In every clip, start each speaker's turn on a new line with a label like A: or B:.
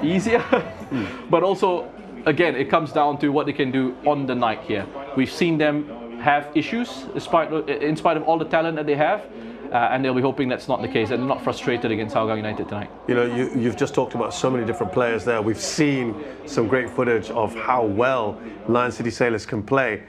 A: easier. But also, again, it comes down to what they can do on the night here. We've seen them have issues in spite of all the talent that they have. And they'll be hoping that's not the case, that they're not frustrated against Hougang United tonight.
B: You know, you've just talked about so many different players there. We've seen some great footage of how well Lion City Sailors can play.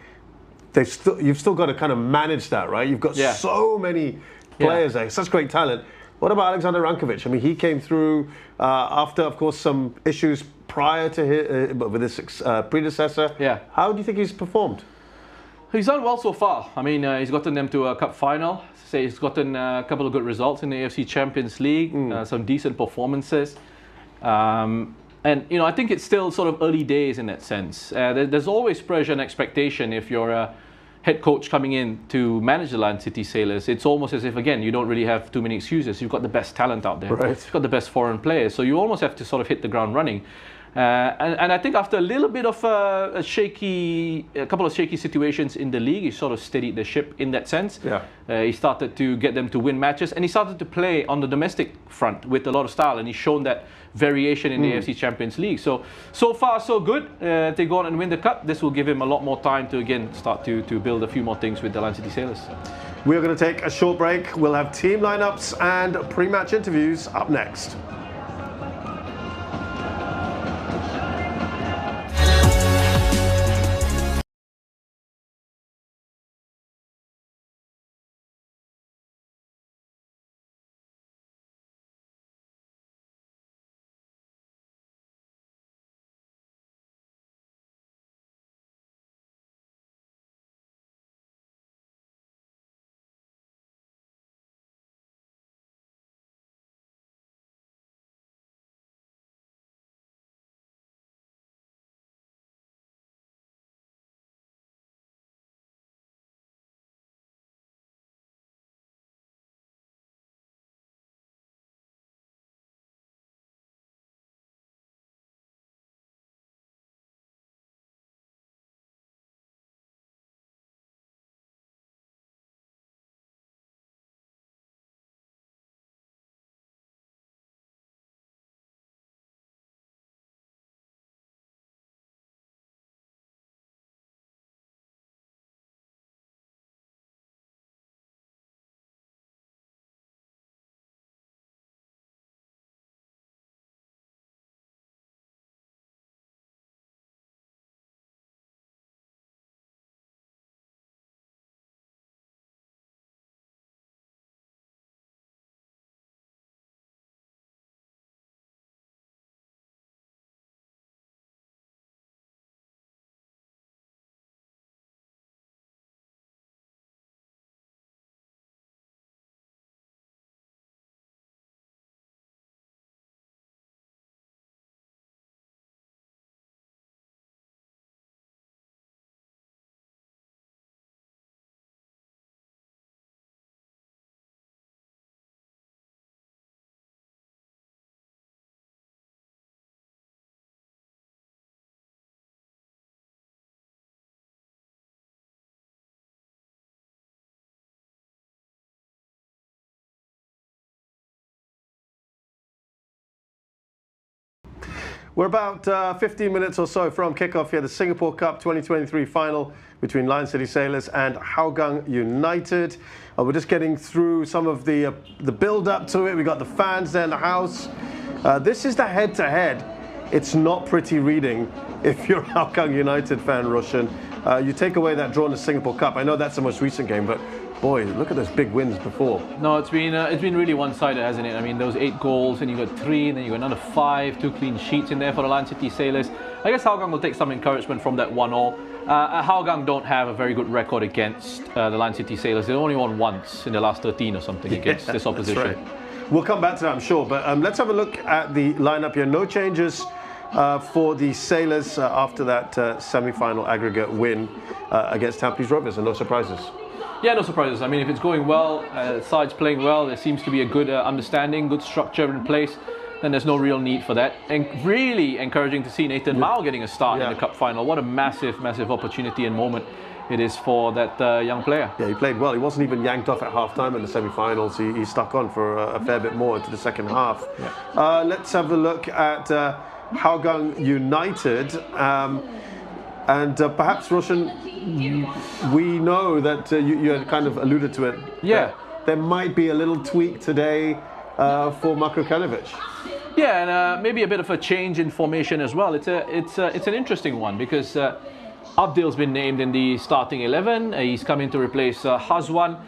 B: You've still got to kind of manage that, right? You've got so many players there, such great talent. What about Alexander Rankovic? I mean, he came through after, of course, some issues prior to with his predecessor.
A: Yeah.
B: How do you think he's performed?
A: He's done well so far. I mean, he's gotten them to a cup final. He's gotten a couple of good results in the AFC Champions League, some decent performances. And, you know, I think it's still sort of early days in that sense. There's always pressure and expectation if you're a head coach coming in to manage the Lion City Sailors. It's almost as if, again, you don't really have too many excuses. You've got the best talent out there.
B: Right.
A: You've got the best foreign players. So you almost have to sort of hit the ground running. And I think after a little bit of a couple of shaky situations in the league, he sort of steadied the ship in that sense.
B: Yeah.
A: He started to get them to win matches, and he started to play on the domestic front with a lot of style, and he's shown that variation in the AFC Champions League. So far, so good. If they go on and win the cup, this will give him a lot more time to, again, start to build a few more things with the Lion City Sailors.
B: We're going to take a short break. We'll have team lineups and pre-match interviews up next. We're about 15 minutes or so from kickoff here, the Singapore Cup 2023 final between Lion City Sailors and Hougang United. We're just getting through some of the build-up to it. We got the fans there in the house. This is the head-to-head. It's not pretty reading if you're a Hougang United fan, Roshan. You take away that draw in the Singapore Cup. I know that's the most recent game, but boy, look at those big wins before.
A: No, it's been really one-sided, hasn't it? I mean, those 8 goals, and you got 3, and then you got another 5, 2 clean sheets in there for the Lion City Sailors. I guess Hougang will take some encouragement from that 1-1. Hougang don't have a very good record against the Lion City Sailors. They only won once in the last 13 or something against this opposition.
B: That's right. We'll come back to that, I'm sure. But let's have a look at the lineup here. No changes for the Sailors after that semi-final aggregate win against Tampines Rovers, and no surprises.
A: Yeah, no surprises. I mean, if it's going well, sides playing well, there seems to be a good understanding, good structure in place, then there's no real need for that. And really encouraging to see Nathan Mao getting a start in the cup final. What a massive, massive opportunity and moment it is for that young player.
B: Yeah, he played well. He wasn't even yanked off at half-time in the semi-finals. He stuck on for a fair bit more into the second half. Yeah. Let's have a look at Hougang United. And perhaps, Roshan, we know that you had kind of alluded to it.
A: Yeah.
B: There might be a little tweak today for Marko Kanovic.
A: Yeah, and maybe a bit of a change in formation as well. It's an interesting one because Abdil's been named in the starting 11. He's coming to replace Hazwan.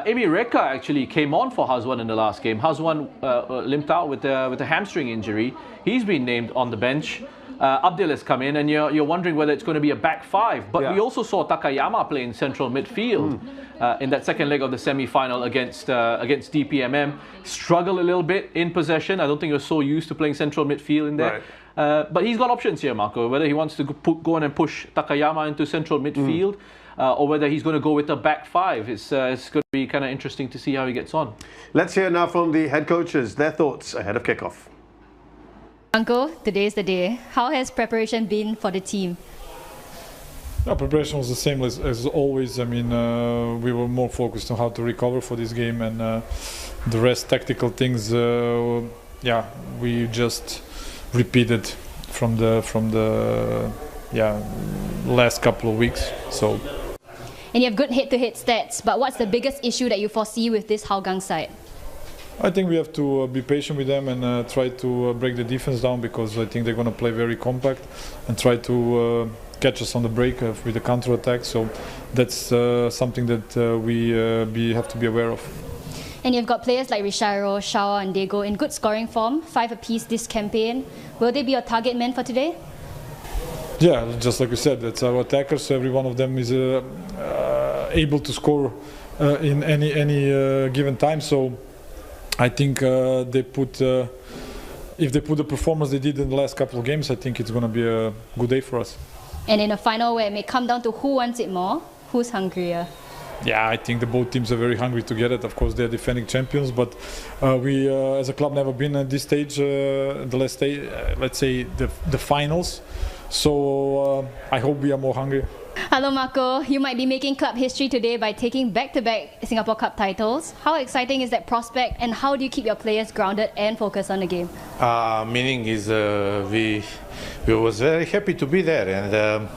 A: Amy Reka actually came on for Hazwan in the last game. Hazwan limped out with a hamstring injury. He's been named on the bench. Abdil has come in, and you're wondering whether it's going to be a back five. But we also saw Takayama play in central midfield in that second leg of the semi-final against DPMM. Struggle a little bit in possession. I don't think he was so used to playing central midfield in there. Right. But he's got options here, Marco. Whether he wants to go on and push Takayama into central midfield, or whether he's going to go with a back five. It's going to be kind of interesting to see how he gets on.
B: Let's hear now from the head coaches, their thoughts ahead of kickoff.
C: Uncle, today's the day. How has preparation been for the team?
D: Preparation was the same as always. I mean, we were more focused on how to recover for this game, and the rest tactical things. We just repeated from the last couple of weeks. So.
C: And you have good head-to-head stats, but what's the biggest issue that you foresee with this Hougang side?
D: I think we have to be patient with them and try to break the defense down, because I think they're going to play very compact and try to catch us on the break with the counter-attack. So that's something that we have to be aware of.
C: And you've got players like Risharo, Shawa and Dago in good scoring form, 5 apiece this campaign. Will they be your target men for today?
D: Yeah, just like we said, that's our attackers. So every one of them is able to score in any given time. So I think if they put the performance they did in the last couple of games, I think it's going to be a good day for us.
C: And in a final where it may come down to who wants it more, who's hungrier?
D: Yeah, I think both teams are very hungry to get it. Of course, they're defending champions, but we as a club never been at this stage, the last stage, let's say the finals. So I hope we are more hungry.
C: Hello Marco, you might be making club history today by taking back-to-back Singapore Cup titles. How exciting is that prospect, and how do you keep your players grounded and focused on the game?
E: Meaning is we was very happy to be there, and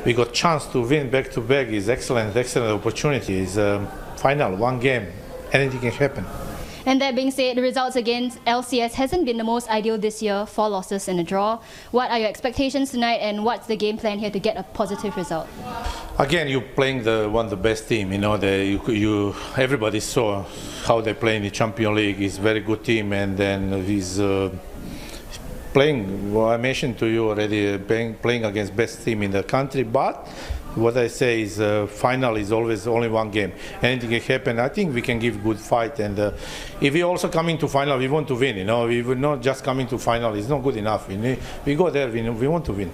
E: we got chance to win back-to-back. Is excellent opportunity. Is final, one game, anything can happen.
C: And that being said, the results against LCS hasn't been the most ideal this year, 4 losses and a draw. What are your expectations tonight, and what's the game plan here to get a positive result?
E: Again, you're playing one of the best team. You know, everybody saw how they play in the Champions League. It's a very good team, and then he's playing. Well, I mentioned to you already, playing against best team in the country, but what I say is final is always only one game. Anything can happen. I think we can give good fight, and if we also coming to final, we want to win. You know, we will not just coming to final. It's not good enough. We go there. We want to win.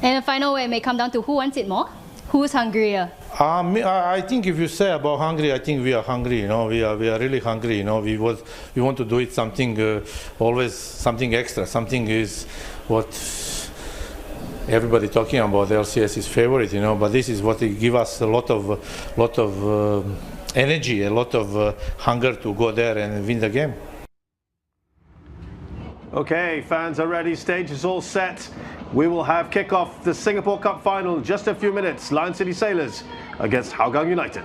C: And a final where it may come down to who wants it more. Who's hungrier?
E: I think if you say about hungry, I think we are hungry. You know, we are really hungry. You know, we want to do it something always something extra. Something is what everybody talking about. The LCS is favorite, you know, but this is what it give us a lot of energy, a lot of hunger to go there and win the game.
B: Okay, fans are ready. Stage is all set. We will have kickoff the Singapore Cup final in just a few minutes. Lion City Sailors against Hougang United.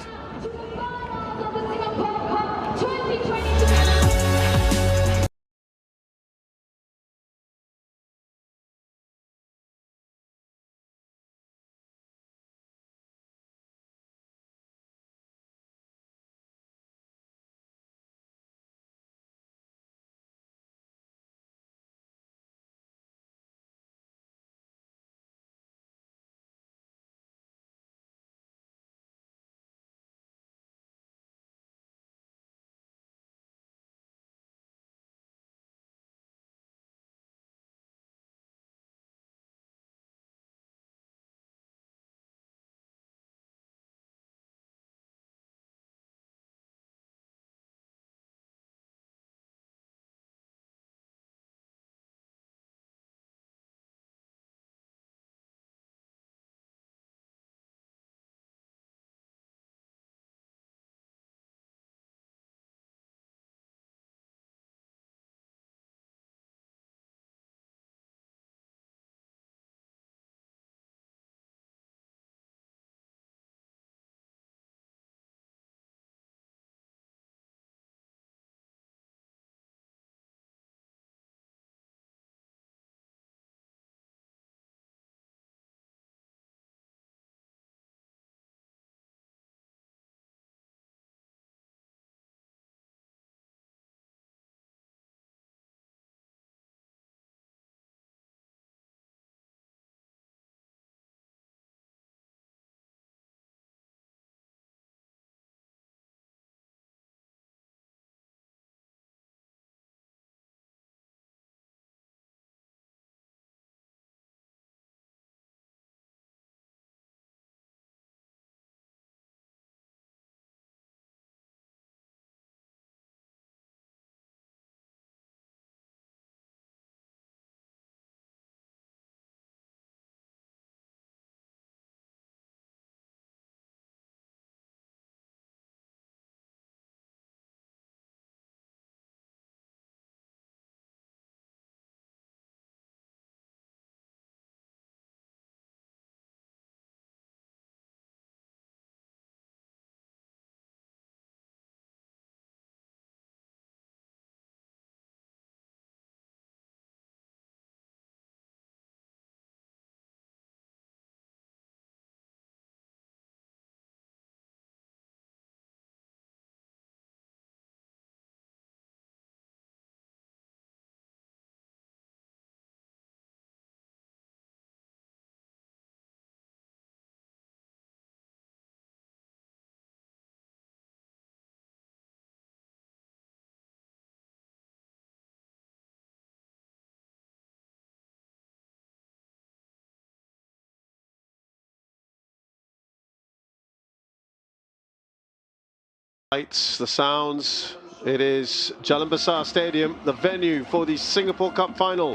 B: Lights, the sounds. It is Jalan Besar Stadium, the venue for the Singapore Cup Final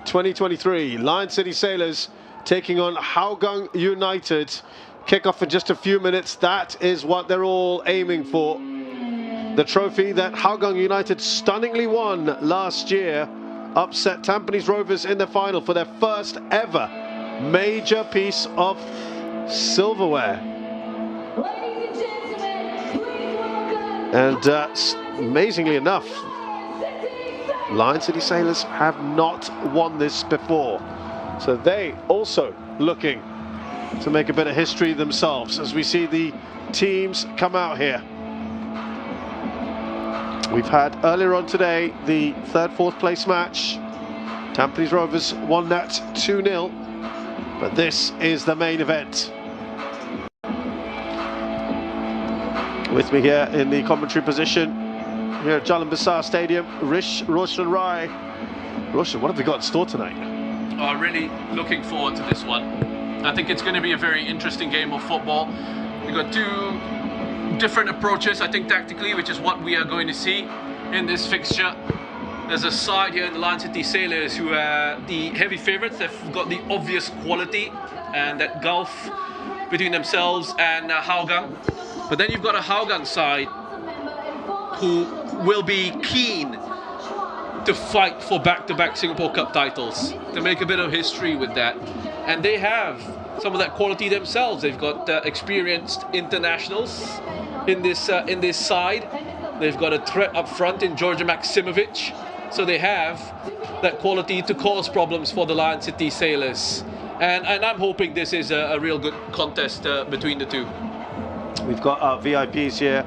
B: 2023. Lion City Sailors taking on Hougang United. Kickoff in just a few minutes. That is what they're all aiming for. The trophy that Hougang United stunningly won last year, upset Tampines Rovers in the final for their first ever major piece of silverware. And amazingly enough, Lion City Sailors have not won this before. So they also looking to make a bit of history themselves as we see the teams come out here. We've had earlier on today the third, fourth place match. Tampines Rovers won that 2-0, but this is the main event. With me here in the commentary position, here at Jalan Besar Stadium, Roshan Rai. Roshan, what have we got in store tonight?
A: Really looking forward to this one. I think it's going to be a very interesting game of football. We've got two different approaches, I think, tactically, which is what we are going to see in this fixture. There's a side here in the Lion City Sailors who are the heavy favourites. They've got the obvious quality and that gulf between themselves and Hougang. But then you've got a Hougang side who will be keen to fight for back-to-back Singapore Cup titles, to make a bit of history with that. And they have some of that quality themselves. They've got experienced internationals in this side. They've got a threat up front in Georgia Maksimovic. So they have that quality to cause problems for the Lion City Sailors. And I'm hoping this is a real good contest between the two.
B: We've got our VIPs here.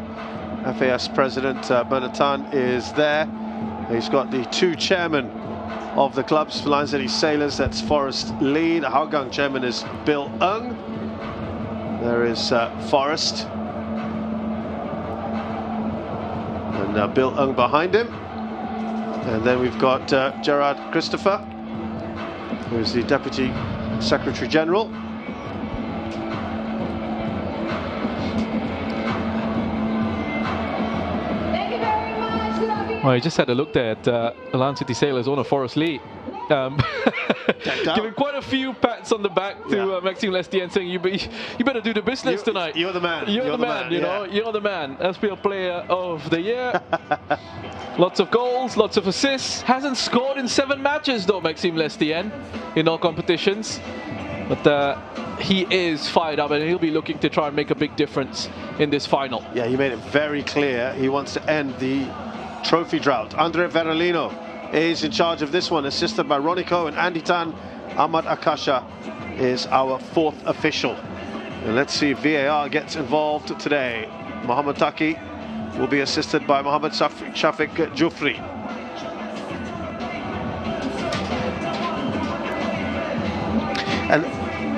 B: FAS President Bernard Tan is there. He's got the two chairmen of the clubs for Lion City Sailors. That's Forrest Lee. The Hougang chairman is Bill Ng. There is Forrest. And Bill Ng behind him. And then we've got Gerard Christopher, who is the Deputy Secretary General.
A: Well, I just had a look there at the Lion City Sailors owner Forrest Lee. Giving quite a few pats on the back to Maxime Lestienne, saying you better do the business tonight.
B: You're the man.
A: You're the man, you know. You're the man. SPL Player of the Year. Lots of goals, lots of assists. Hasn't scored in 7 matches though, Maxime Lestienne, in all competitions. But he is fired up and he'll be looking to try and make a big difference in this final.
B: Yeah, he made it very clear he wants to end the trophy drought. Andre Verolino is in charge of this one, assisted by Ronico and Andy Tan. Ahmad Akasha is our 4th official. And let's see if VAR gets involved today. Mohamed Taki will be assisted by Mohamed Shafiq Jufri. And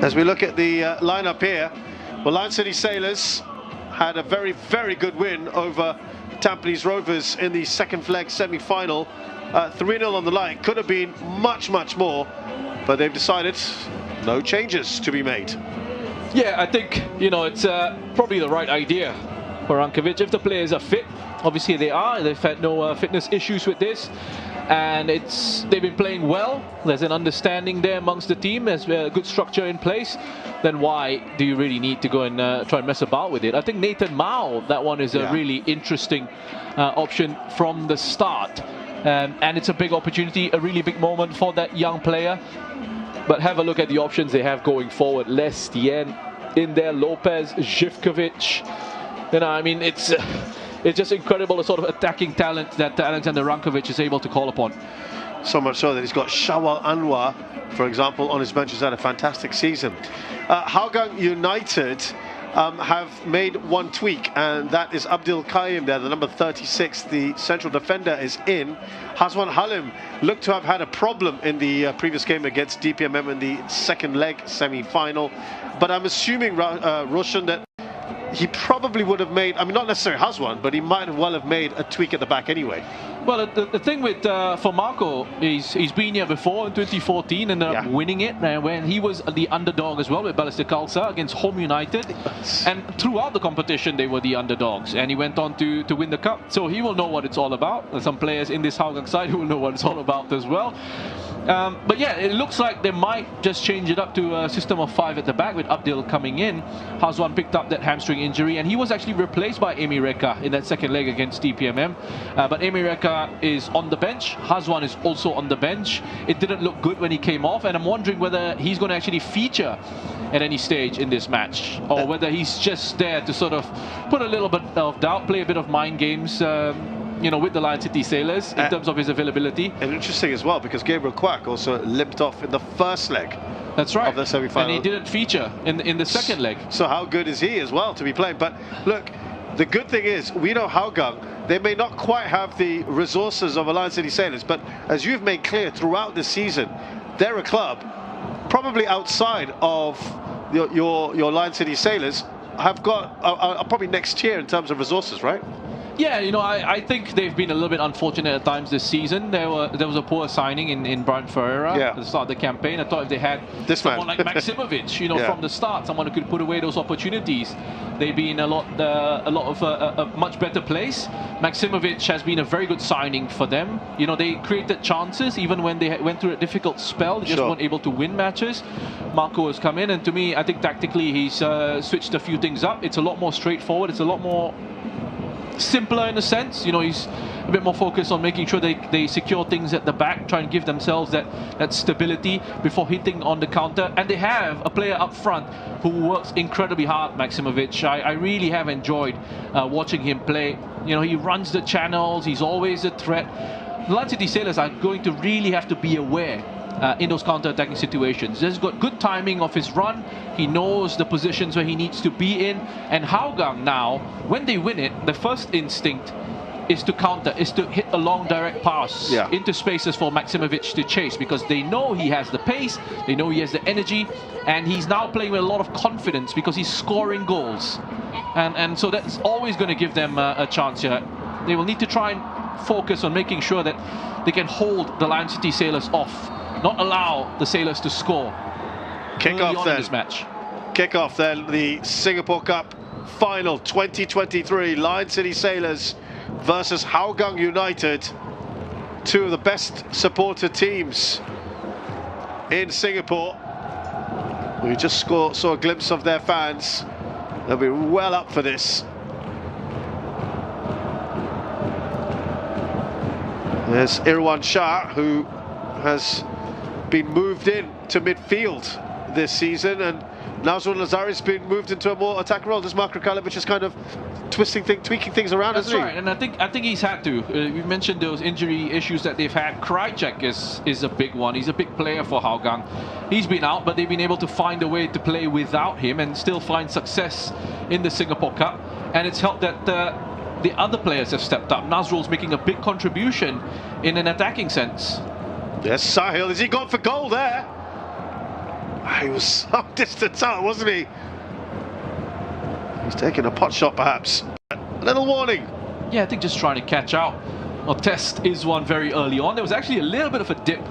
B: as we look at the lineup here, well, Lion City Sailors had a very, very good win over Tampines Rovers in the second leg semi-final. 3-0 on the line. Could have been much, much more, but they've decided no changes to be made.
A: Yeah, I think, you know, it's probably the right idea for Rankovic. If the players are fit, obviously they are. They've had no fitness issues with this. And they've been playing well. There's an understanding there amongst the team. There's a good structure in place. Then why do you really need to go and try and mess about with it? I think Nathan Mao, that one is a really interesting option from the start. And it's a big opportunity, a really big moment for that young player. But have a look at the options they have going forward. Lestienne in there, Lopez, Živkovic. You know, I mean, it's just incredible the sort of attacking talent that Alexander Rankovic is able to call upon.
B: So much so that he's got Shawal Anwar, for example, on his bench, who's had a fantastic season. Hougang United have made one tweak, and that is Abdul Qayyim there, the number 36, the central defender, is in. Hazwan Halim looked to have had a problem in the previous game against DPMM in the second leg semi-final. But I'm assuming, Roshan, that he probably would have made, I mean, not necessarily has one, but he might well have made a tweak at the back anyway.
A: Well, the thing with for Marco is he's been here before in 2014 and ended up winning it when he was the underdog as well with Balestier Khalsa against Home United. And throughout the competition, they were the underdogs. And he went on to win the cup. So he will know what it's all about. There's some players in this Hougang side who will know what it's all about as well. But yeah, it looks like they might just change it up to a system of 5 at the back with Abdil coming in. Hazwan picked up that hamstring injury and he was actually replaced by Amy Reka in that second leg against DPMM. But Amy Reka is on the bench. Hazwan is also on the bench. It didn't look good when he came off, and I'm wondering whether he's going to actually feature at any stage in this match, or whether he's just there to sort of put a little bit of doubt, play a bit of mind games, you know, with the Lion City Sailors in terms of his availability.
B: And interesting as well, because Gabriel Kwak also limped off in the first leg.
A: That's right.
B: Of the semi-final.
A: And he didn't feature in the second leg.
B: So how good is he as well to be playing? But look, the good thing is, we know Hougang, they may not quite have the resources of Lion City Sailors, but as you've made clear throughout the season, they're a club, probably outside of your Lion City Sailors, have got probably next tier in terms of resources, right?
A: Yeah, you know, I think they've been a little bit unfortunate at times this season. There was a poor signing in Brian Ferreira at the start of the campaign. I thought if they had someone like Maximovic, you know, from the start, someone who could put away those opportunities, they'd be in a much better place. Maximovic has been a very good signing for them. You know, they created chances even when they went through a difficult spell. They just weren't able to win matches. Marco has come in, and to me, I think tactically he's switched a few things up. It's a lot more straightforward. It's a lot more simpler in a sense. You know, he's a bit more focused on making sure they secure things at the back, try and give themselves that stability before hitting on the counter. And they have a player up front who works incredibly hard, Maximovic. I really have enjoyed watching him play. You know, he runs the channels, he's always a threat. The Lion City Sailors are going to really have to be aware in those counter-attacking situations. He's got good timing of his run. He knows the positions where he needs to be in. And Hougang now, when they win it, the first instinct is to counter, is to hit a long direct pass into spaces for Maximovic to chase, because they know he has the pace, they know he has the energy, and he's now playing with a lot of confidence because he's scoring goals. And so that's always going to give them a chance here. They will need to try and focus on making sure that they can hold the Lion City Sailors off, not allow the Sailors to score.
B: Kickoff then.
A: This match.
B: Kickoff then, the Singapore Cup final 2023, Lion City Sailors versus Hougang United, two of the best supported teams in Singapore. We just saw a glimpse of their fans. They'll be well up for this. There's Irwan Shah, who has been moved in to midfield this season, and Nazrul Nazari's been moved into a more attack role. Does Mark Rukalovic is kind of tweaking things around,
A: That's
B: hasn't he?
A: right, and I think he's had to. You mentioned those injury issues that they've had. Krajcek is a big one. He's a big player for Hougang. He's been out, but they've been able to find a way to play without him and still find success in the Singapore Cup. And it's helped that the other players have stepped up. Nazrul's making a big contribution in an attacking sense.
B: Yes, Sahil, has he gone for goal there? He was some distance out, wasn't he? He's taking a pot shot, perhaps. Little warning.
A: Yeah, I think just trying to catch out or test is one very early on. There was actually a little bit of a dip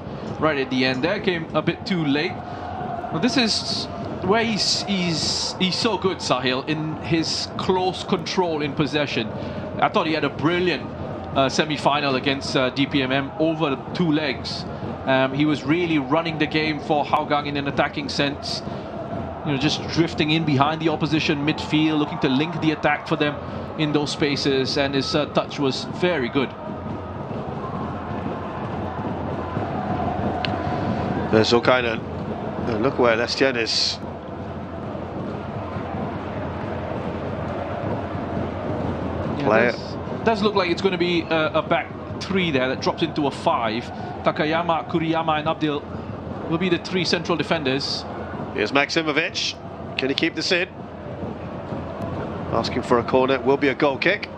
A: right at the end there. Came a bit too late. Well, this is where he's so good, Sahil, in his close control in possession. I thought he had a brilliant semi-final against DPMM over 2 legs. He was really running the game for Hougang in an attacking sense. You know, just drifting in behind the opposition midfield, looking to link the attack for them in those spaces, and his touch was very good.
B: There's all kind of look where Lestienne is. Player.
A: Does look like it's going to be a back 3 there that drops into a 5. Takayama, Kuriyama and Abdil will be the 3 central defenders.
B: Here's Maximovic. Can he keep this in? Asking for a corner. It will be a goal kick.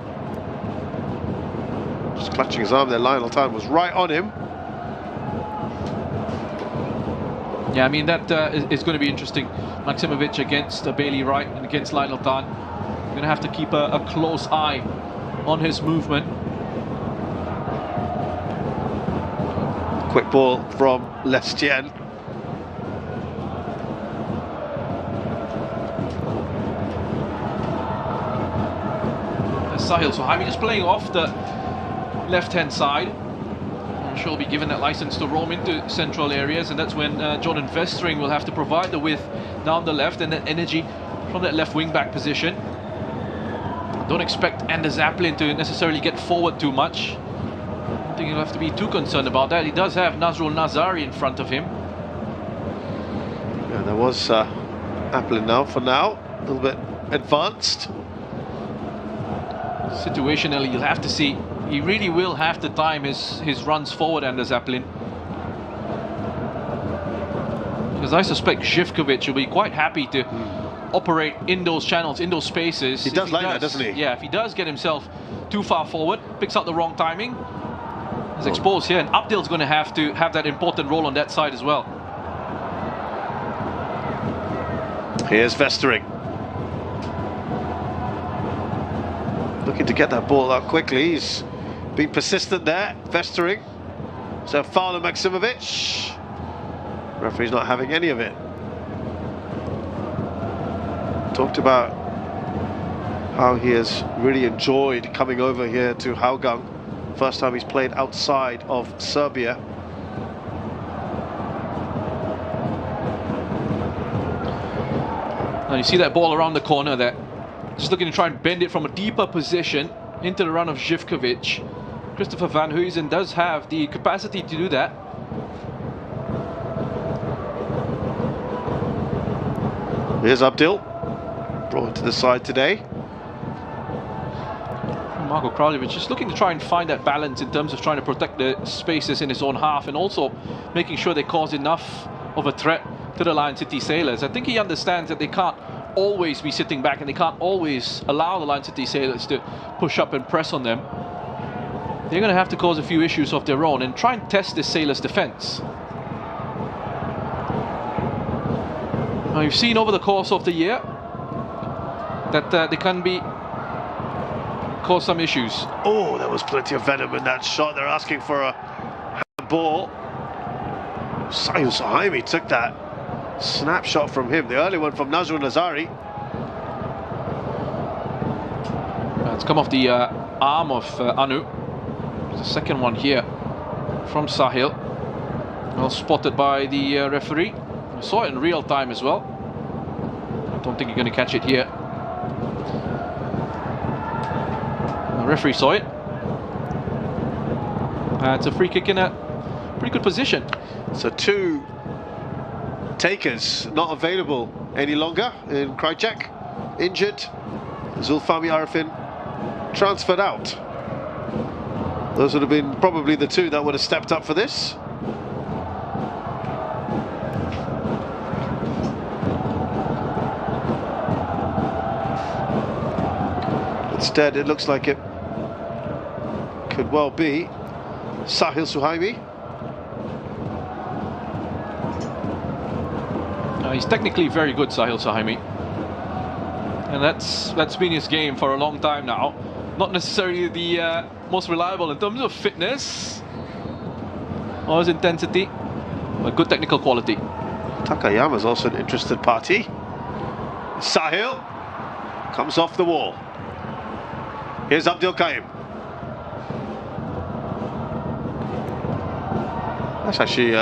B: Just clutching his arm there. Lionel Tan was right on him.
A: Yeah, I mean, that is going to be interesting. Maximovic against Bailey Wright and against Lionel Tan. Going to have to keep a close eye on his movement.
B: Quick ball from Lestienne.
A: Sahil Suhaimi just playing off the left-hand side. I'm sure he'll be given that license to roam into central areas, and that's when Jordan Vestering will have to provide the width down the left and that energy from that left wing-back position. Don't expect Anders Zaplin to necessarily get forward too much. I don't think he'll have to be too concerned about that. He does have Nazrul Nazari in front of him.
B: Yeah, there was Zaplin now, a little bit advanced.
A: Situationally, you'll have to see. He really will have to time his runs forward, Anders Zaplin. Because I suspect Živković will be quite happy to operate in those channels, in those spaces.
B: He does like that, doesn't he?
A: Yeah, if he does get himself too far forward, picks up the wrong timing, he's exposed here, and Abdil's going to have that important role on that side as well.
B: Here's Vestering. Looking to get that ball out quickly. He's been persistent there, Vestering. So foul on Maksimovic. Referee's not having any of it. Talked about how he has really enjoyed coming over here to Hougang. First time he's played outside of Serbia.
A: Now you see that ball around the corner there. Just looking to try and bend it from a deeper position into the run of Živković. Christopher Van Huysen does have the capacity to do that.
B: Here's Abdil, brought to the side today.
A: Marko Kraljevic just looking to try and find that balance in terms of trying to protect the spaces in his own half and also making sure they cause enough of a threat to the Lion City Sailors. I think he understands that they can't always be sitting back and they can't always allow the Lion City Sailors to push up and press on them. They're going to have to cause a few issues of their own and try and test the Sailors' defense. Now, you've seen over the course of the year that they can cause some issues.
B: Oh, there was plenty of venom in that shot. They're asking for a handball. Sahil Suhaimi took that snapshot from him. The early one from Nazrul Nazari.
A: It's come off the arm of Anu. The second one here from Sahil. Well spotted by the referee. I saw it in real time as well. I don't think you're going to catch it here. The referee saw it. It's a free kick in a pretty good position.
B: So two takers not available any longer in Krajcek, injured. Zulfami Arifin transferred out. Those would have been probably the two that would have stepped up for this. Instead, it looks like it could well be Sahil Suhaimi.
A: He's technically very good, Sahil Suhaimi, and that's been his game for a long time now. Not necessarily the most reliable in terms of fitness or his intensity, but good technical quality.
B: Takayama's also an interested party. Sahil comes off the wall. Here's Abdul Qaim. That's actually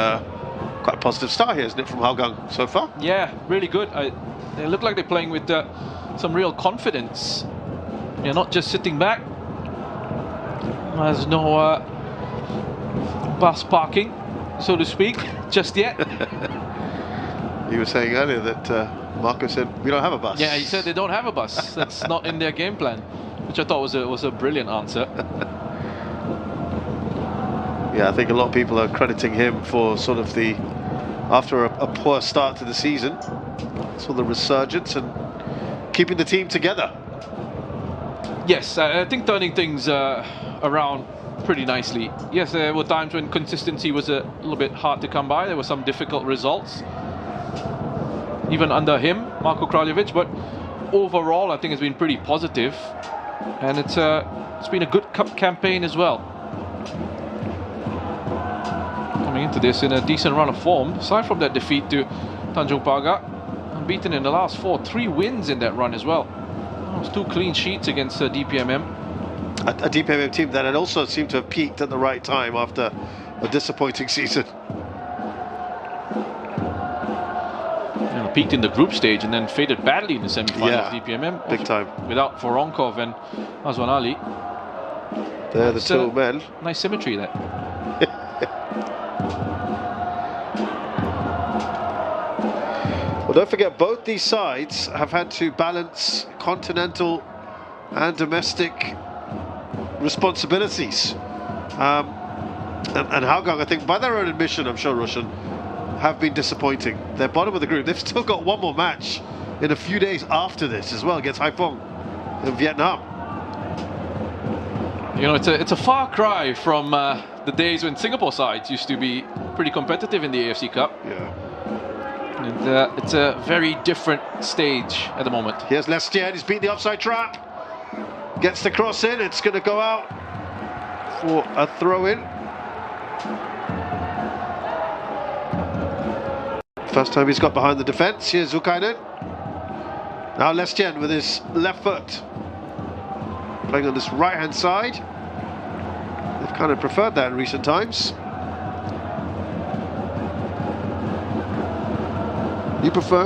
B: quite a positive start here, isn't it, from Hougang so far?
A: Yeah, really good. They look like they're playing with some real confidence. They're not just sitting back. There's no bus parking, so to speak, just yet.
B: You were saying earlier that Marco said we don't have a bus.
A: Yeah, he said they don't have a bus. That's not in their game plan, which I thought was a brilliant answer.
B: Yeah, I think a lot of people are crediting him for sort of the, after a poor start to the season, sort of the resurgence and keeping the team together.
A: Yes, I think turning things around pretty nicely. Yes, there were times when consistency was a little bit hard to come by. There were some difficult results, even under him, Marko Kraljevic, but overall, I think it's been pretty positive, and it's been a good cup campaign as well. Coming into this in a decent run of form, aside from that defeat to Tanjung Pagar, unbeaten in the last 4, 3 wins in that run as well. It was 2 clean sheets against DPMM.
B: A DPMM team that had also seemed to have peaked at the right time after a disappointing season.
A: Peaked in the group stage and then faded badly in the semi-finals. DPMM
B: big time
A: without Voronkov and Azwan Ali.
B: They're the 2 men.
A: Nice symmetry there.
B: Well, don't forget, both these sides have had to balance continental and domestic responsibilities. And Hougang, I think, by their own admission, I'm sure, Roshan, have been disappointing. They're bottom of the group. They've still got one more match in a few days after this as well against Haiphong in Vietnam.
A: You know, it's a far cry from the days when Singapore sides used to be pretty competitive in the AFC Cup.
B: Yeah.
A: And it's a very different stage at the moment.
B: Here's Lestienne. He's beat the offside trap. Gets the cross in. It's going to go out for a throw-in. First time he's got behind the defence. Here's Zulkainen. Now Lestienne with his left foot. Playing on this right-hand side. They've kind of preferred that in recent times. You prefer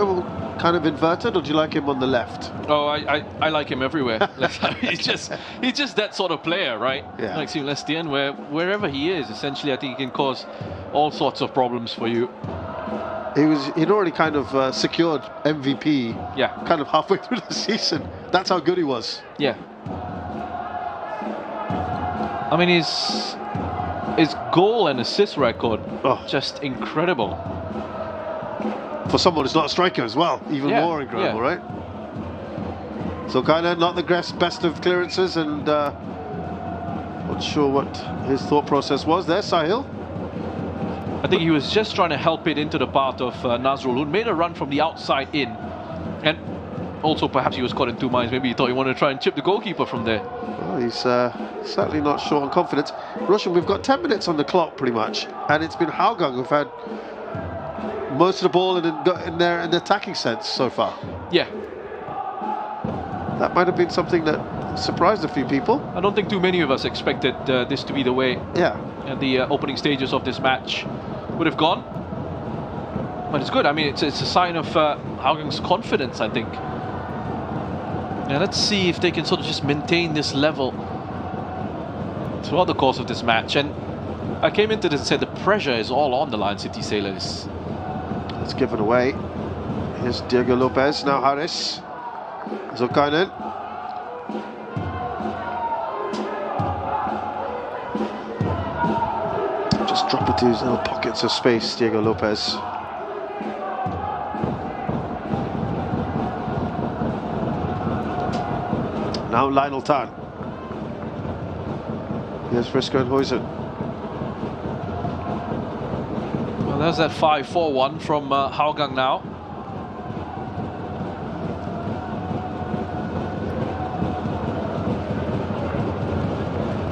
B: kind of inverted, or do you like him on the left?
A: Oh, I like him everywhere. he's just that sort of player, right?
B: Yeah.
A: Like Lestienne, wherever he is, essentially, I think he can cause all sorts of problems for you.
B: He'd already kind of secured MVP.
A: Yeah.
B: Kind of halfway through the season. That's how good he was.
A: Yeah. I mean, his goal and assist record, just incredible.
B: For someone who's not a striker as well, even more incredible, right? So kind of not the best of clearances, and not sure what his thought process was there, Sahil.
A: I think he was just trying to help it into the path of Nazrul, who made a run from the outside in, and also perhaps he was caught in 2 minds. Maybe he thought he wanted to try and chip the goalkeeper from there.
B: Well, he's certainly not short on confidence. Roshan, we've got 10 minutes on the clock pretty much, and it's been Hougang who've had most of the ball in the attacking sense so far.
A: Yeah.
B: That might have been something that surprised a few people.
A: I don't think too many of us expected this to be the way the opening stages of this match would have gone. But it's good. I mean, it's a sign of Hougang's confidence, I think. Now let's see if they can sort of just maintain this level throughout the course of this match. And I came into this and said the pressure is all on the Lion City Sailors.
B: It's given away. Here's Diego Lopez, now Harris. Zulkainen. Just drop it to his little pockets of space, Diego Lopez. Now Lionel Tan. Here's Frisco and Huijsen.
A: Well, there's that 5-4-1 from Hougang now.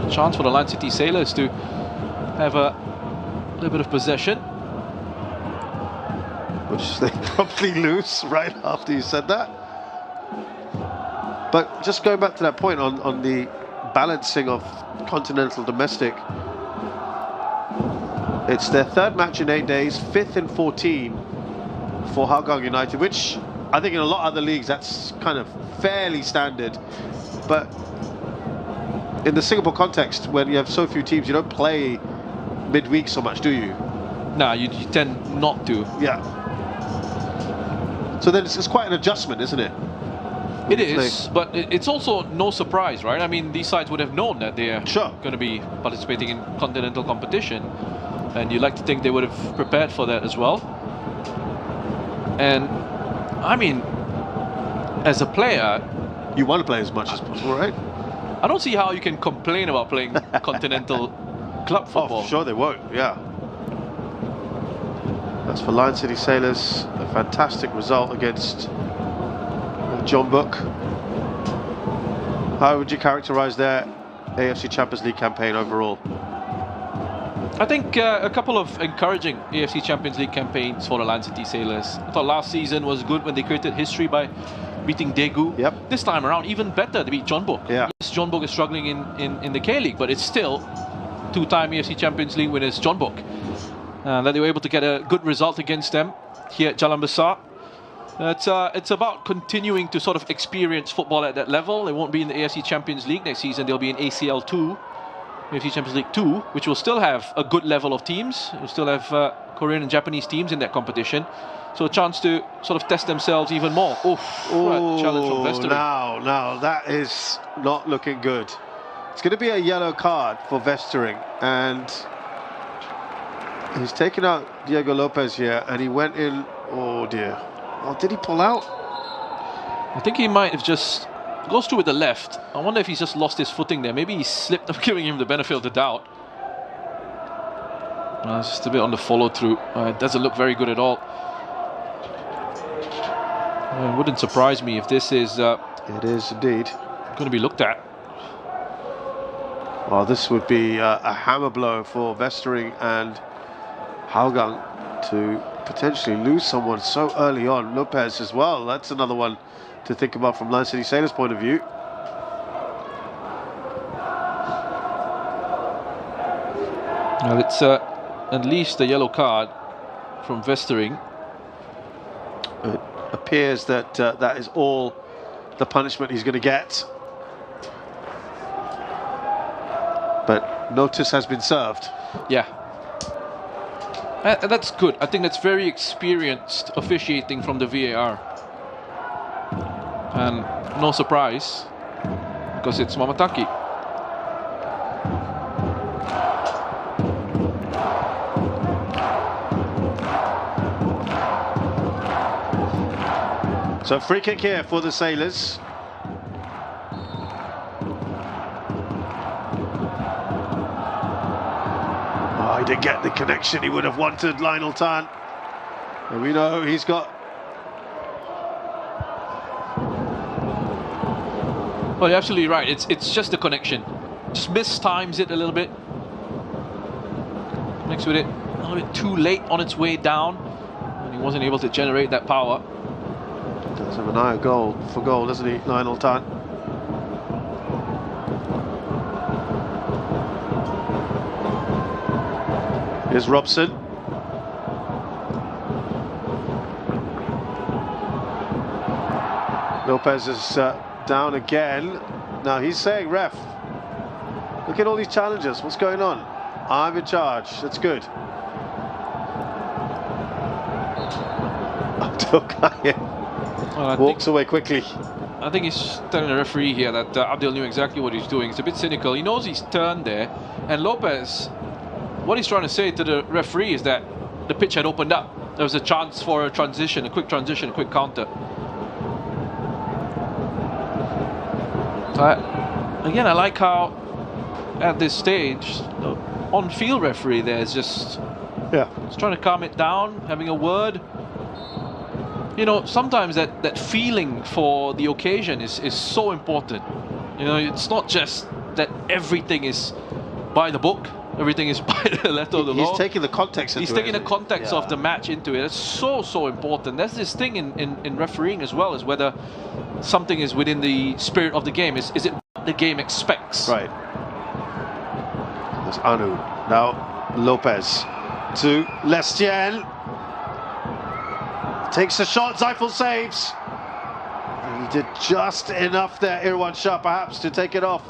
A: A chance for the Lion City Sailors to have a little bit of possession,
B: which they promptly lose right after you said that. But just going back to that point on the balancing of continental domestic, it's their 3rd match in 8 days, 5th in 14 for Hougang United, which I think in a lot of other leagues that's kind of fairly standard. But in the Singapore context, when you have so few teams, you don't play midweek so much, do you?
A: No, you tend not to.
B: Yeah. So then it's quite an adjustment, isn't it?
A: It is, but it's also no surprise, right? I mean, these sides would have known that they're going to be participating in continental competition, and you'd like to think they would have prepared for that as well. And I mean, as a player,
B: you want to play as much as possible, right?
A: I don't see how you can complain about playing continental club football.
B: Oh, sure they won't, yeah. That's for Lion City Sailors, a fantastic result against John Book. How would you characterise their AFC Champions League campaign overall?
A: I think a couple of encouraging AFC Champions League campaigns for the Lion City Sailors. I thought last season was good when they created history by beating Daegu.
B: Yep.
A: This time around, even better to beat John Book.
B: Yeah.
A: Yes, John Book is struggling in the K-League, but it's still two-time AFC Champions League winners John Book. That they were able to get a good result against them here at Jalan Besar. It's about continuing to sort of experience football at that level. They won't be in the AFC Champions League next season. They'll be in ACL 2, AFC Champions League 2, which will still have a good level of teams. We'll still have Korean and Japanese teams in that competition. So a chance to sort of test themselves even more. Oh, challenge from Vestering.
B: Now, that is not looking good. It's going to be a yellow card for Vestering, and he's taken out Diego Lopez here, and he went in. Oh dear. Oh, did he pull out?
A: I think he might have just goes through with the left. I wonder if he's just lost his footing there. Maybe he slipped. I'm giving him the benefit of the doubt. It's just a bit on the follow through. It doesn't look very good at all. It wouldn't surprise me if this is.
B: It is indeed
A: going to be looked at.
B: Well, this would be a hammer blow for Vestering and Hougang to potentially lose someone so early on. Lopez as well. That's another one to think about from Lion City Sailors' point of view.
A: Well, it's at least a yellow card from Vestering.
B: It appears that that is all the punishment he's going to get. But notice has been served.
A: Yeah. That's good. I think that's very experienced officiating from the VAR. And no surprise, because it's Mamataki.
B: So free kick here for the Sailors. Oh, he didn't get the connection he would have wanted, Lionel Tan. And we know he's got...
A: Well, you're absolutely right. It's just the connection. Just mistimes it a little bit. Next with it a little bit too late on its way down, and he wasn't able to generate that power.
B: Does have an eye goal for goal, doesn't he, Lionel Tan? Here's Robson. Lopez is down again. Now he's saying, ref, look at all these challenges. What's going on? I'm in charge. That's good.
A: Well,
B: walks away quickly.
A: I think he's telling the referee here that Abdel knew exactly what he's doing. It's a bit cynical. He knows he's turned there, and Lopez, what he's trying to say to the referee is that the pitch had opened up. There was a chance for a transition, a quick counter. Again, I like how at this stage the on-field referee there is just he's trying to calm it down, having a word. You know, sometimes that feeling for the occasion is so important. You know, it's not just that everything is by the book, everything is by the letter of the law.
B: He's taking the context into it.
A: He's taking the context of the match into it. It's so important. That's this thing in refereeing as well, is whether something is within the spirit of the game. Is it what the game expects?
B: Right. There's Anu. Now Lopez to Lestienne. Takes the shot, Zeifel saves. He did just enough there, Irwan Shah, perhaps, to take it off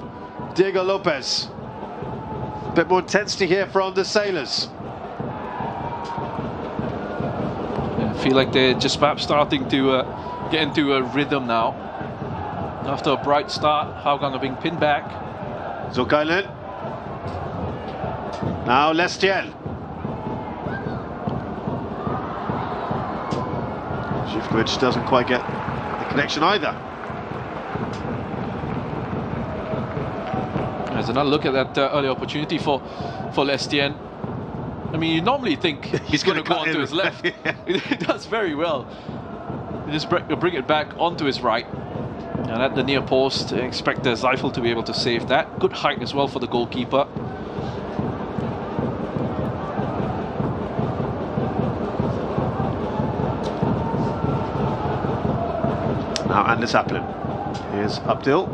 B: Diego Lopez. A bit more intensity here from the Sailors.
A: I feel like they're just perhaps starting to get into a rhythm now. After a bright start, Hougang are being pinned back.
B: Zulkailen. Now Lestienne. Which doesn't quite get the connection either.
A: There's another look at that early opportunity for Lestienne. I mean, you normally think he's going to go onto his left. He does very well. He just bring it back onto his right. And at the near post, expect Zeifel to be able to save that. Good height as well for the goalkeeper.
B: Now Anders Applin. Here's Abdil.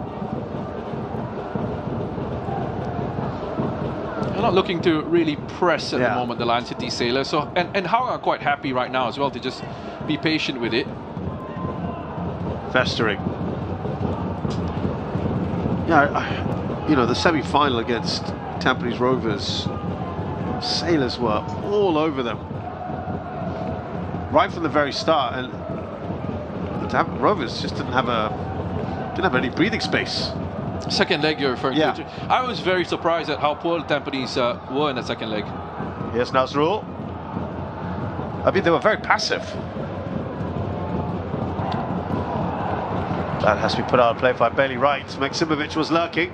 A: They're not looking to really press at the moment, the Lion City Sailors. So, and Hougang are quite happy right now as well to just be patient with it.
B: Festering. Yeah, you know, the semi-final against Tampines Rovers, Sailors were all over them right from the very start, and the Rovers just didn't have any breathing space.
A: Second leg you're referring to. I was very surprised at how poor Tampines were in the second leg.
B: Here's Nazrul. I mean, they were very passive. That has to be put out of play by Bailey Wright. Maksimovic was lurking.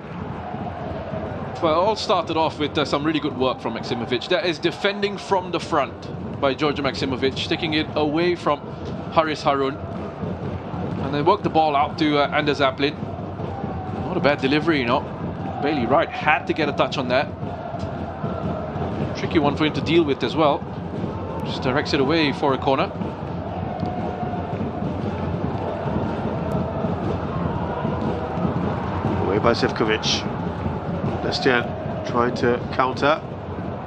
A: Well, it all started off with some really good work from Maksimovic. That is defending from the front by Georgia Maksimovic, taking it away from Haris Harun. And then worked the ball out to Anders Applin. Not a bad delivery, you know. Bailey Wright had to get a touch on that. Tricky one for him to deal with as well. Just directs it away for a corner.
B: Away by Zivkovic. Destian trying to counter.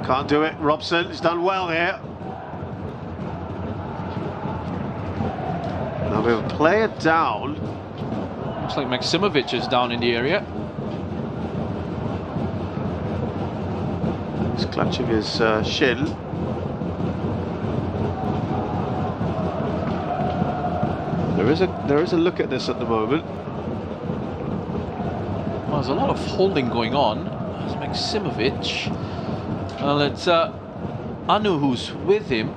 B: Can't do it. Robson has done well here. Now we have a player down.
A: Looks like Maksimovic is down in the area.
B: He's clutching his shin. There is a look at this at the moment.
A: Well, there's a lot of holding going on. There's Maksimovic. Well, it's Anu who's with him.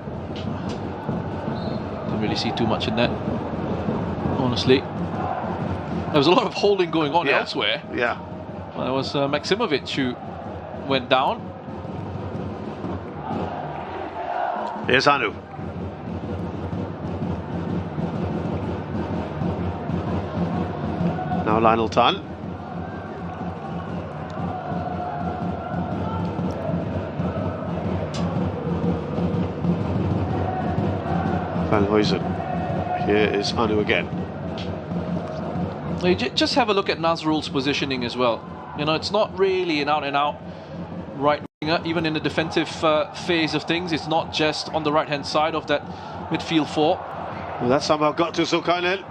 A: Didn't really see too much in that, honestly. There was a lot of holding going on elsewhere.
B: Yeah.
A: Well, it was Maksimovic who went down.
B: Here's Anu. Now Lionel Tan. Van Huysen. Here is Anu again.
A: You just have a look at Nazrul's positioning as well. You know, it's not really an out-and-out right winger. Even in the defensive phase of things, it's not just on the right-hand side of that midfield four.
B: Well, that somehow got to Zulkarnain.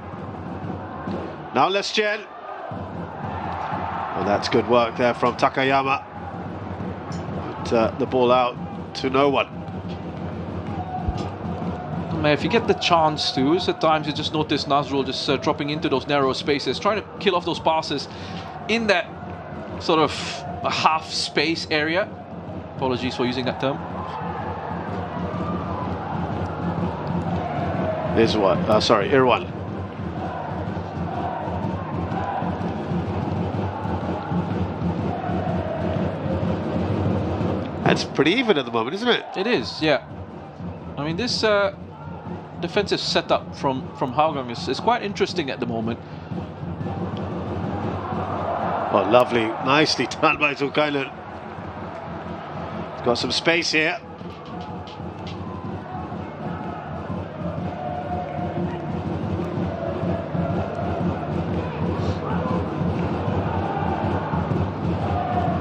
B: Now Lestien. Well, that's good work there from Takayama. But the ball out to no one.
A: If you get the chance to, at times you just notice Nazrul just dropping into those narrow spaces, trying to kill off those passes in that sort of a half space area. Apologies for using that term.
B: Here's what? Irwan. It's pretty even at the moment, isn't it?
A: It is, yeah. I mean, this defensive setup from Hougang is quite interesting at the moment.
B: Oh, lovely. Nicely done by Zulkarnain. Got some space here.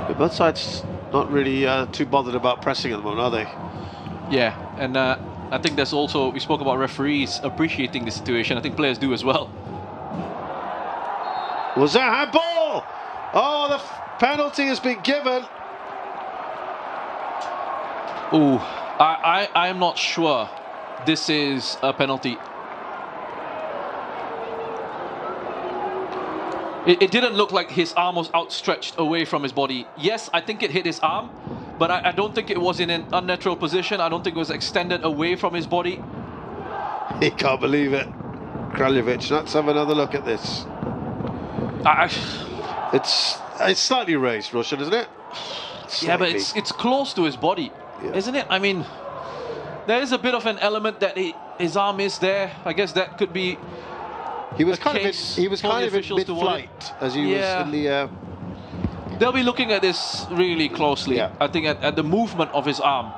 B: But both sides not really too bothered about pressing at the moment, are they?
A: Yeah, and I think there's also, we spoke about referees appreciating the situation. I think players do as well.
B: Was that handball? Oh, the penalty has been given.
A: Ooh, I am not sure this is a penalty. It didn't look like his arm was outstretched away from his body. Yes, I think it hit his arm, but I don't think it was in an unnatural position. I don't think it was extended away from his body.
B: He can't believe it. Kraljevic, let's have another look at this. It's slightly raised, Roshan, isn't it? Slightly.
A: Yeah, but it's close to his body, isn't it? I mean, there is a bit of an element that his arm is there. I guess that could be
B: He was
A: a
B: kind
A: case
B: of
A: for the
B: in
A: officials to worry.
B: mid-flight as he was in the.
A: They'll be looking at this really closely.
B: Yeah.
A: I think at the movement of his arm.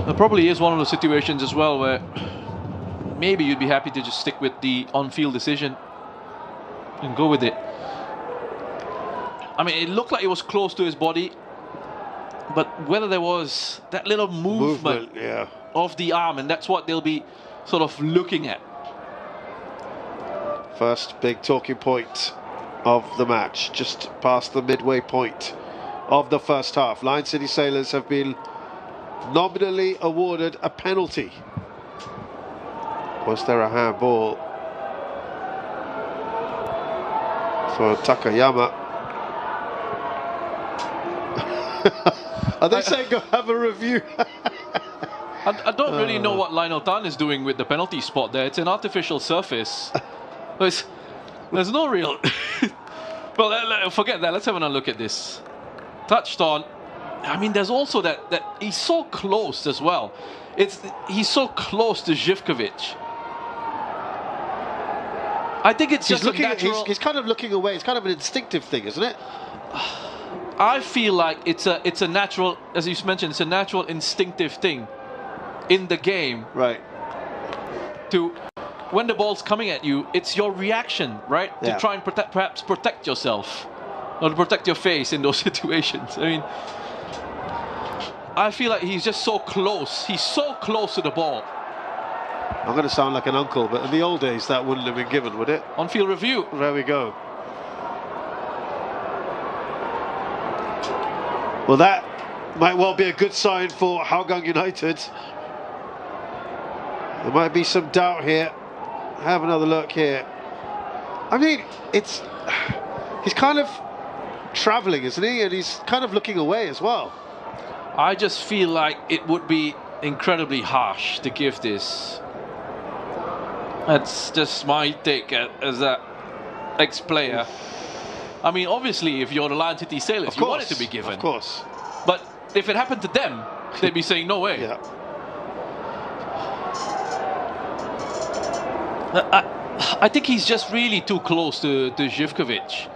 A: There probably is one of those situations as well where maybe you'd be happy to just stick with the on-field decision and go with it. I mean, it looked like it was close to his body, but whether there was that little movement of the arm, and that's what they'll be sort of looking at.
B: First big talking point of the match, just past the midway point of the first half. Lion City Sailors have been nominally awarded a penalty. Was there a handball for Takayama? Are they saying go have a review?
A: I don't really know what Lionel Tan is doing with the penalty spot there. It's an artificial surface. There's no real... Well, forget that. Let's have another look at this. Touched on. I mean, there's also that he's so close as well. He's so close to Živković. I think it's just
B: looking
A: natural...
B: he's kind of looking away. It's kind of an instinctive thing, isn't it?
A: I feel like it's a natural, as you mentioned, it's a natural instinctive thing in the game.
B: Right.
A: When the ball's coming at you, it's your reaction, right?
B: Yeah.
A: To try and perhaps protect yourself or to protect your face in those situations. I mean, I feel like he's just so close. He's so close to the ball.
B: I'm going to sound like an uncle, but in the old days that wouldn't have been given, would it?
A: On-field review.
B: There we go. Well, that might well be a good sign for Hougang United. There might be some doubt here. Have another look here. I mean, he's kind of travelling, isn't he? And he's kind of looking away as well.
A: I just feel like it would be incredibly harsh to give this. That's just my take as an ex-player. I mean, obviously, if you're the Lion City Sailors, you want it to be given.
B: Of course.
A: But if it happened to them, they'd be saying, no way.
B: Yeah.
A: I think he's just really too close to Živković.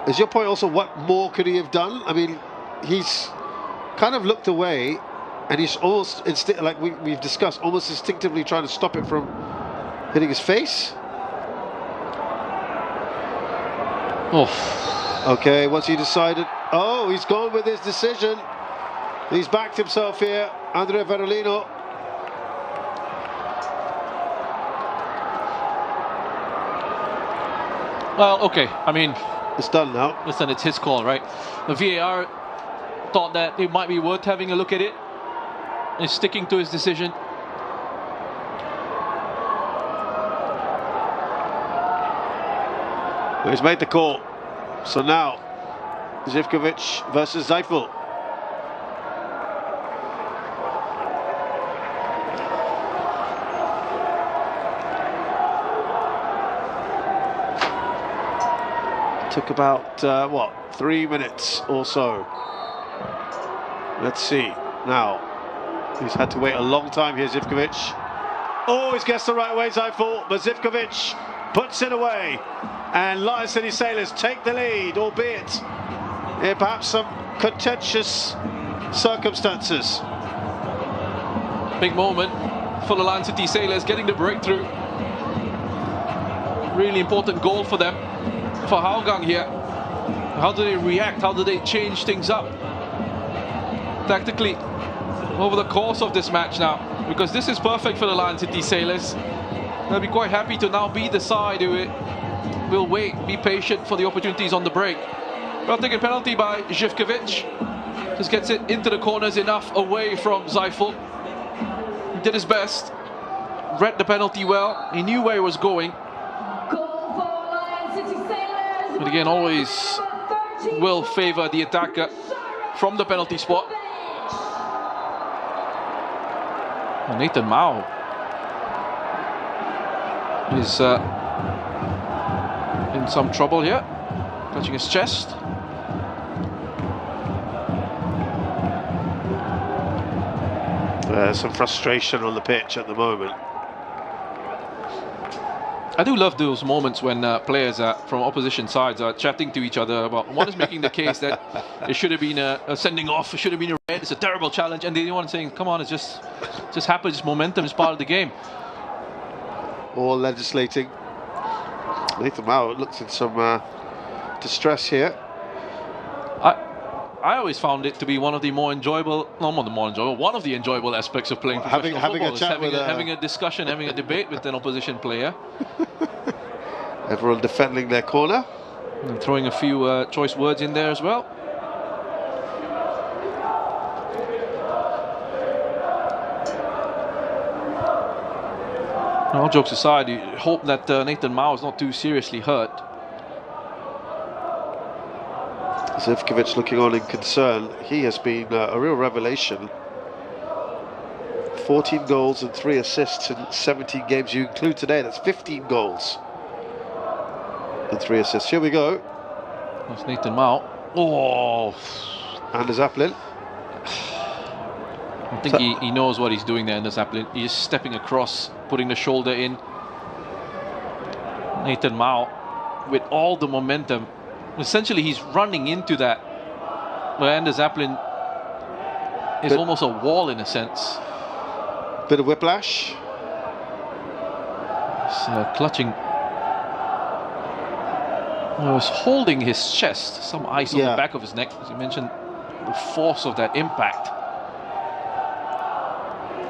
B: Is your point also what more could he have done? I mean, he's kind of looked away and he's almost, like we've discussed, almost instinctively trying to stop it from hitting his face.
A: Oh.
B: Okay, what's he decided? Oh, he's gone with his decision. He's backed himself here, Andrea Verolino.
A: Well, okay, I mean...
B: It's done now.
A: Listen, it's his call, right? The VAR thought that it might be worth having a look at it. He's sticking to his decision.
B: Well, he's made the call. So now, Živković versus Zeifel. Took about, 3 minutes or so. Let's see. Now, he's had to wait a long time here, Živković. Oh, he's guessed the right way, Zeifel, but Živković puts it away. And Lion City Sailors take the lead, albeit in perhaps some contentious circumstances.
A: Big moment for the Lion City Sailors, getting the breakthrough. Really important goal for them. For Hougang here, how do they react? How do they change things up tactically over the course of this match now? Because this is perfect for the Lion City Sailors. They'll be quite happy to now be the side who will wait, be patient for the opportunities on the break. Well taken penalty by Živković. Just gets it into the corners enough away from Zeifel. He did his best, read the penalty well, he knew where he was going. But again, always will favour the attacker from the penalty spot. And Nathan Mao is in some trouble here, touching his chest.
B: Some frustration on the pitch at the moment.
A: I do love those moments when players from opposition sides are chatting to each other about, one is making the case that it should have been a sending off, it should have been a red, it's a terrible challenge, and the other one saying, come on, it's just happens, it's momentum, it's part of the game.
B: All legislating. Nathan Mao looks in some distress here.
A: I always found it to be one of the more enjoyable, one of the enjoyable aspects of playing professional football, having a discussion, having a debate with an opposition player.
B: Everyone defending their corner.
A: And throwing a few choice words in there as well. All jokes aside, you hope that Nathan Mao is not too seriously hurt.
B: Zivkovic looking on in concern. He has been a real revelation. 14 goals and 3 assists in 17 games. You include today, that's 15 goals and 3 assists. Here we go.
A: That's Nathan Mao. Oh!
B: Anders Aplin.
A: I think he knows what he's doing there, Anders Aplin. He's stepping across, putting the shoulder in. Nathan Mao with all the momentum. Essentially, he's running into that where Anders Aplin is almost a wall in a sense.
B: Bit of whiplash.
A: He's clutching. He was holding his chest, some ice on the back of his neck, as you mentioned, the force of that impact.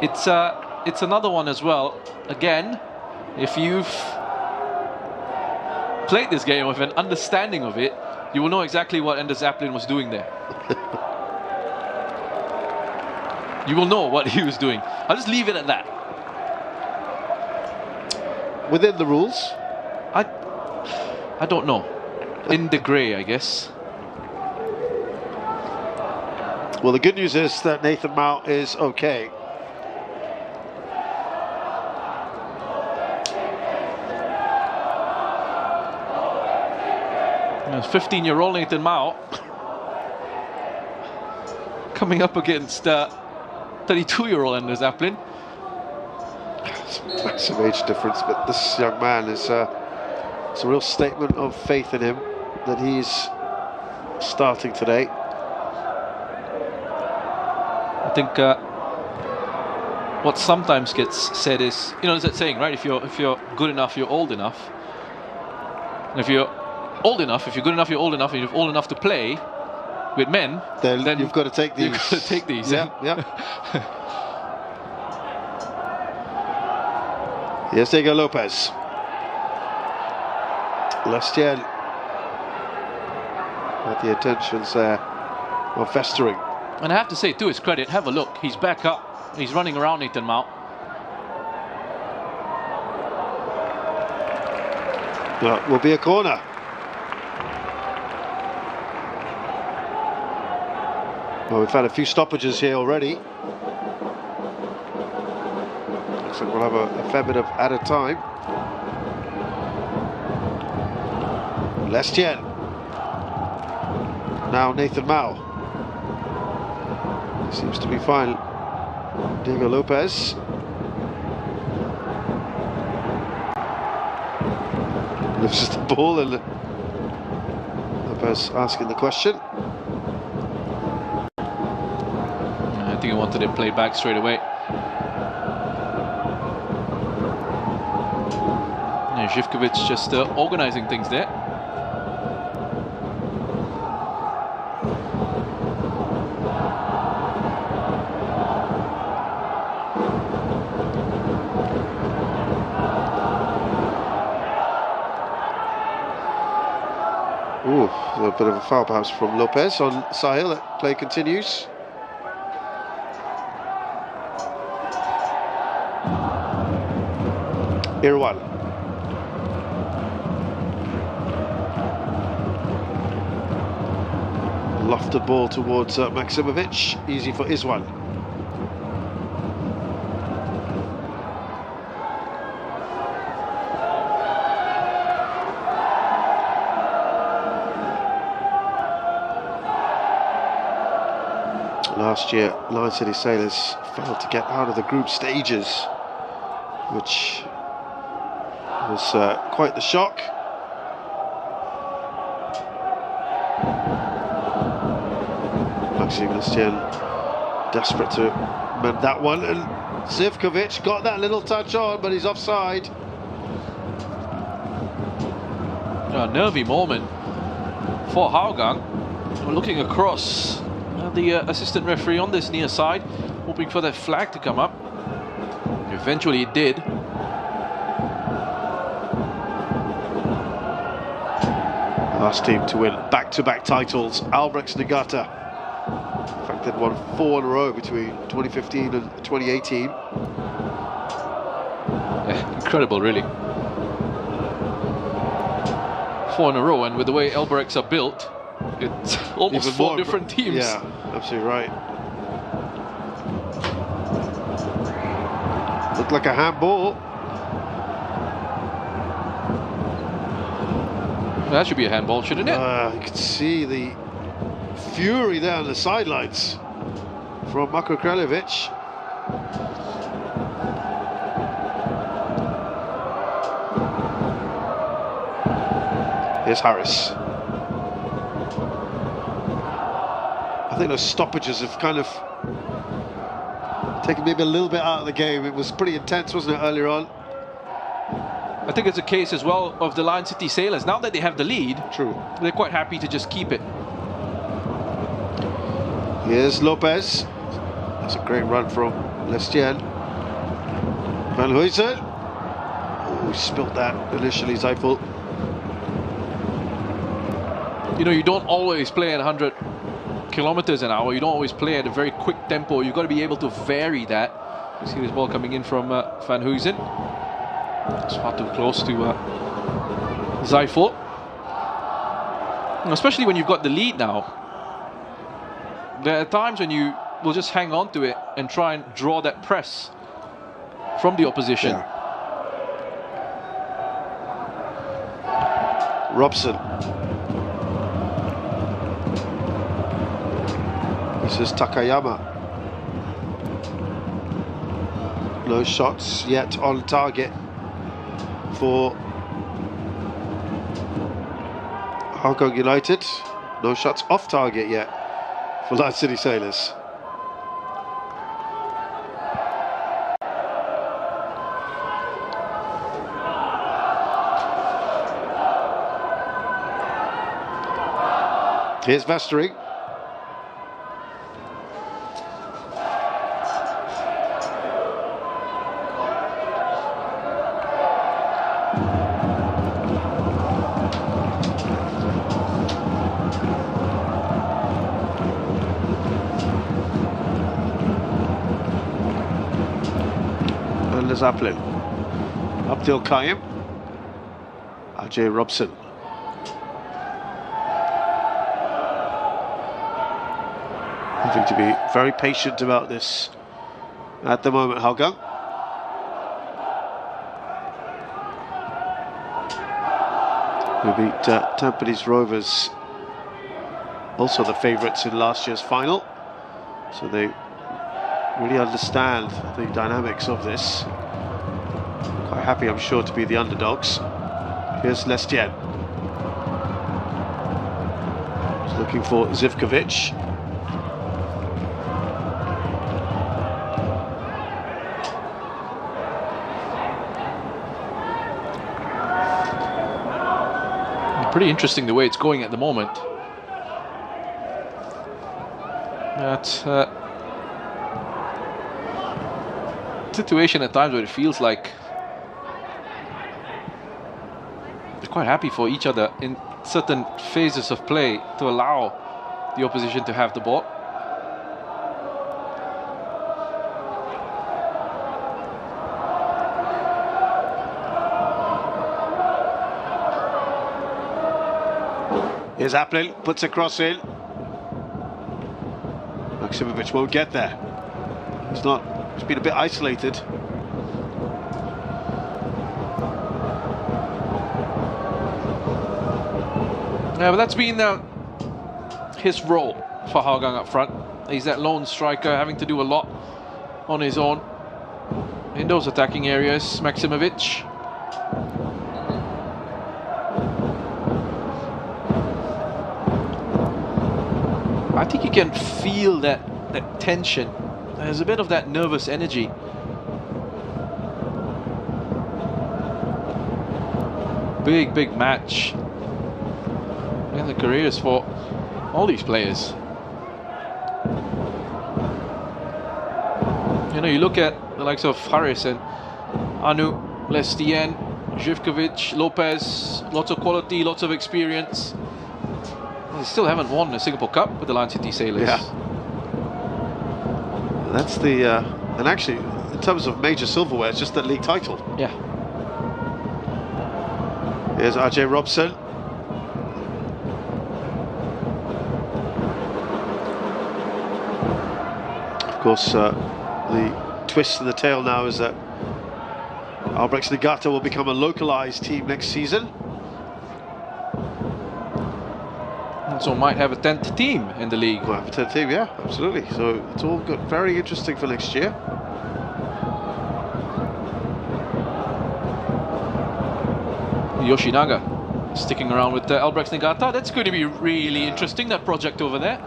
A: It's another one as well. Again, if you've played this game with an understanding of it, you will know exactly what Anders Aplin was doing there. You will know what he was doing. I'll just leave it at that.
B: Within the rules?
A: I don't know. In the grey, I guess.
B: Well, the good news is that Nathan Mao is okay.
A: There's 15-year-old Nathan Mao coming up against 32-year-old Anders Aplin.
B: It's a massive age difference, but this young man is it's a real statement of faith in him that he's starting today.
A: I think what sometimes gets said is, there's that saying, right? If you're good enough, you're old enough. And if you're old enough, if you're good enough, you're old enough, and you're old enough to play with men, then
B: you've got to take these.
A: You've got to take these.
B: Yeah. Here's Diego Lopez. Lestienne at the attentions there of festering.
A: And I have to say, to his credit, have a look. He's back up. He's running around Nathan Mao.
B: Well, will be a corner. Well, we've had a few stoppages here already. Looks like we'll have a fair bit of added time. Lestienne. Now Nathan Mao. Seems to be fine. Diego Lopez. Loses the ball and Lopez asking the question.
A: I think he wanted it played back straight away. Yeah, Zivkovic just organising things there.
B: Ooh, a bit of a foul perhaps from Lopez on Sahil. That play continues. Irwan. Lofted ball towards Maksimovic. Easy for Izwan. Last year, Lion City Sailors failed to get out of the group stages, which was quite the shock. Maxime Lestienne desperate to mend that one, and Zivkovic got that little touch on, but he's offside.
A: A nervy moment for Hougang. We're looking across the assistant referee on this near side, hoping for that flag to come up. Eventually it did.
B: Last team to win back-to-back titles, Albrechts Niigata. In fact, they'd won 4 in a row between 2015 and 2018.
A: Yeah, incredible, really. 4 in a row, and with the way Albrechts are built, it's almost
B: Even
A: 4
B: more,
A: different teams.
B: Yeah, absolutely right. Looked like a handball.
A: That should be a handball, shouldn't it?
B: You can see the fury there on the sidelines from Marko Kraljevic. Here's Harris. I think those stoppages have kind of taken maybe a little bit out of the game. It was pretty intense, wasn't it, earlier on?
A: I think it's a case as well of the Lion City Sailors. Now that they have the lead,
B: True.
A: they're quite happy to just keep it.
B: Here's Lopez. That's a great run from Lestienne. Van Huysen. Oh, he spilt that initially, Zeifel.
A: You know, you don't always play at 100 kilometers an hour. You don't always play at a very quick tempo. You've got to be able to vary that. You see this ball coming in from Van Huysen. It's far too close to Zeifel. Especially when you've got the lead now. There are times when you will just hang on to it and try and draw that press from the opposition.
B: Yeah. Robson. This is Takayama. No shots yet on target for Hougang United. No shots off target yet for Lion City Sailors. Here's Vestering. Zaplin. Abdul Qayyim. Ajay Robson. Having to be very patient about this at the moment, Hougang. Who beat Tampines Rovers, also the favourites in last year's final. So they really understand the dynamics of this. Quite happy, I'm sure, to be the underdogs. Here's Lestienne. He's looking for Zivkovic.
A: Pretty interesting the way it's going at the moment. That's situation at times where it feels like they're quite happy for each other in certain phases of play to allow the opposition to have the ball.
B: Here's April, puts a cross in. Maksimovic won't get there. He's been a bit isolated.
A: Yeah, but that's been his role for Hougang up front.
F: He's that lone striker, having to do a lot on his own in those attacking areas. Maksimovic. I think you can feel that tension. There's a bit of that nervous energy. Big match. And the careers for all these players. You know, you look at the likes of Harris and Anu, Lestien, Živkovic, Lopez, lots of quality, lots of experience. They still haven't won a Singapore Cup with the Lion City Sailors.
G: Yeah. That's the, and actually, in terms of major silverware, it's just that league title.
F: Yeah.
G: Here's RJ Robson. Of course, the twist in the tail now is that Albrechts Niigata will become a localized team next season.
F: So might have a 10th team in the league.
G: Might have a 10th team, yeah, absolutely. So it's all got very interesting for next year.
F: Yoshinaga sticking around with Albrechts Niigata. That's going to be really interesting, that project over there.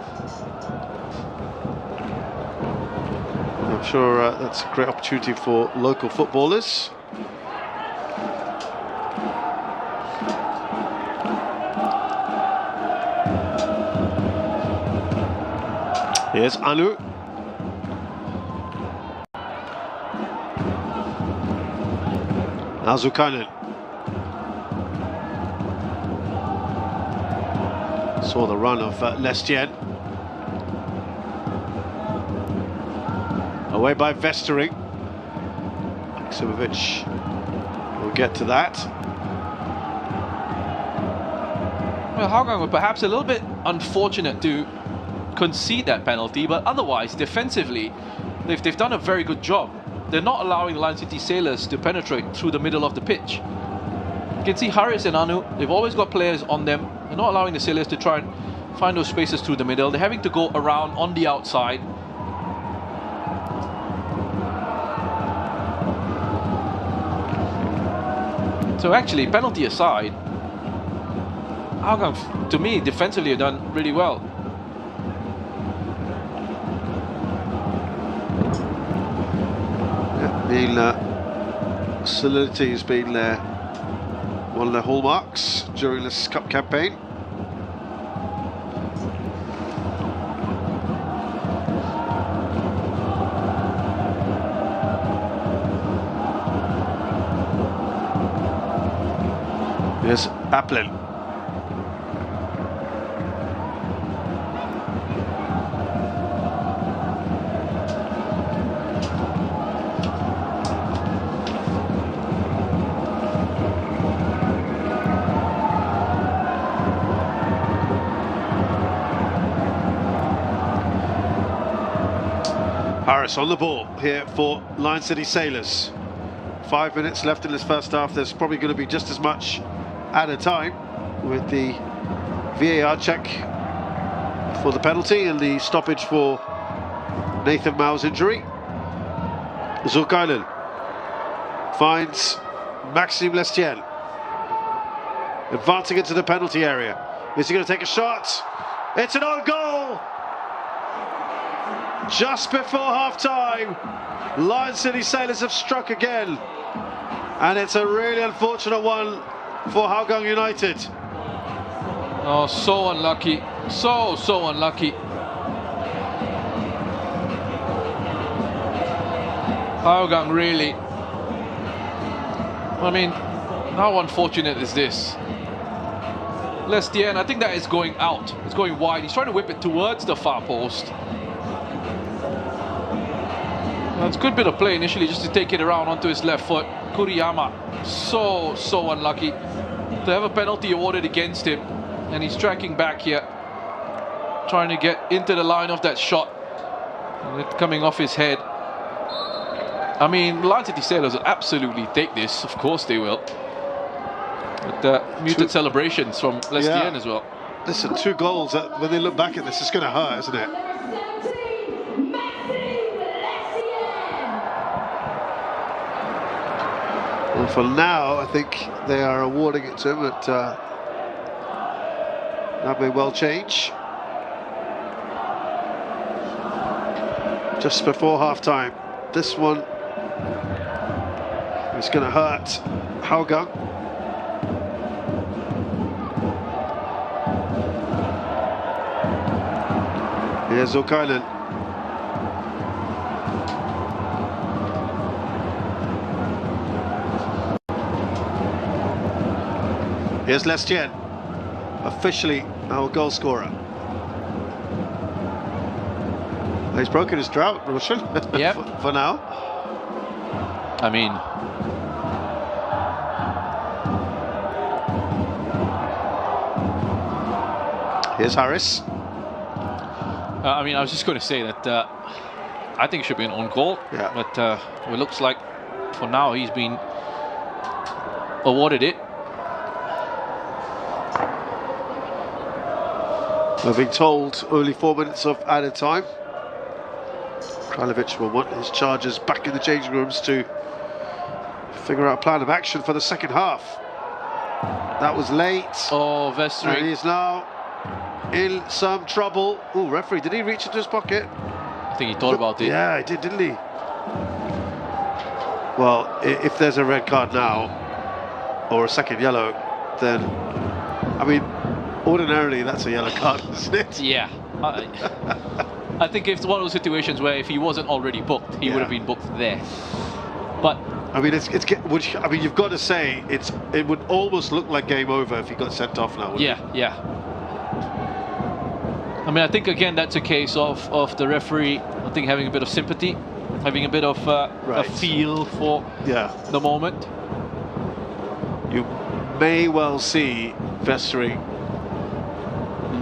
G: I'm sure that's a great opportunity for local footballers. Here's Anu. Azukainen. Saw the run of Lestien. Away by Vestering. Maksimovic will get to that.
F: Well, Hougang were perhaps a little bit unfortunate to concede that penalty, but otherwise, defensively, they've done a very good job. They're not allowing the Lion City Sailors to penetrate through the middle of the pitch. You can see Harris and Anu, they've always got players on them. They're not allowing the Sailors to try and find those spaces through the middle. They're having to go around on the outside. So actually, penalty aside, Hougang, to me, defensively have done really well.
G: Solidity has been one of their hallmarks during this cup campaign. Here's Aplin. Harris on the ball here for Lion City Sailors. 5 minutes left in this first half. There's probably going to be just as much at a time with the VAR check for the penalty and the stoppage for Nathan Mao's injury. Zulkainen finds Maxime Lestien, advancing into the penalty area. Is he going to take a shot? It's an own goal! Just before half-time, Lion City Sailors have struck again. And it's a really unfortunate one for Hougang United.
F: Oh, so unlucky. So unlucky. Hougang really. I mean, how unfortunate is this? Lestien, I think that is going out. It's going wide. He's trying to whip it towards the far post. That's a good bit of play initially just to take it around onto his left foot. Kuriyama, so unlucky to have a penalty awarded against him, and he's tracking back here, trying to get into the line of that shot, and it coming off his head. I mean, Lion City Sailors will absolutely take this, of course they will. But muted celebrations from Lestien as well.
G: Listen, 2 goals, when they look back at this, it's going to hurt, isn't it? Well, for now, I think they are awarding it to him, but that may well change. Just before half-time. This one is going to hurt Hougang. Here's Zulkarnain. Here's Lestienne, officially our goal scorer. He's broken his drought, Roshan.
F: Yep.
G: for now.
F: I mean,
G: here's Harris.
F: I mean, I was just going to say that I think it should be an own goal.
G: Yeah.
F: But it looks like for now he's been awarded it.
G: We're being told only 4 minutes of added time. Kralovic will want his charges back in the changing rooms to figure out a plan of action for the second half. That was late.
F: Oh,
G: And
F: Vestry.
G: he's now in some trouble. Oh, referee, did he reach into his pocket?
F: I think he thought about it.
G: Yeah, he did, didn't he? Well, if there's a red card now, or a second yellow, then, I mean, ordinarily that's a yellow card, isn't it?
F: Yeah. I think it's one of those situations where if he wasn't already booked, he would have been booked there. But
G: I mean, I mean, you've got to say it would almost look like game over if he got sent off now.
F: yeah, yeah. I mean, I think again that's a case of the referee, I think, having a bit of sympathy, having a bit of a feel for the moment.
G: You may well see Vestry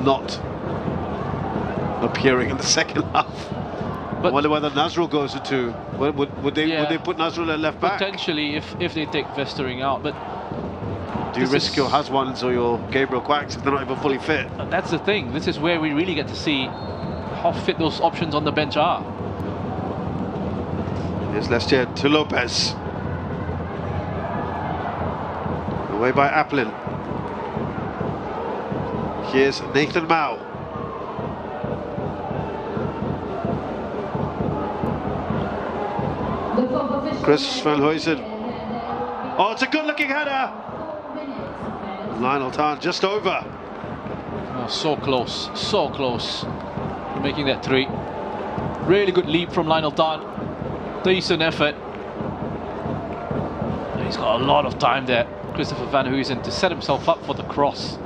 G: not appearing in the second half.
F: But
G: I wonder whether Nazrul goes into. Would they put Nazrul at left back?
F: Potentially, if they take Vestering out, but
G: do you risk your Haswans or your Gabriel Quacks if they're not even fully fit?
F: that's the thing. This is where we really get to see how fit those options on the bench are.
G: Here's Lestienne to Lopez. Away by Applin. Here's Nathan Mao. Chris Van Huysen. Oh, it's a good-looking header. Lionel Tan just over.
F: Oh, so close to making that 3. Really good leap from Lionel Tan. Decent effort. He's got a lot of time there, Christopher Van Huysen, to set himself up for the cross.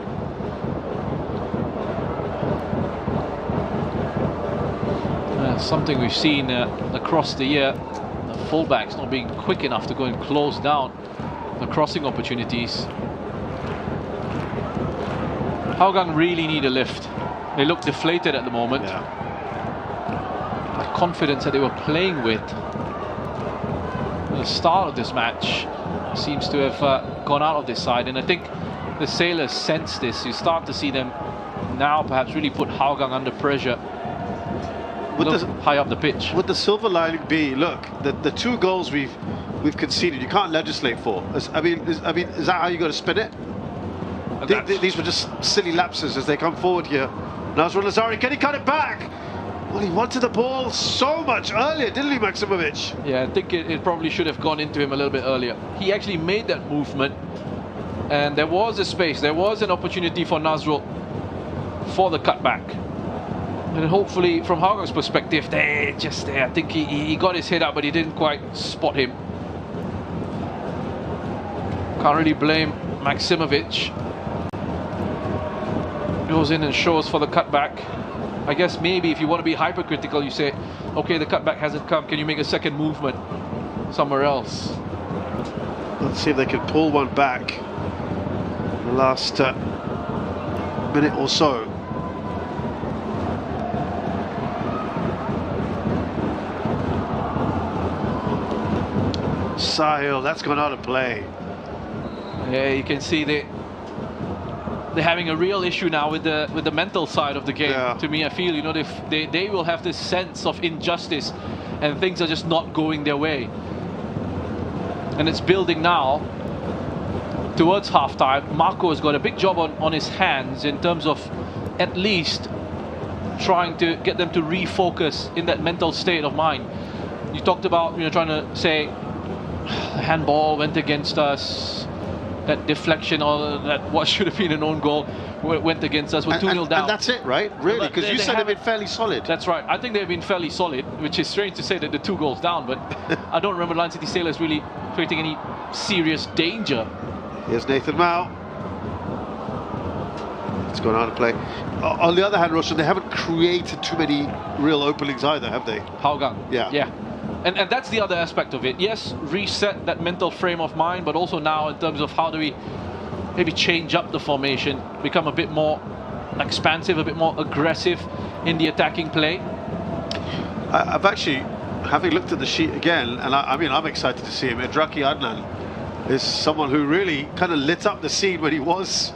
F: Something we've seen across the year, the fullbacks not being quick enough to go and close down the crossing opportunities. Hougang really need a lift. They look deflated at the moment.
G: Yeah.
F: The confidence that they were playing with at the start of this match seems to have gone out of this side, and I think the Sailors sense this. You start to see them now perhaps really put Hougang under pressure. High up the pitch.
G: Would the silver lining be, look, the 2 goals we've conceded, you can't legislate for. I mean, is that how you got to spin it? These were just silly lapses as they come forward here. Nazrul Lazari, can he cut it back? Well, he wanted the ball so much earlier, didn't he, Maximovic?
F: Yeah, I think it probably should have gone into him a little bit earlier. He actually made that movement, and there was a space, there was an opportunity for Nazrul for the cutback. And hopefully, from Haugang's perspective, I think he got his head up, but he didn't quite spot him. Can't really blame Maximovic. Goes in and shows for the cutback. I guess maybe if you want to be hypercritical, you say, okay, the cutback hasn't come, can you make a second movement somewhere else?
G: Let's see if they can pull one back in the last minute or so. Sahil, that's gone out of play.
F: Yeah, you can see they're having a real issue now with the mental side of the game.
G: Yeah.
F: To me, I feel, you know, they will have this sense of injustice and things are just not going their way. and it's building now towards half-time. Marco has got a big job on his hands in terms of at least trying to get them to refocus in that mental state of mind. You talked about, trying to say handball went against us, that deflection or that what should have been an own goal went against us. We're 2-0 down.
G: And that's it, right? Really? Because you said they've been fairly solid.
F: That's right. I think they've been fairly solid, which is strange to say that they're 2 goals down, but I don't remember Lion City Sailors really creating any serious danger.
G: Here's Nathan Mao. It's gone out of play. On the other hand, Roshan, they haven't created too many real openings either, have they?
F: Hougang.
G: Yeah.
F: Yeah. And that's the other aspect of it. Yes, reset that mental frame of mind, but also now in terms of how do we maybe change up the formation, become a bit more expansive, a bit more aggressive in the attacking play.
G: I've actually, having looked at the sheet again, and I mean, I'm excited to see him. Edraki Adnan is someone who really kind of lit up the scene when he was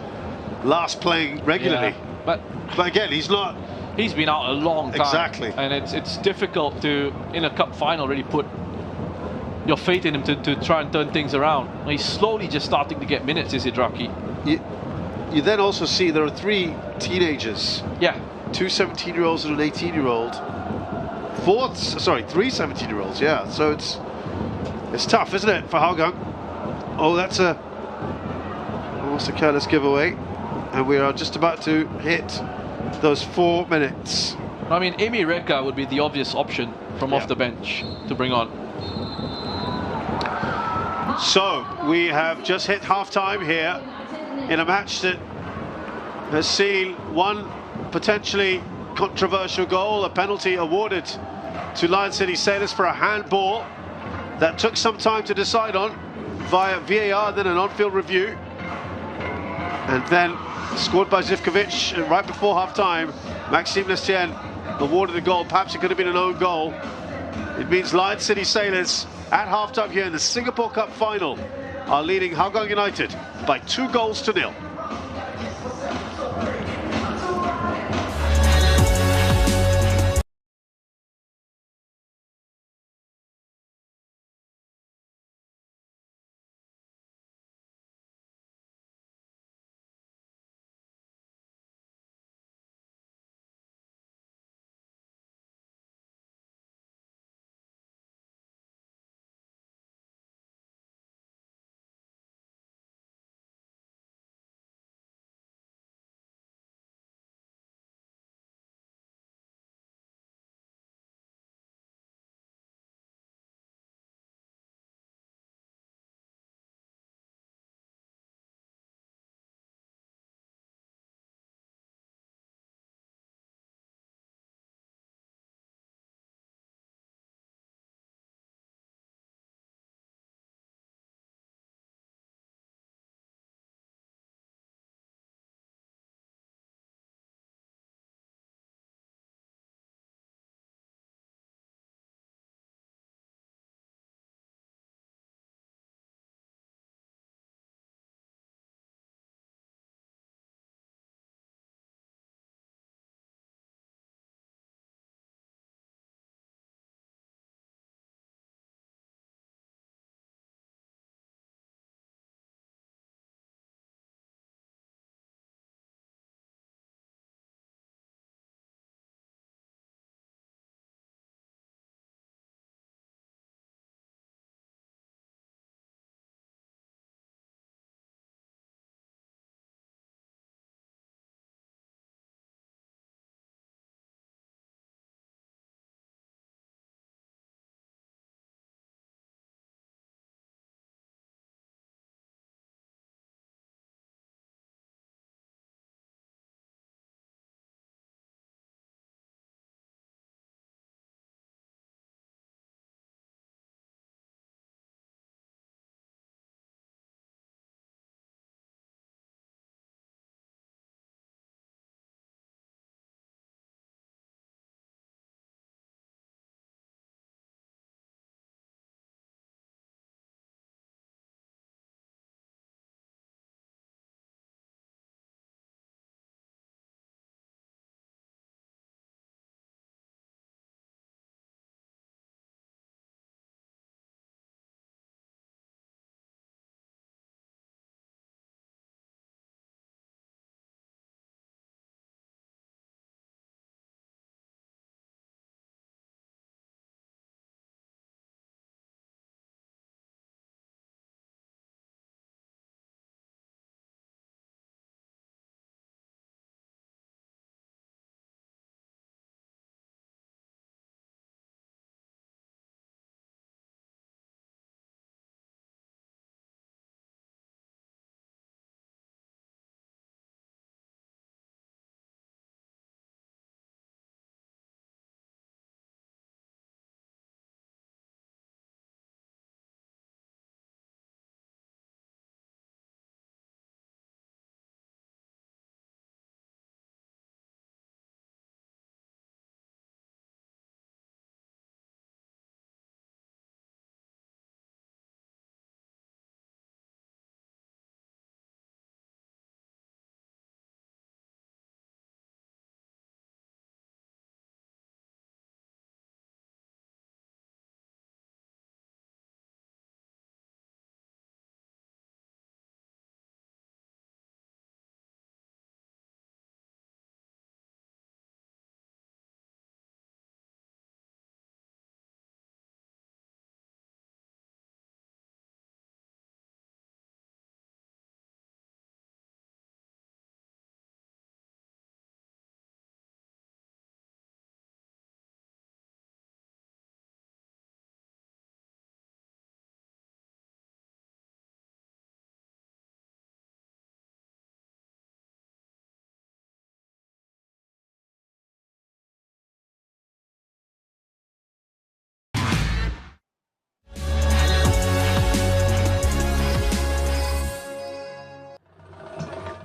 G: last playing regularly.
F: Yeah,
G: but again, he's not.
F: He's been out a long time.
G: Exactly.
F: And it's difficult to, in a cup final, really put your faith in him to try and turn things around. He's slowly just starting to get minutes, is Idraki.
G: You then also see there are 3 teenagers.
F: Yeah.
G: 2 17-year-olds and an 18-year-old. 3 17-year-olds, yeah. So it's tough, isn't it, for Hougang? Oh, that's almost a careless giveaway. And we are just about to hit those 4 minutes.
F: I mean, Amy Reka would be the obvious option from off the bench to bring on.
G: So we have just hit half-time here in a match that has seen one potentially controversial goal, a penalty awarded to Lion City Sailors for a handball that took some time to decide on via VAR, then an on-field review, and then scored by Zivkovic. And right before half-time, Maxime Lestienne awarded the goal. Perhaps it could have been an own goal. It means Lion City Sailors at half-time here in the Singapore Cup final are leading Hougang United by 2-0.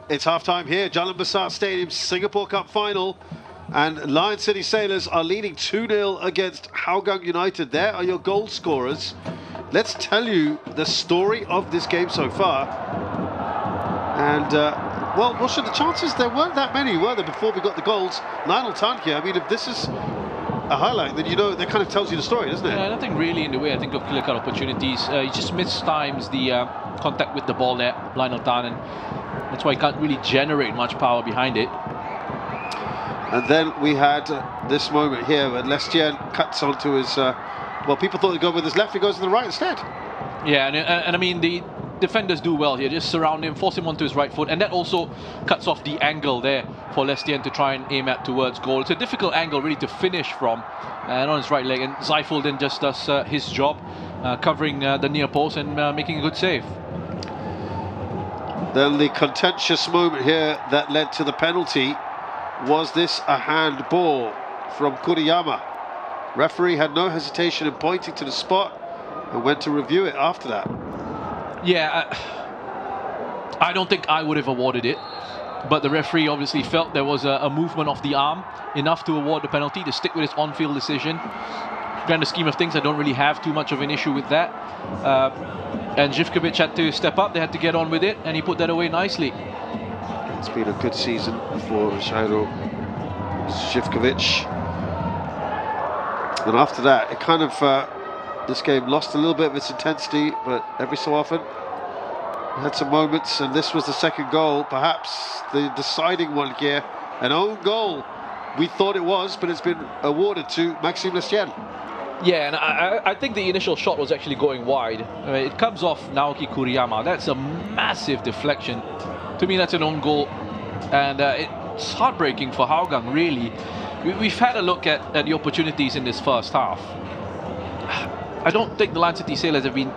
G: it's half-time here, Jalan Besar Stadium, Singapore Cup final. And Lion City Sailors are leading 2-0 against Hougang United. There are your goal scorers. Let's tell you the story of this game so far. And, well, Russia, the chances, there weren't that many, were there, before we got the goals? Lionel Tankia, I mean, if this is a highlight, then you know, that kind of tells you the story, doesn't it?
F: Yeah, nothing really in the way, I think, of clear-cut opportunities. He just mistimes the contact with the ball there, Lionel Tan, and that's why he can't really generate much power behind it.
G: And then we had this moment here where Lestien cuts onto his, well, people thought he'd go with his left, he goes to the right instead.
F: Yeah, and I mean, the defenders do well here, just surround him, force him onto his right foot, and that also cuts off the angle there for Lestien to try and aim at towards goal. It's a difficult angle really to finish from, and on his right leg, and Zeifel then just does his job, covering the near post and making a good save.
G: Then the contentious moment here that led to the penalty. Was this a handball from Kuriyama? Referee had no hesitation in pointing to the spot and went to review it after that.
F: Yeah, I don't think I would have awarded it, but the referee obviously felt there was a movement of the arm enough to award the penalty, to stick with his on-field decision. Grand scheme of things, I don't really have too much of an issue with that. And Živković had to step up, they had to get on with it, and he put that away nicely.
G: It's been a good season for Jairo Živković. And after that, it kind of, this game lost a little bit of its intensity, but every so often, it had some moments, and this was the second goal, perhaps the deciding one here. An own goal, we thought it was, but it's been awarded to Maxime Lestien.
F: Yeah, and I think the initial shot was actually going wide. It comes off Naoki Kuriyama. That's a massive deflection. To me, that's an own goal, and it's heartbreaking for Hougang, really. We've had a look at the opportunities in this first half. I don't think the Lion City Sailors have been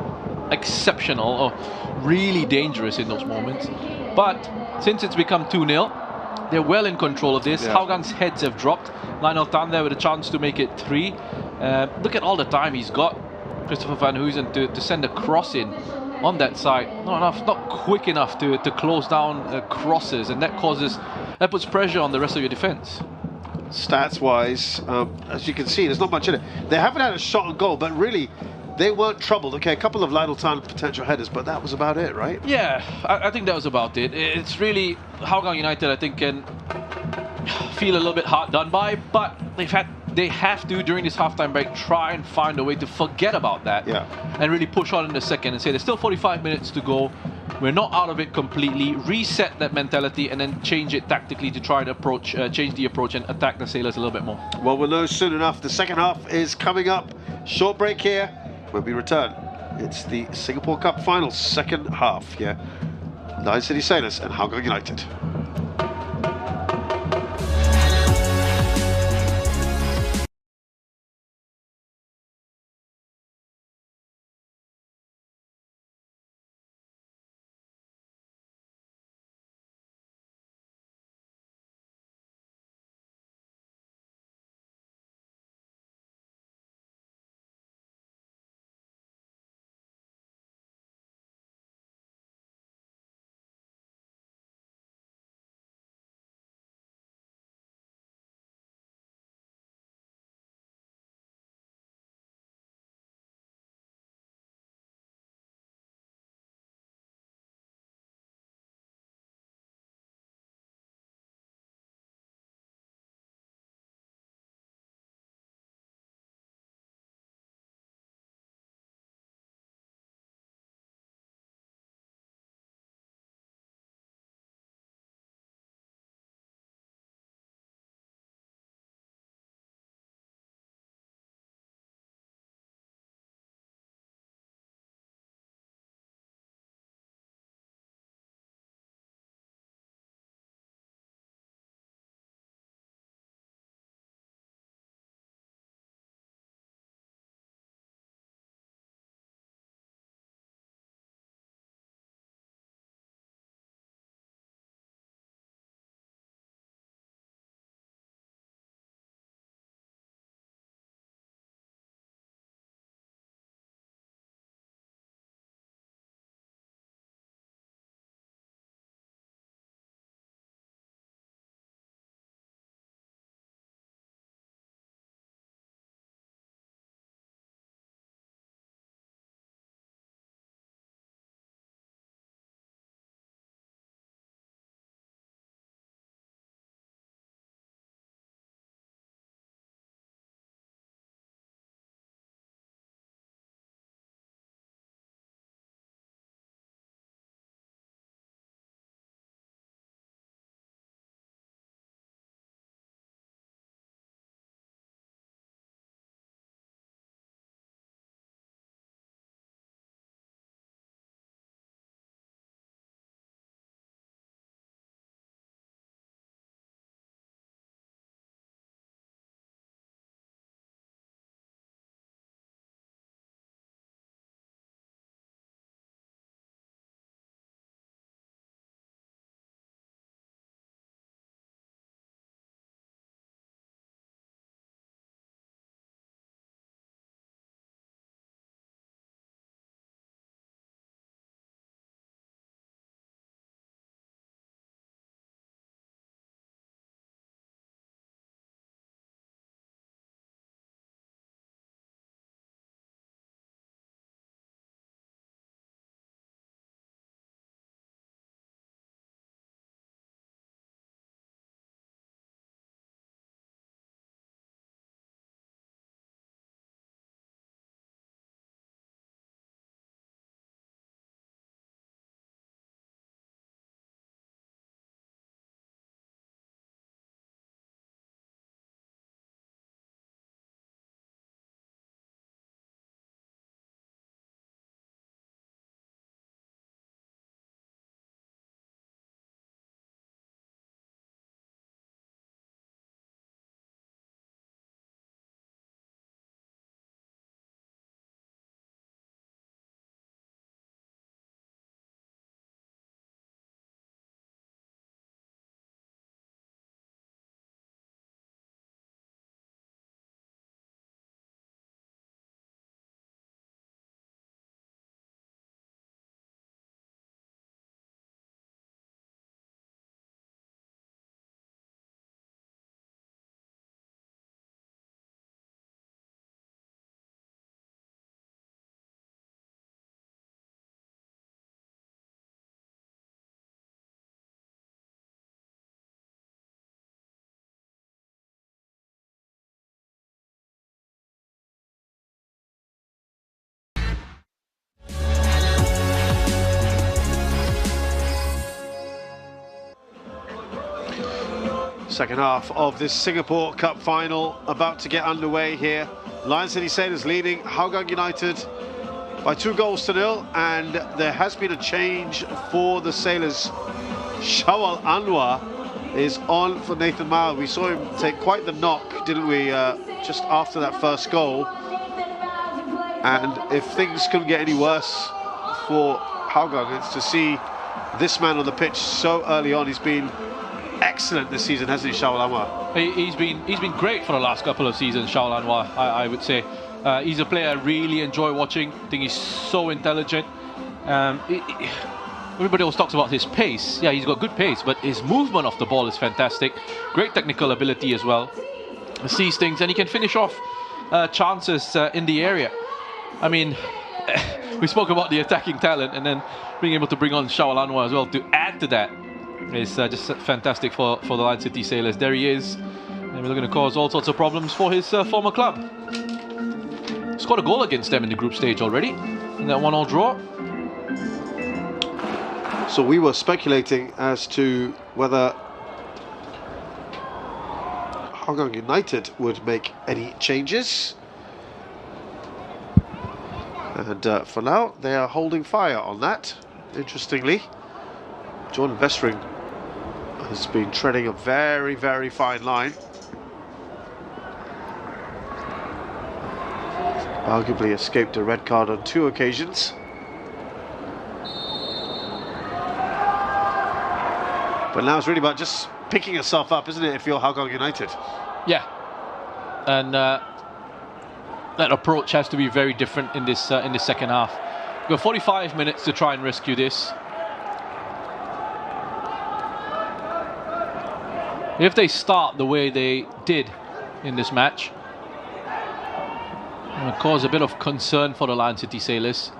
F: exceptional or really dangerous in those moments. But since it's become 2-0, they're well in control of this. Yeah. Hougang's heads have dropped. Lionel Tan there with a chance to make it 3. Look at all the time he's got, Christopher Van Huysen, to send a cross in on that side. Not quick enough to close down crosses, and that puts pressure on the rest of your defense.
G: Stats-wise, as you can see, there's not much in it. They haven't had a shot on goal, but really, they weren't troubled. Okay, a couple of Lionel Tan potential headers, but that was about it, right?
F: Yeah, I think that was about it. It's really, Hougang United, I think, can feel a little bit hard done by, but they have to, during this halftime break, try and find a way to forget about that, and really push on in the second and say there's still 45 minutes to go. We're not out of it completely. Reset that mentality and then change it tactically to try to change the approach and attack the Sailors a little bit more.
G: Well, we'll know soon enough. The second half is coming up. Short break here. When we return, it's the Singapore Cup Finals, second half here. Lion City Sailors and Hougang United. Second half of this Singapore Cup final about to get underway here. Lion City Sailors leading Hougang United by 2-0, and there has been a change for the Sailors. Shawal Anwar is on for Nathan Mile. We saw him take quite the knock, didn't we, just after that first goal. And if things couldn't get any worse for Hougang, it's to see this man on the pitch so early on. He's been excellent this season, hasn't he, Shawal Anwar?
F: He's been great for the last couple of seasons, Shawal Anwar, I would say. He's a player I really enjoy watching. I think he's so intelligent. Everybody always talks about his pace. Yeah, he's got good pace, but his movement off the ball is fantastic. Great technical ability as well. He sees things and he can finish off chances in the area. I mean, we spoke about the attacking talent, and then being able to bring on Shawal Anwar as well to add to that is just fantastic for the Lion City Sailors. There he is, and we're going to cause all sorts of problems for his former club. Scored a goal against them in the group stage already in that 1-1 draw.
G: So we were speculating as to whether Hougang United would make any changes. And for now, they are holding fire on that. Interestingly, John Vestring has been treading a very, very fine line. Arguably escaped a red card on 2 occasions. But now it's really about just picking yourself up, isn't it, if you're Hougang United?
F: Yeah. And that approach has to be very different in this second half. We've got 45 minutes to try and rescue this. If they start the way they did in this match, it will cause a bit of concern for the Lion City Sailors.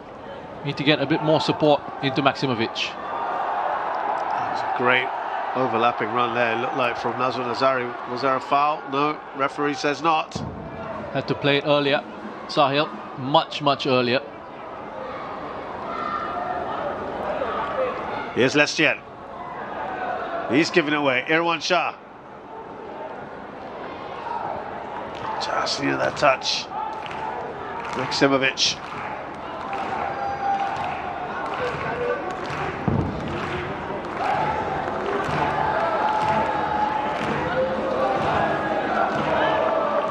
F: Need to get a bit more support into Maximovic.
G: That's a great overlapping run there. It looked like from Nazwa Nazari. Was there a foul? No, referee says not.
F: Had to play it earlier. Sahil, much earlier.
G: Here's Lestienne. He's giving it away. Irwan Shah. Just near that touch. Maximovic.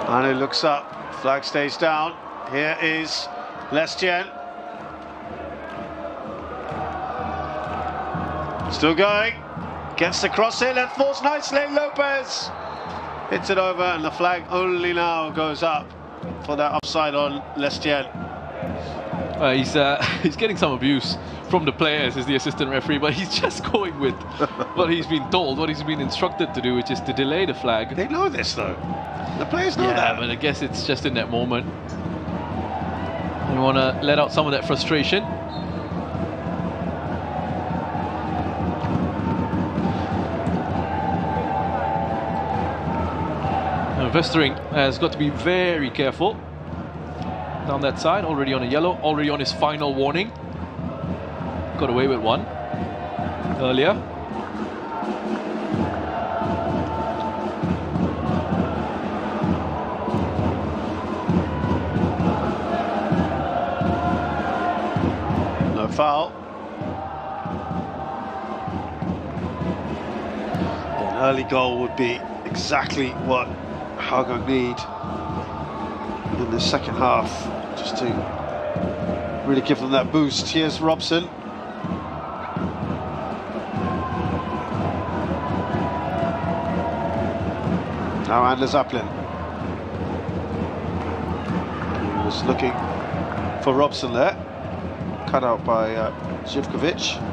G: And it looks up. Flag stays down. Here is Lestienne. Still going. Gets the cross in and falls nicely. Lopez hits it over, and the flag only now goes up for that offside on Lestienne.
F: He's getting some abuse from the players as the assistant referee, but he's just going with what he's been told, what he's been instructed to do, which is to delay the flag.
G: They know this though. The players know that.
F: Yeah, but I guess it's just in that moment. We want to let out some of that frustration. Vestering has got to be very careful down that side. Already on a yellow, already on his final warning. Got away with one earlier.
G: No foul. An early goal would be exactly what Hougang need in the second half, just to really give them that boost. Here's Robson. Now Anders Aplin. He was looking for Robson there, cut out by Živković.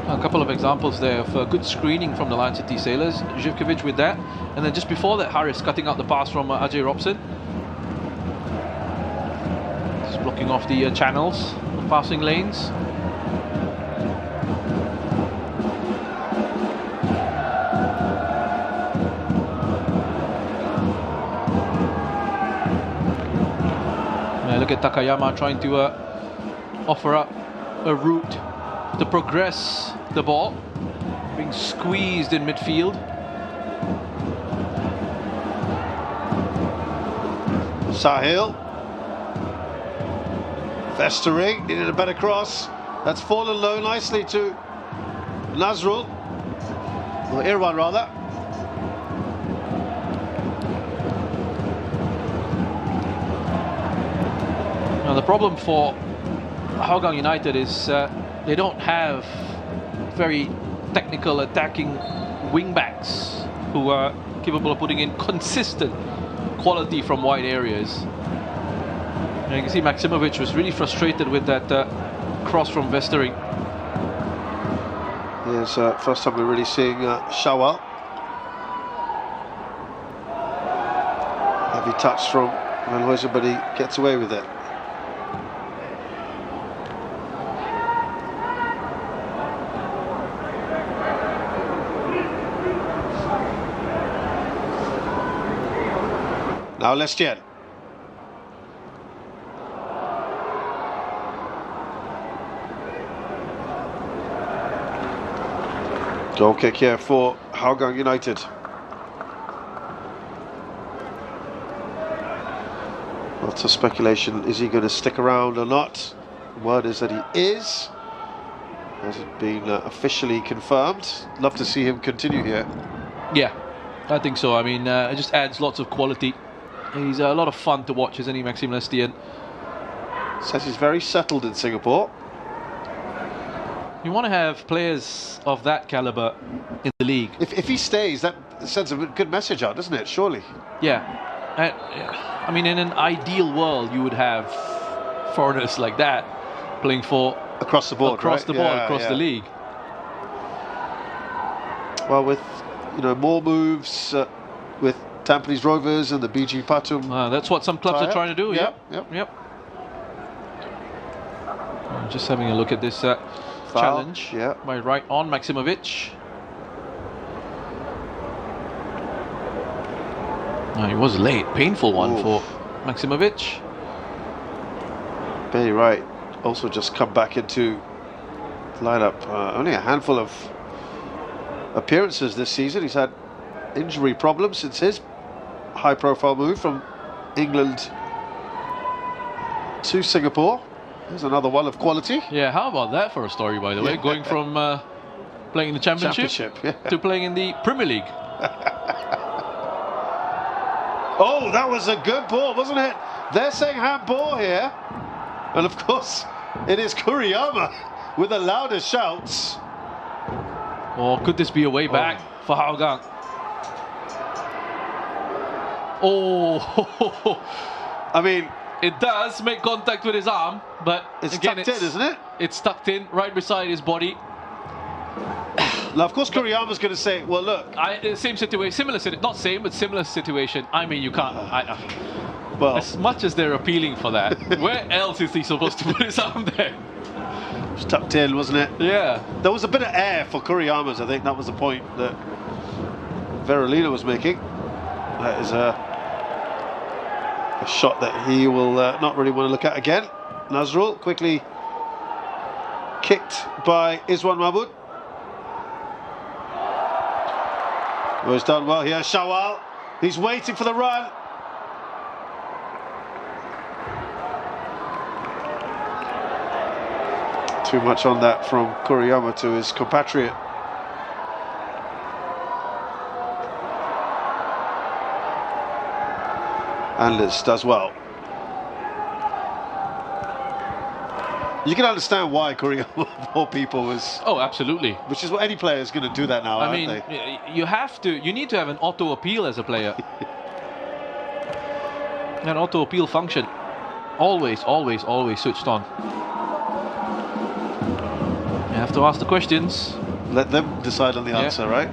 F: A couple of examples there of good screening from the Lion City Sailors. Živković with that, and then just before that, Harris cutting out the pass from Ajay Robson. Just blocking off the channels, the passing lanes. Look at Takayama trying to offer up a route to progress the ball, being squeezed in midfield.
G: Sahil. Vestering, needed a better cross. That's fallen low nicely to Nazrul. Or Irwan, rather.
F: Now the problem for Hougang United is they don't have very technical attacking wing-backs who are capable of putting in consistent quality from wide areas. And you can see Maximovic was really frustrated with that cross from Vestering.
G: Here's first time we're really seeing Shawal. Heavy touch from Van Huysen, but he gets away with it. Now Lestienne. Goal kick here for Hougang United. Lots of speculation, is he going to stick around or not? The word is that he is. Hasn't been officially confirmed. Love to see him continue here.
F: Yeah, I think so. I mean, it just adds lots of quality. He's a lot of fun to watch, isn't he, Maxime Lestienne?
G: Says he's very settled in Singapore.
F: You want to have players of that caliber in the league.
G: If he stays, that sends a good message out, doesn't it? Surely.
F: Yeah. I mean, in an ideal world, you would have foreigners like that playing for
G: across the board,
F: across the board, across the league. Well,
G: with more moves with Tampines Rovers and the BG Patum.
F: That's what some clubs are trying to do.
G: Yep.
F: Just having a look at this challenge by right on Maximovic. He was late, painful one for Maximovic.
G: Very right. Also just come back into the lineup. Only a handful of appearances this season. He's had injury problems since his high-profile move from England to Singapore. There's another one of quality.
F: Yeah, how about that for a story, by the way? Going from playing in the Championship to playing in the Premier League.
G: Oh, that was a good ball, wasn't it? They're saying handball here. And of course, it is Kuriyama with the loudest shouts.
F: Or could this be a way back for Hougang? Oh,
G: I mean,
F: it does make contact with his arm, but
G: it's
F: again,
G: tucked in, isn't it?
F: It's tucked in right beside his body.
G: Now, of course, Kuriyama's going to say, well, look.
F: Same situation, similar, not same, but similar situation. I mean, you can't.
G: Well,
F: as much as they're appealing for that, where else is he supposed to put his arm there?
G: It was tucked in, wasn't it?
F: Yeah.
G: There was a bit of air for Kuriyama's, I think that was the point that Verolina was making. That is a shot that he will not really want to look at again. Nazrul quickly kicked by Izwan Mahmoud. Well, he's done well here. Shawal, he's waiting for the run. Too much on that from Kuriyama to his compatriot. And Liz does well. You can understand why Kuriyama, of all people, was...
F: Oh, absolutely.
G: Which is what any player is going to do that now,
F: I mean, you need to have an auto appeal as a player. An auto appeal function. Always, always, always switched on. You have to ask the questions.
G: Let them decide on the answer, right?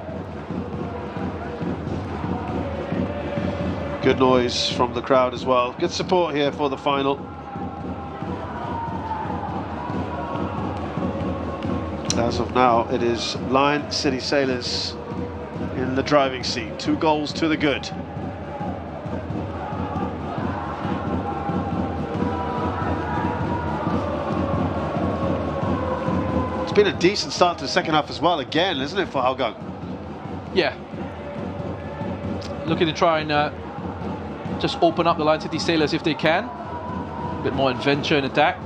G: Good noise from the crowd as well. Good support here for the final. As of now, it is Lion City Sailors in the driving seat. 2 goals to the good. It's been a decent start to the second half as well, again, isn't it, for Hougang?
F: Yeah. Looking to try and just open up the Lion City Sailors if they can. A bit more adventure in attack.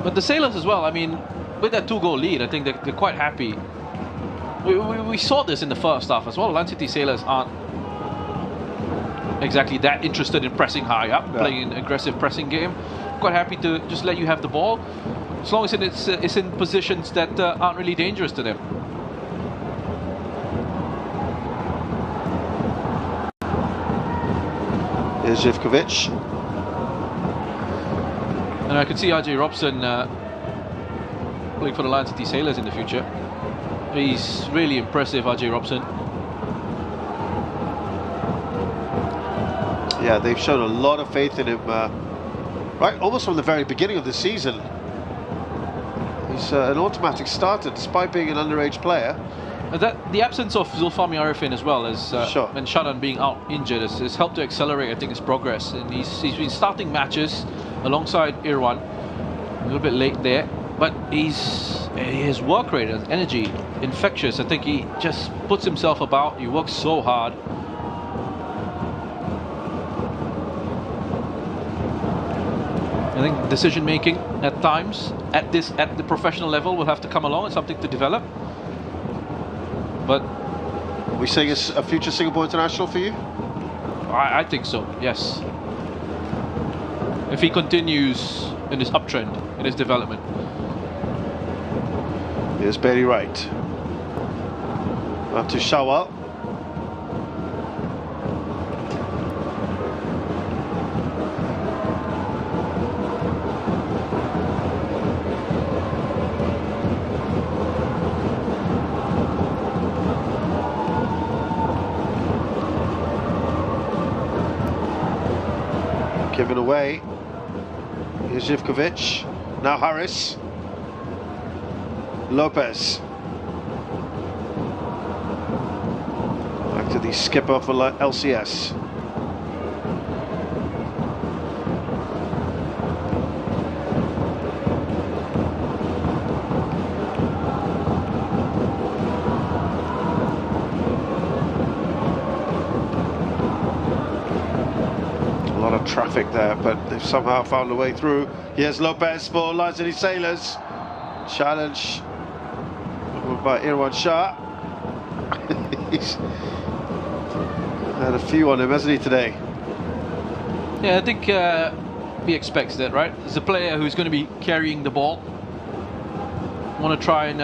F: But the Sailors as well, I mean, with that 2-goal lead, I think they're quite happy. We saw this in the first half as well. Lion City Sailors aren't exactly that interested in pressing high up, playing an aggressive pressing game. Quite happy to just let you have the ball, as long as it's in positions that aren't really dangerous to them.
G: Here's Živković.
F: And I could see RJ Robson playing for the Lion City Sailors in the future. He's really impressive, RJ Robson.
G: Yeah, they've shown a lot of faith in him, right, almost from the very beginning of the season. He's an automatic starter, despite being an underage player.
F: The absence of Zulfami Arifin as well as and Shadan being out injured has helped to accelerate, I think, his progress. And he's been starting matches alongside Irwan. A little bit late there, but his work rate and energy infectious. I think he just puts himself about. He works so hard. I think decision making at times at the professional level will have to come along. It's something to develop. But
G: are we saying it's a future Singapore international for you?
F: I think so, yes. If he continues in his uptrend, in his development.
G: Here's Bailey Wright. Up to Shawal. Given away. Here's Živković. Now Harris. Lopez. Back to the skipper for LCS. Traffic there, but they've somehow found a way through. Here's Lopez for Lion City Sailors. Challenge by Irwan Shah. He's had a few on him, hasn't he, today?
F: Yeah, I think he expects that, right? There's a player who's going to be carrying the ball. Want to try and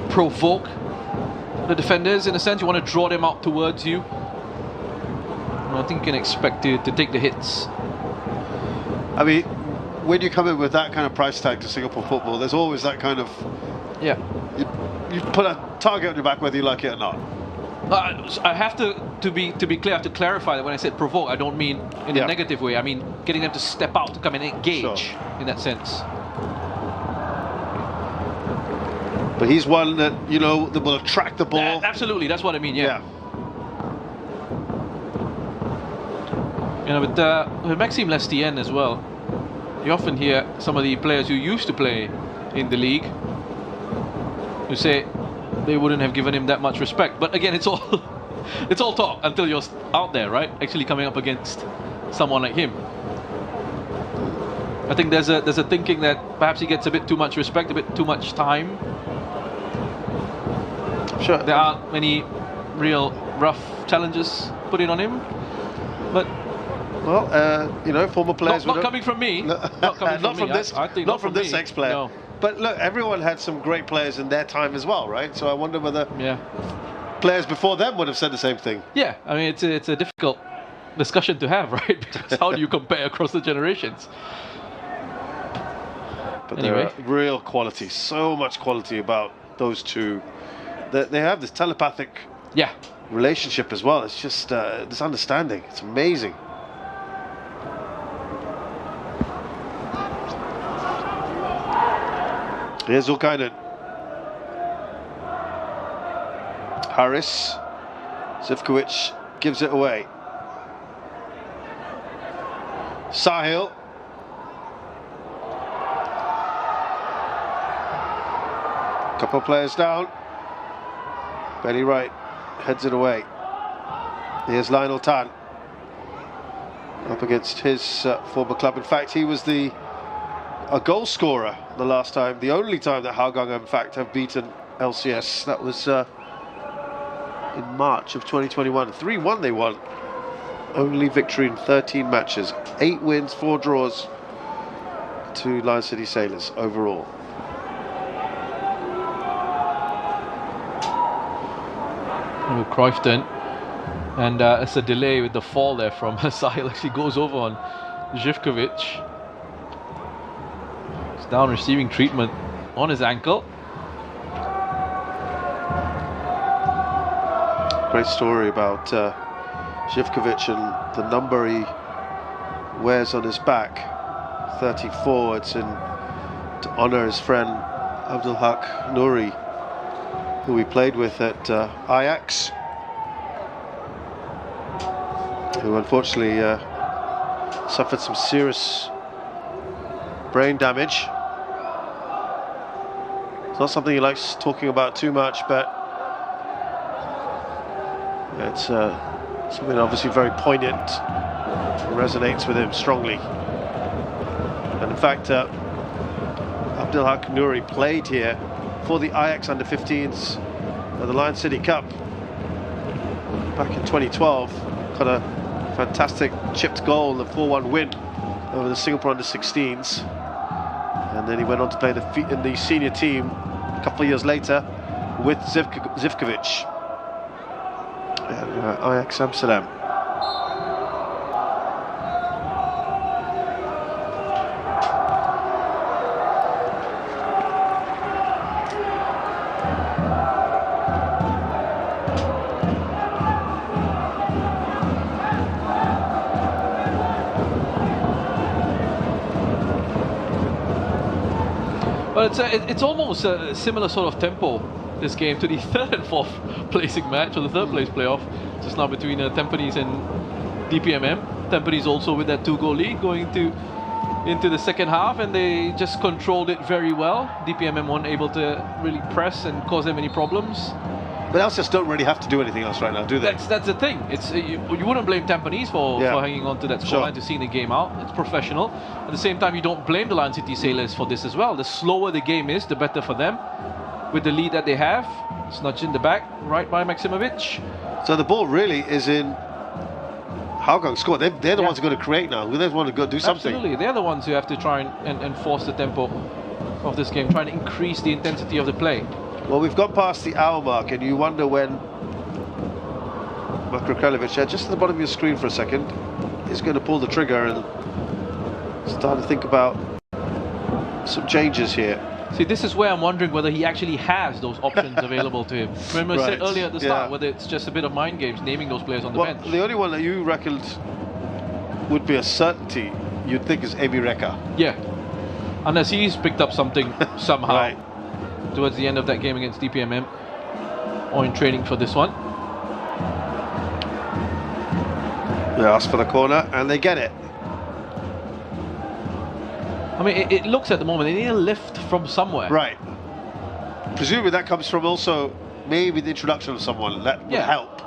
F: provoke the defenders in a sense. You want to draw them out towards you. I think you can expect to take the hits.
G: I mean, when you come in with that kind of price tag to Singapore football, there's always that kind of...
F: Yeah.
G: You put a target on your back whether you like it or not.
F: I have to be clear, I have to clarify that when I said provoke, I don't mean in a negative way. I mean getting them to step out, to come and engage in that sense.
G: But he's one that, you know, that will attract the ball.
F: Absolutely, that's what I mean, yeah. You know, with Maxime Lestien as well, you often hear some of the players who used to play in the league who say they wouldn't have given him that much respect. But again, it's all talk until you're out there, right? Actually coming up against someone like him. I think there's a thinking that perhaps he gets a bit too much respect, a bit too much time.
G: Sure.
F: There aren't many real rough challenges put in on him, but.
G: Well, you know, former players...
F: Not coming from me. Not coming from
G: this.
F: I think
G: not from this ex-player.
F: No.
G: But look, everyone had some great players in their time as well, right? So I wonder whether players before them would have said the same thing.
F: Yeah, I mean, it's a difficult discussion to have, right? Because how do you compare across the generations?
G: But anyway, there are real quality, so much quality about those two. They have this telepathic relationship as well. It's just this understanding. It's amazing. Here's Zulkainen. Harris. Živković gives it away. Sahil. Couple of players down. Bailey Wright heads it away. Here's Lionel Tan. up against his former club. In fact, he was a goal scorer the last time, the only time that Hougang, in fact, have beaten LCS. That was in March of 2021. 3-1 they won. Only victory in 13 matches. 8 wins, 4 draws to Lion City Sailors overall.
F: Cruyffton, and it's a delay with the fall there from Sahil. Actually goes over on Živkovic. He's down receiving treatment on his ankle.
G: Great story about Živkovic and the number he wears on his back, 34. It's to honour his friend Abdelhak Nouri, who we played with at Ajax, who unfortunately suffered some serious brain damage. It's not something he likes talking about too much, but it's something obviously very poignant, resonates with him strongly. And in fact, Abdelhak Nouri played here for the Ajax under-15s at the Lion City Cup back in 2012. Got a fantastic chipped goal in the 4-1 win over the Singapore under-16s, and then he went on to play in the senior team a couple of years later with Živkovic at Ajax Amsterdam.
F: But it's almost a similar sort of tempo, this game, to the third and fourth placing match, or the third place playoff, just now between Tampines and DPMM. Tampines also with that 2-goal lead going into the second half, and they just controlled it very well. DPMM weren't able to really press and cause them any problems.
G: But LCS don't really have to do anything else right now, do they?
F: That's the thing. It's you wouldn't blame Tampines for hanging on to that scoreline, to seeing the game out. It's professional. At the same time, you don't blame the Lion City Sailors for this as well. The slower the game is, the better for them. With the lead that they have, it's nudged in the back, right by Maksimovic.
G: So the ball really is in Hougang score. They're the ones who are going to create now. They want to go do something.
F: Absolutely, they're the ones who have to try and force the tempo of this game, trying to increase the intensity of the play.
G: Well, we've gone past the hour mark, and you wonder when Marko Kraljevic, just at the bottom of your screen for a second, is going to pull the trigger and start to think about some changes here.
F: See, this is where I'm wondering whether he actually has those options available to him. Remember I said earlier at the start, whether it's just a bit of mind games, naming those players on the bench.
G: The only one that you reckoned would be a certainty, you'd think, is Amy Reka.
F: Yeah, unless he's picked up something somehow towards the end of that game against DPMM, or in training for this one.
G: They ask for the corner, and they get it.
F: I mean, it looks at the moment, they need a lift from somewhere.
G: Right. Presumably that comes from also maybe the introduction of someone that would help.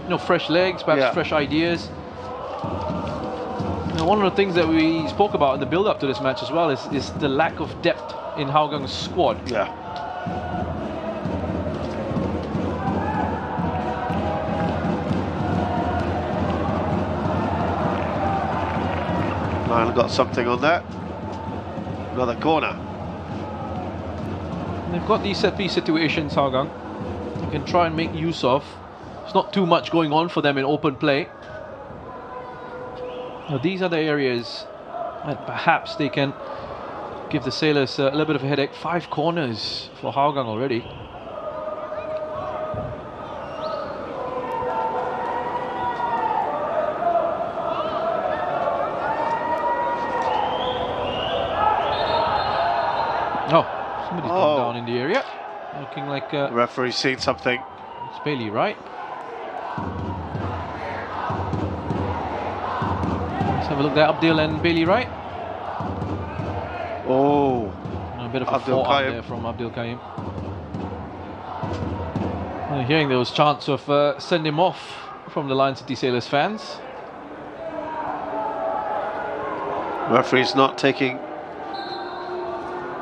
F: You know, fresh legs, perhaps fresh ideas. You know, one of the things that we spoke about in the build-up to this match as well is the lack of depth in Hougang's squad.
G: Yeah. Lyle got something on that. Another corner.
F: They've got these set-piece situations, Hougang. They can try and make use of. There's not too much going on for them in open play. Now, these are the areas that perhaps they can give the Sailors a little bit of a headache. 5 corners for Hougang already. Oh, somebody's gone down in the area. Looking like...
G: the referee's seen something.
F: It's Bailey Wright. Let's have a look there. Abdil and Bailey Wright.
G: Oh,
F: a bit of a forearm there from Abdul Qayyum. Hearing there was chance of sending him off from the Lion City Sailors fans.
G: Referee's not taking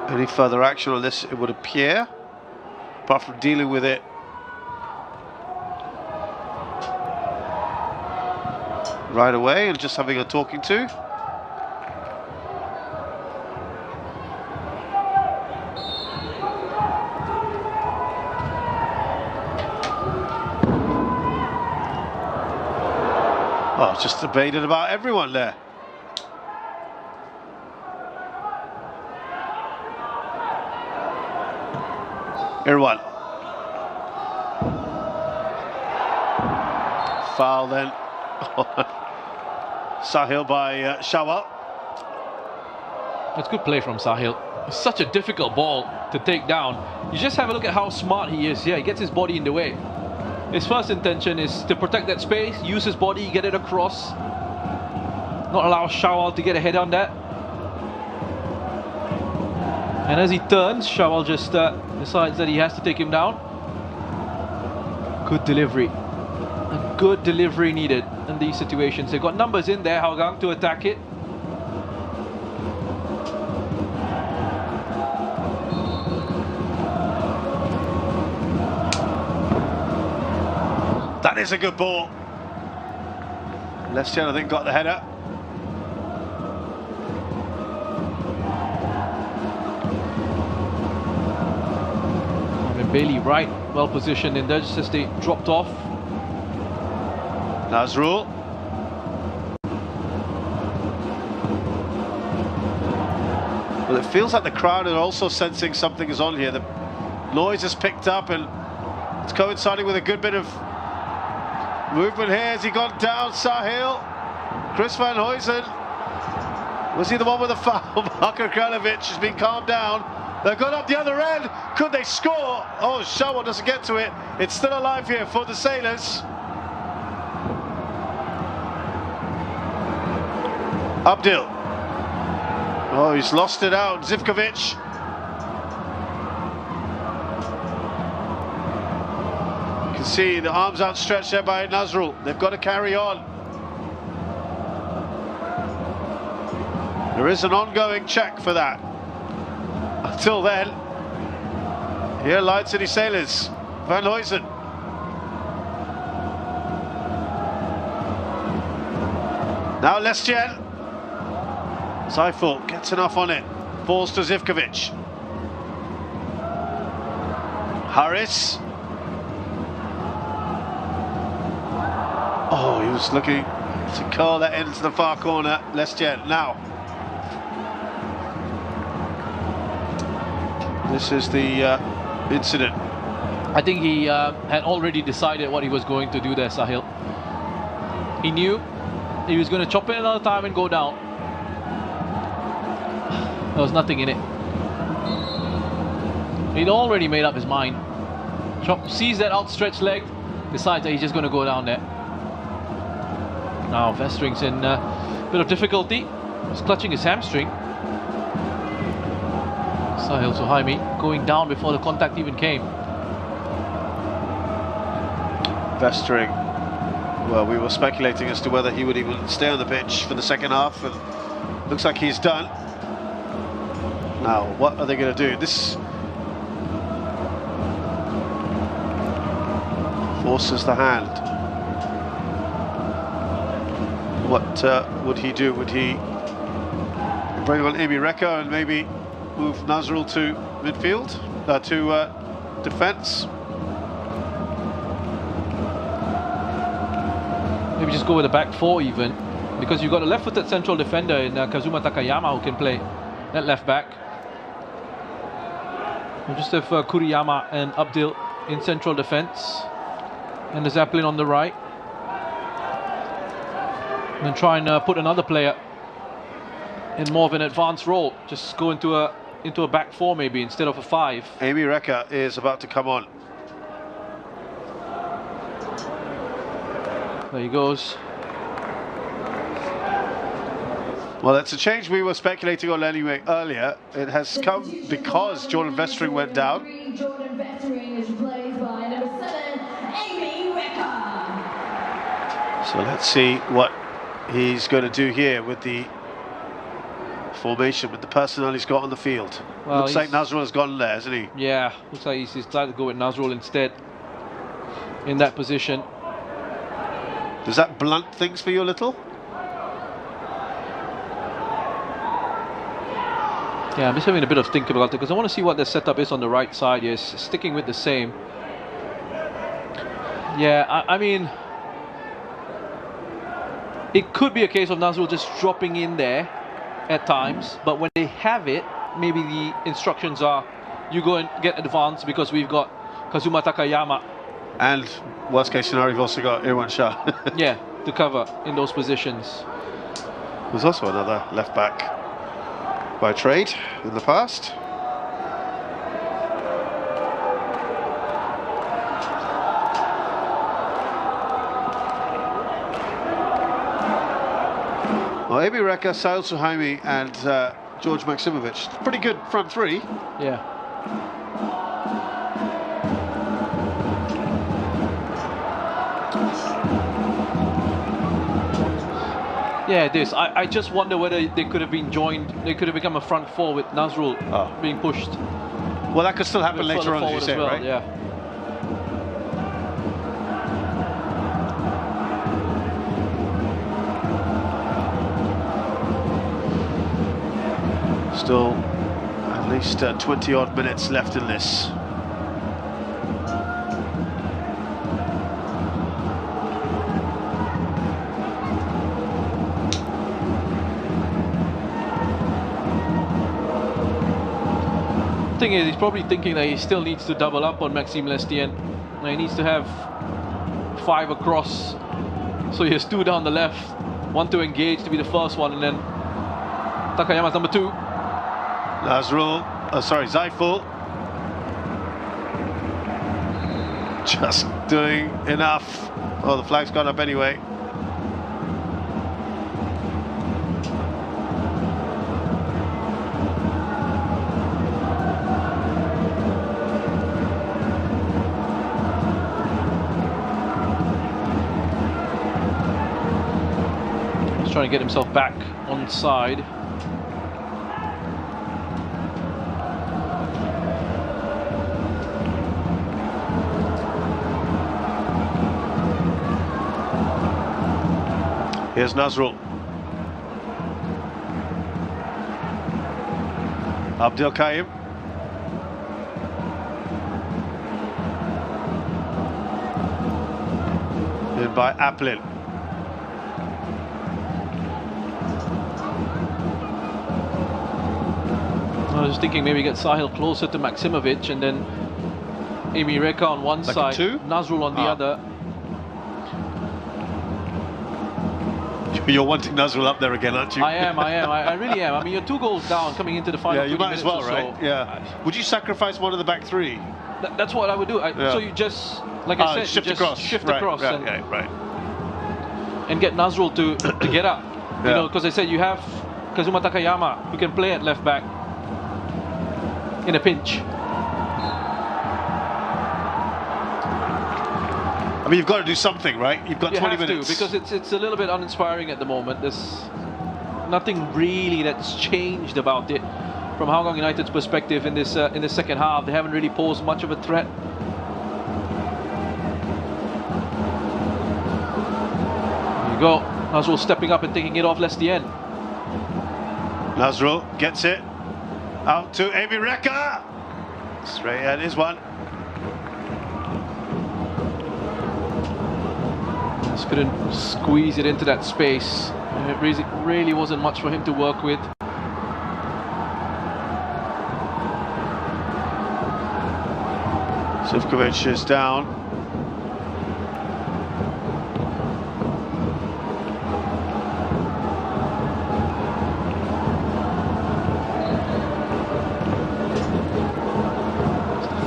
G: any further action on this, it would appear, apart from dealing with it right away and just having a talking to. Oh, just debated about everyone there. Irwan. Foul then. Sahil by Shawal.
F: That's good play from Sahil. It's such a difficult ball to take down. You just have a look at how smart he is. Yeah, he gets his body in the way. His first intention is to protect that space, use his body, get it across, not allow Shawal to get ahead on that. And as he turns, Shawal just decides that he has to take him down. Good delivery. A good delivery needed in these situations. They've got numbers in there, Hougang, to attack it.
G: That is a good ball. Lestienne, I think, got the header.
F: Bailey right, well positioned in there, just as they dropped off.
G: Nazrul. Well, it feels like the crowd are also sensing something is on here. The noise has picked up and it's coinciding with a good bit of movement here. Has he gone down, Sahil? Chris Van Huysen. Was he the one with the foul? Marko Kralovic has been calmed down. They've gone up the other end. Could they score? Oh, Shawal doesn't get to it. It's still alive here for the Sailors. Abdil. Oh, he's lost it out. Zivkovic. You can see the arms outstretched there by Nazrul. They've got to carry on. There is an ongoing check for that. Until then, here Lion City Sailors, Van Huysen. Now Lestienne. Seifel gets enough on it, falls to Zivkovic. Harris. Oh, he was looking to curl that into the far corner. Lestienne now. This is the incident.
F: I think he had already decided what he was going to do there, Sahil. He knew he was going to chop it another time and go down. There was nothing in it. He'd already made up his mind. Sees that outstretched leg, decides that he's just going to go down there. Now Vestring's in a bit of difficulty. He's clutching his hamstring. Sahil Suhaimi going down before the contact even came.
G: Vestring, well, we were speculating as to whether he would even stay on the pitch for the second half, and looks like he's done. Now, what are they going to do? This forces the hand. What would he do? Would he bring on Amy Reka and maybe move Nazrul to midfield, to defence?
F: Maybe just go with a back four even, because you've got a left-footed central defender in Kazuma Takayama who can play that left back. We'll just have Kuriyama and Abdil in central defence, and the Zeppelin on the right. And then try and put another player in more of an advanced role. Just go into a back four maybe instead of a five.
G: Amy Reka is about to come on.
F: There he goes.
G: Well, it's a change we were speculating on anyway earlier. It has come because Jordan Vestring went down.
H: Jordan Vestring is replaced by number 7, Amy Reka.
G: So let's see what he's going to do here with the formation with the personnel he's got on the field.
F: Well,
G: looks like Nazrul has gone there, hasn't he?
F: Yeah, looks like he's decided to go with Nazrul instead in that position.
G: Does that blunt things for you a little?
F: Yeah, I'm just having a bit of think about it because I want to see what their setup is on the right side. Yes, sticking with the same. Yeah, I mean, it could be a case of Nazrul just dropping in there at times, but when they have it, maybe the instructions are you go and get advanced because we've got Kazuma Takayama.
G: And worst case scenario, you've also got Irwan Shah.
F: Yeah, to cover in those positions.
G: There's also another left back by trade in the past. Well, Amy Reka, Sail Suhaimi and George Maksimovic. Pretty good front three.
F: Yeah. Yeah, it is. I just wonder whether they could have been joined, they could have become a front four with Nazrul being pushed.
G: Well, that could still happen later on, as you say,
F: well,
G: right?
F: Yeah.
G: Still at least 20 odd minutes left in this.
F: Thing is, he's probably thinking that he still needs to double up on Maxime Lestien. He needs to have 5 across, so he has 2 down the left, 1 to engage to be the first one, and then Takayama's number 2.
G: Nazrul, Zaiful, just doing enough. Oh, the flag's gone up anyway.
F: Trying to get himself back on side.
G: Here's Nazrul. Abdel Kaim. In by Aplin.
F: I was thinking maybe get Sahil closer to Maksimovic and then Amy Reka on one
G: like
F: side,
G: 2?
F: Nazrul on the other.
G: You're wanting Nazrul up there again, aren't you?
F: I am. I really am. I mean, you're 2 goals down coming into the final.
G: Yeah, you might as well, right?
F: So.
G: Yeah. Would you sacrifice one of the back 3?
F: That's what I would do. So you just, like I said,
G: shift
F: you just
G: across.
F: shift
G: Right,
F: across
G: right.
F: And get Nazrul to get up. You know, because I said you have Kazuma Takayama who can play at left back in a pinch.
G: I mean, you've got to do something, right? You've got 20 minutes.
F: Because it's a little bit uninspiring at the moment. There's nothing really that's changed about it from Hougang United's perspective in this second half. They haven't really posed much of a threat. There you go. Nazrul stepping up and taking it off Lestien.
G: Nazrul gets it. Out to Amy Reka. Straight ahead is one.
F: Just couldn't squeeze it into that space. And it really wasn't much for him to work with.
G: Zivkovic is down.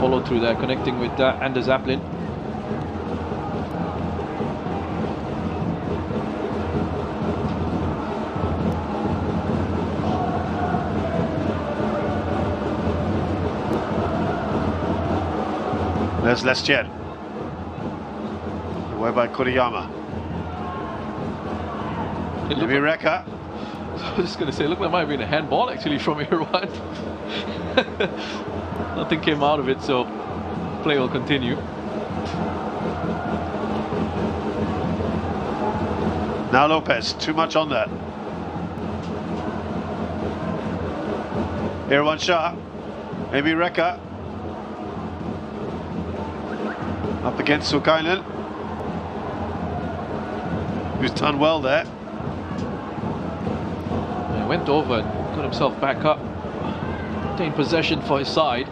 F: Follow through there, connecting with Anders Aplin.
G: There's Lestien. Away by Kuriyama. Maybe Reka.
F: I was just going to say, look, that might have been a handball actually from Irwan. Nothing came out of it, so play will continue.
G: Now Lopez, too much on that. Irwan Shah, maybe Rekha. Up against Sukainen, who's done well there.
F: He went over and got himself back up, obtained possession for his side.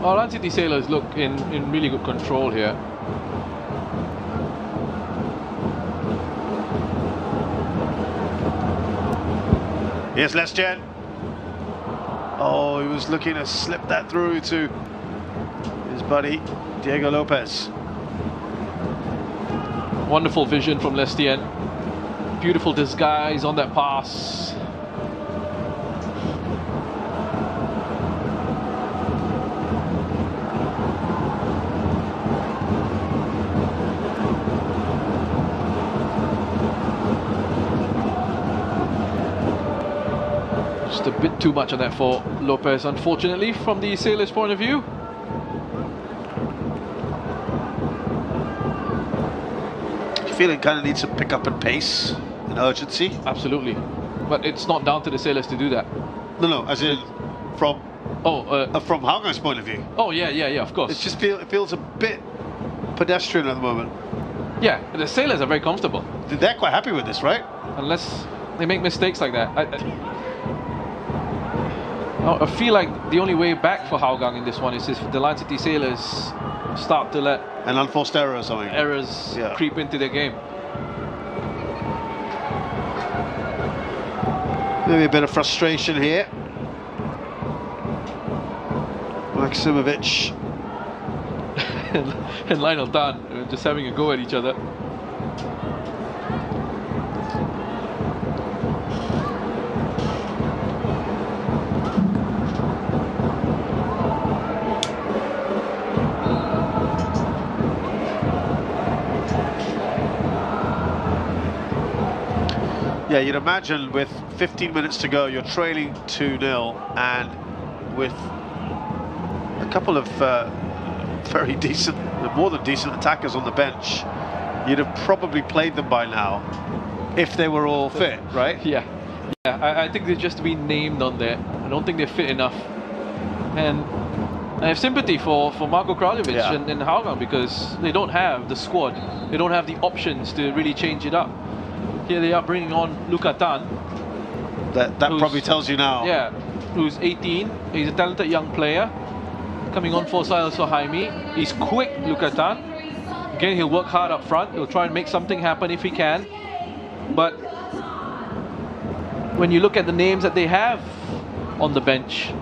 F: Well, Land City Sailors look in really good control here.
G: Here's Lestienne. Oh, he was looking to slip that through to his buddy Diego Lopez.
F: Wonderful vision from Lestienne. Beautiful disguise on that pass. Just a bit too much on that for Lopez, unfortunately, from the Sailors' point of view.
G: Feeling kind of needs to pick up in pace and urgency.
F: Absolutely, but it's not down to the Sailors to do that.
G: No, as in from from Haugang's point of view.
F: Oh yeah, of course.
G: It feels a bit pedestrian at the moment.
F: Yeah, the Sailors are very comfortable.
G: They're quite happy with this, right?
F: Unless they make mistakes like that. I feel like the only way back for Hougang in this one is if the Land City Sailors start to let
G: an unforced error or something.
F: Errors creep into their game.
G: Maybe a bit of frustration here. Maksimovic
F: and Lionel Tan just having a go at each other.
G: Yeah, you'd imagine with 15 minutes to go, you're trailing 2-0, and with a couple of very decent, more than decent attackers on the bench, you'd have probably played them by now if they were all fit, right?
F: Yeah, I think they've just been named on there. I don't think they're fit enough. And I have sympathy for Marko Kraljevic and Hougang, because they don't have the squad. They don't have the options to really change it up. Here they are bringing on Luka Tan.
G: That probably tells you now.
F: Yeah, who's 18. He's a talented young player. Coming on for Silas Sohaimi. He's quick, Luka Tan. Again, he'll work hard up front. He'll try and make something happen if he can. But when you look at the names that they have on the bench,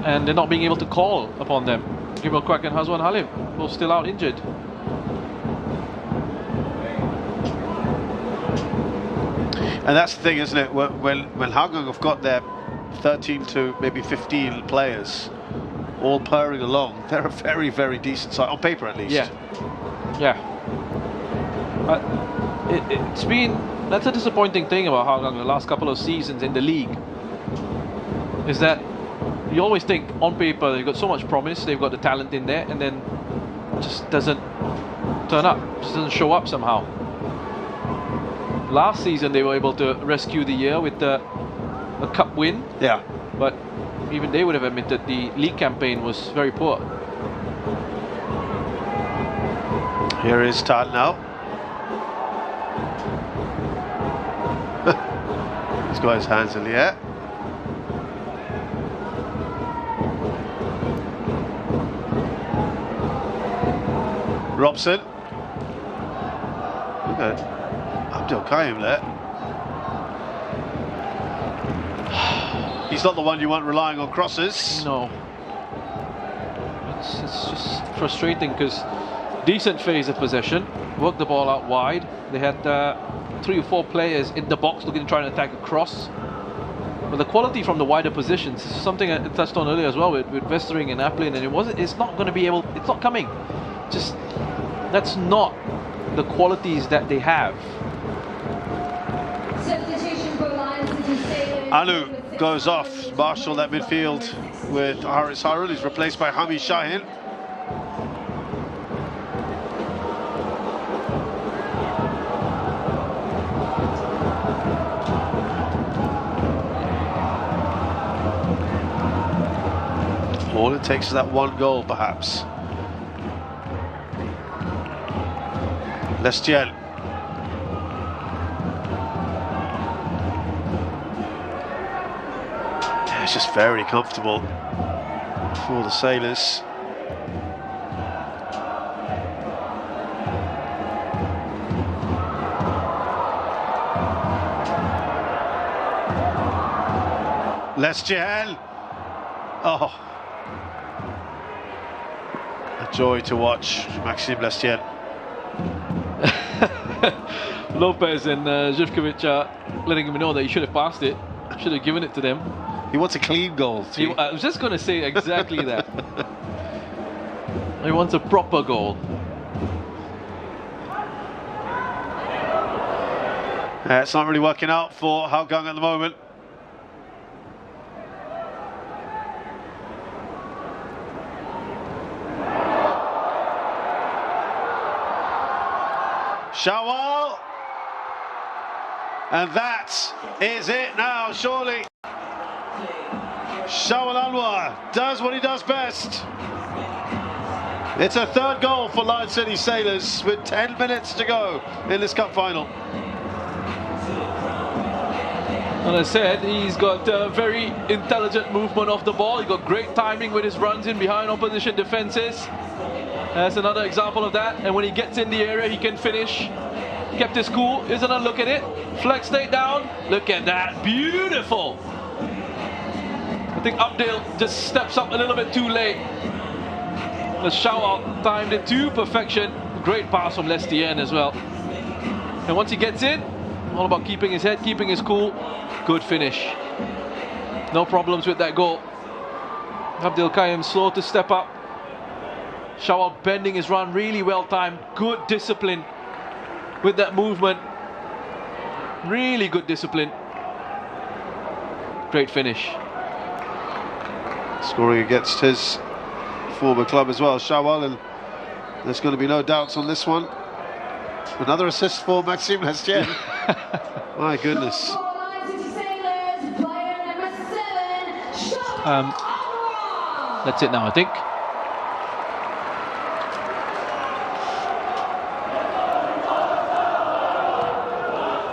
F: and they're not being able to call upon them. Gabriel Kwak and Hazwan Halim, both still out injured.
G: And that's the thing, isn't it? When Hougang have got their 13 to maybe 15 players all purring along, they're a very, very decent side, on paper at least.
F: That's a disappointing thing about Hougang the last couple of seasons in the league, is that you always think on paper they've got so much promise, they've got the talent in there, and then it just doesn't turn up, just doesn't show up somehow. Last season they were able to rescue the year with a cup win.
G: Yeah.
F: But even they would have admitted the league campaign was very poor.
G: Here is Tan now. He's got his hands in the air. Robson. Look at Abdul Qayyum there. He's not the one you want relying on crosses.
F: No. It's just frustrating, because decent phase of possession, worked the ball out wide. They had 3 or 4 players in the box looking to try and attack across. But the quality from the wider positions is something I touched on earlier as well with Vestering and Aplin, and it's not going to be able, it's not coming. Just, that's not the qualities that they have.
H: Substitution for Lion City Sailors.
G: Anu goes off. Marshall that midfield with Haris Harun, who's replaced by Hami Shahin. All it takes is that one goal, perhaps. Lestienne. Yeah, it's just very comfortable for the Sailors. Lestienne. Oh. A joy to watch Maxime Lestienne.
F: Lopez and Živkovic are letting him know that he should have passed it, should have given it to them.
G: He wants a clean goal.
F: I was just going to say exactly that. He wants a proper goal.
G: It's not really working out for Hougang at the moment. Shawal, and that is it now, surely. Shawal Anwar does what he does best. It's a third goal for Lion City Sailors with 10 minutes to go in this cup final.
F: And I said, he's got very intelligent movement off the ball. He's got great timing with his runs in behind opposition defenses. That's another example of that. And when he gets in the area, he can finish. Kept his cool. Here's another look at it. Flex stayed down. Look at that. Beautiful. I think Abdil just steps up a little bit too late. The Shawal timed it to perfection. Great pass from Lestienne as well. And once he gets in, all about keeping his head, keeping his cool. Good finish. No problems with that goal. Abdil Qayyum slow to step up. Shawal bending his run, really well timed. Good discipline with that movement. Really good discipline. Great finish.
G: Scoring against his former club as well, Shawal, and there's going to be no doubts on this one. Another assist for Maxime Lestienne. My goodness.
H: Lion City Sailors, player number 7, Shawal.
F: That's it now, I think.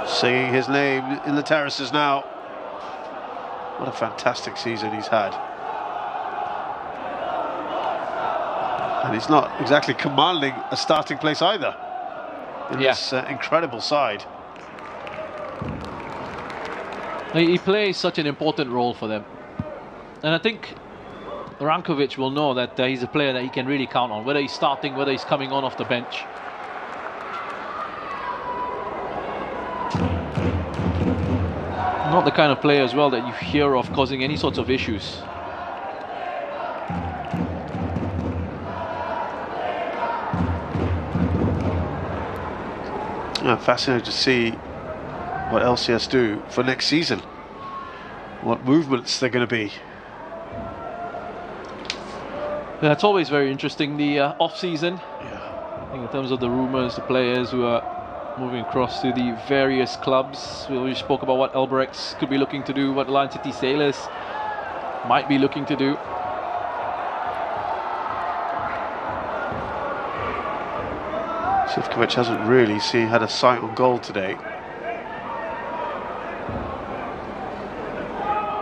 G: Singing his name in the terraces now. What a fantastic season he's had. And he's not exactly commanding a starting place either in this incredible side.
F: He plays such an important role for them. And I think Rankovic will know that he's a player that he can really count on, whether he's starting, whether he's coming on off the bench. Not the kind of player as well that you hear of causing any sorts of issues.
G: Yeah, fascinating to see what LCS do for next season. What movements they're going to be.
F: Yeah, it's always very interesting, the off-season. I think in terms of the rumours, the players who are moving across to the various clubs. We spoke about what Elbrex could be looking to do, what Lion City Sailors might be looking to do.
G: Živkovic hasn't really had a sight on goal today.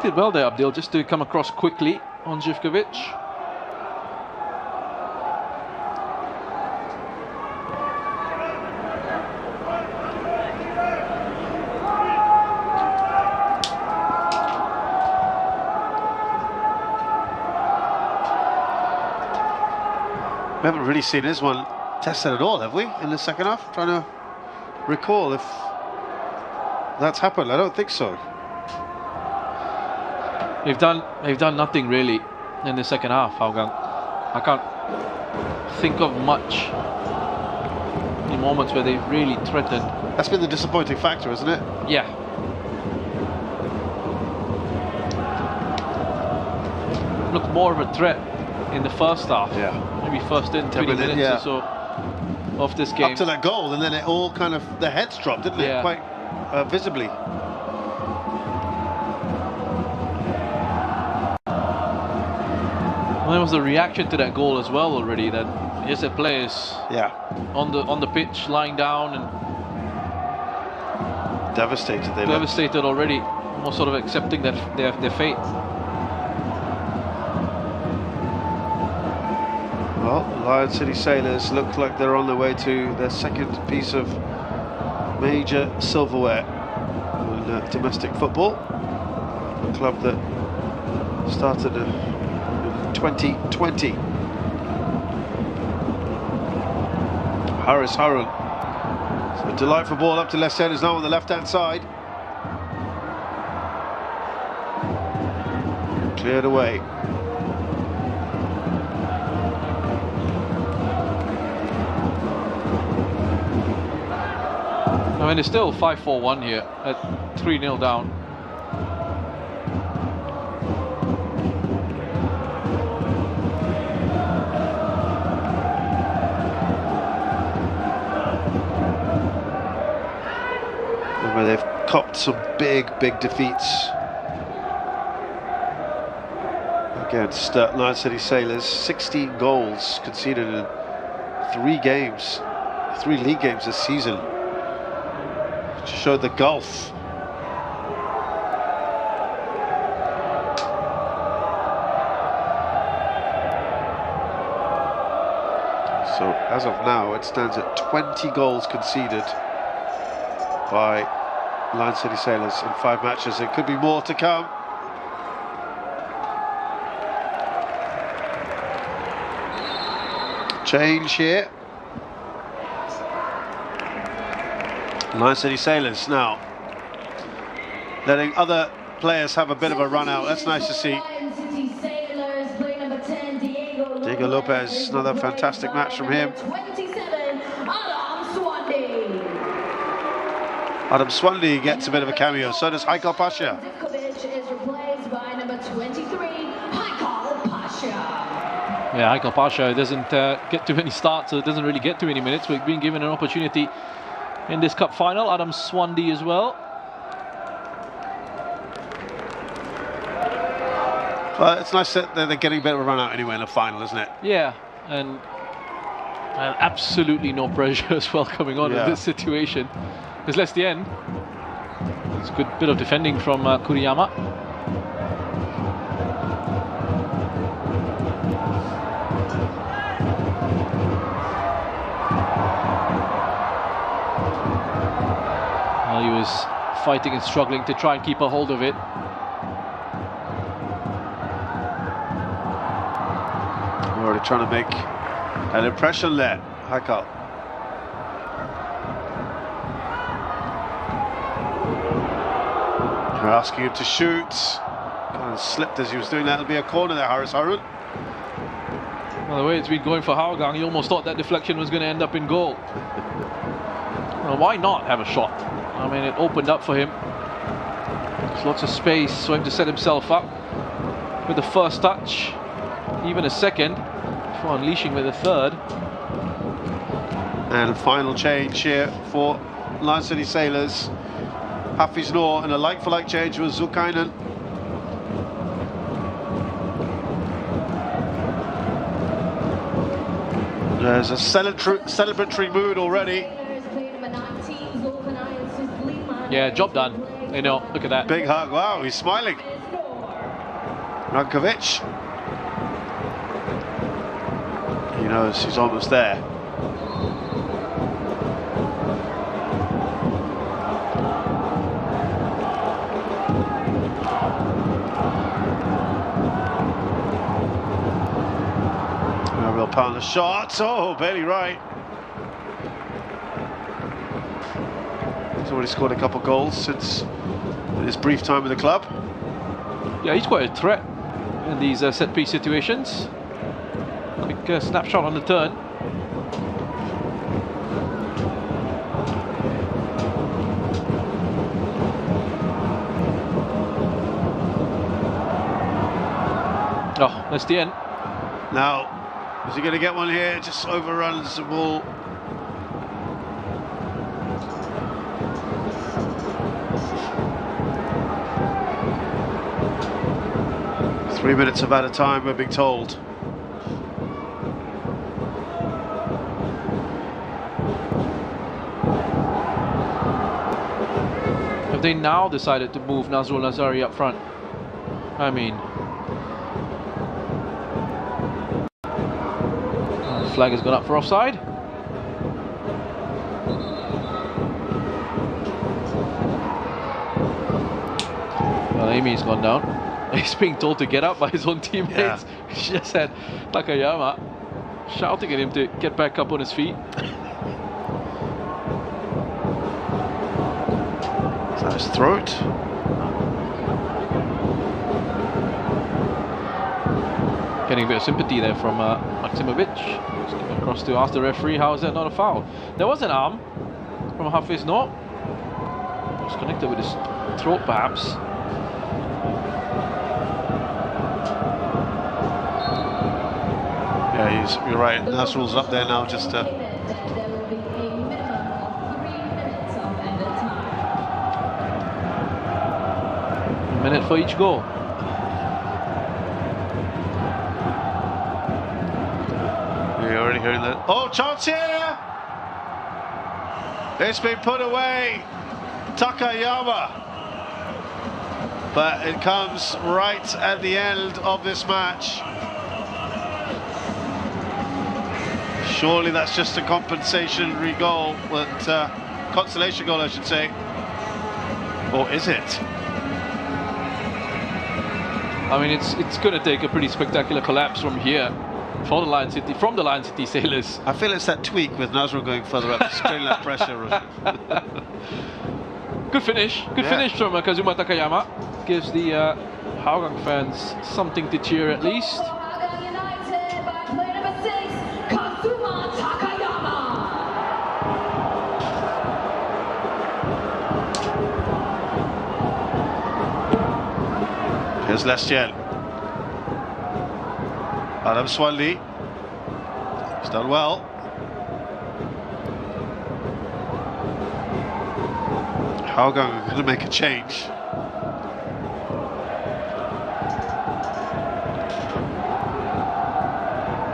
F: Did well there, Abdil, just to come across quickly on Živkovic.
G: We haven't really seen this one tested at all, have we, in the second half? Trying to recall if that's happened? I don't think so.
F: They've done nothing really in the second half, Hougang. I can't think of much in moments where they've really threatened.
G: That's been the disappointing factor, isn't it?
F: Yeah. Looked more of a threat in the first half.
G: Yeah.
F: Maybe first 20 minutes
G: yeah.
F: or so of this game.
G: Up to that goal, and then it all kind of, the heads dropped, didn't it?
F: Yeah.
G: Quite visibly.
F: Well, there was a reaction to that goal as well already. That here's the players on the pitch, lying down and
G: Devastated. They looked.
F: devastated already, almost sort of accepting that their fate.
G: Well, Lion City Sailors look like they're on their way to their second piece of major silverware in domestic football. A club that started in 2020. Haris Harun. So a delightful ball up to left centre, is now on the left-hand side. Cleared away.
F: I mean, it's still 5-4-1 here at 3-0 down.
G: Where they've copped some big defeats against Lion City Sailors. 16 goals conceded in 3 games, 3 league games this season. To show the gulf. So as of now, it stands at 20 goals conceded by Lion City Sailors in 5 matches. There could be more to come. Change here. Lion City Sailors now letting other players have a bit of a run out. That's nice to see. Diego Lopez, another fantastic match from him. Adam Swandy gets a bit of a cameo, so does Haikal Pasha.
F: Yeah, Haikal Pasha doesn't get too many starts, so doesn't really get too many minutes. We've been given an opportunity in this cup final. Adam Swandy as well.
G: Well, it's nice that they're getting a bit of a run out anyway in the final, isn't it?
F: Yeah, and absolutely no pressure as well coming on in this situation. Because that's the end. It's a good bit of defending from Kuriyama. Well, he was fighting and struggling to try and keep a hold of it.
G: Already trying to make an impression there, Haikal. They're asking him to shoot. Kind of slipped as he was doing that. It'll be a corner there, Haris Harun.
F: Well, the way it's been going for Hougang, you almost thought that deflection was going to end up in goal. Well, why not have a shot? I mean, it opened up for him. There's lots of space for him to set himself up with the first touch, even a second, before unleashing with a third.
G: And a final change here for Lion City Sailors. Hafiz Noor, and a like-for-like change was Zulkainen. There's a celebratory mood already.
F: Yeah, job done. You know, look at that.
G: Big hug. Wow, he's smiling. Rankovic. He knows he's almost there. A real pound of shots. Oh, barely right. He's already scored a couple goals since his brief time with the club.
F: Yeah, he's quite a threat in these set-piece situations. Quick snapshot on the turn. Oh, that's the end.
G: Now, is he going to get one here? Just overruns the ball. Three minutes of added time, we're being told.
F: Have they now decided to move Nazrul Nazari up front? I mean, the flag has gone up for offside. Well, Amy's gone down. He's being told to get up by his own teammates.
G: Yeah.
F: He just had Takayama shouting at him to get back up on his feet.
G: Is that his throat?
F: Getting a bit of sympathy there from Maksimovic. Just came across to ask the referee, how is that not a foul? There was an arm from Hafiz Noor. It was connected with his throat, perhaps.
G: Yeah, you're right. Nasrul's up there now, just
H: There will be a minimum of 3 minutes of added time.
F: A minute for each goal.
G: You're already hearing that. Oh, chance here! It's been put away. Takayama. But it comes right at the end of this match. Surely that's just a compensatory goal, consolation goal, I should say. Or is it?
F: I mean, it's going to take a pretty spectacular collapse from here, from the Lion City Sailors.
G: I feel it's that tweak with Nazrul going further up, straining that pressure.
F: Good finish from Kazuma Takayama. Gives the Hougang fans something to cheer at least.
H: Hougang United by player number 6, Kazuma Takayama.
G: Here's Lestiel. Adam Swanley. He's done well. Hougang are going to make a change.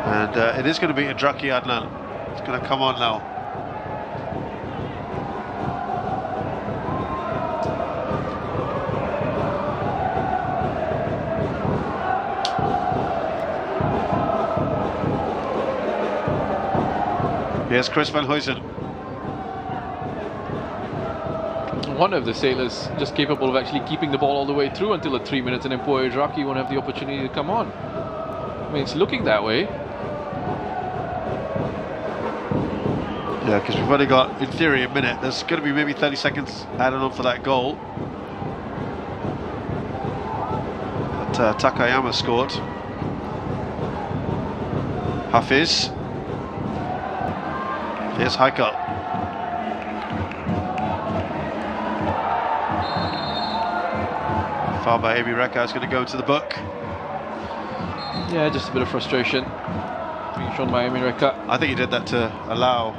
G: And it is going to be Idraki Adnan. It's going to come on now. Here's Chris Van Huysen.
F: One of the Sailors just capable of actually keeping the ball all the way through until the 3 minutes, and then poor Idraki won't have the opportunity to come on. I mean, it's looking that way.
G: Yeah, because we've only got, in theory, a minute. There's going to be maybe 30 seconds added on for that goal. But Takayama scored. Hafiz. Here's Haikal. Foul by Amy Reka is going to go to the book.
F: Yeah, just a bit of frustration being shown by Amy Reka.
G: I think he did that to allow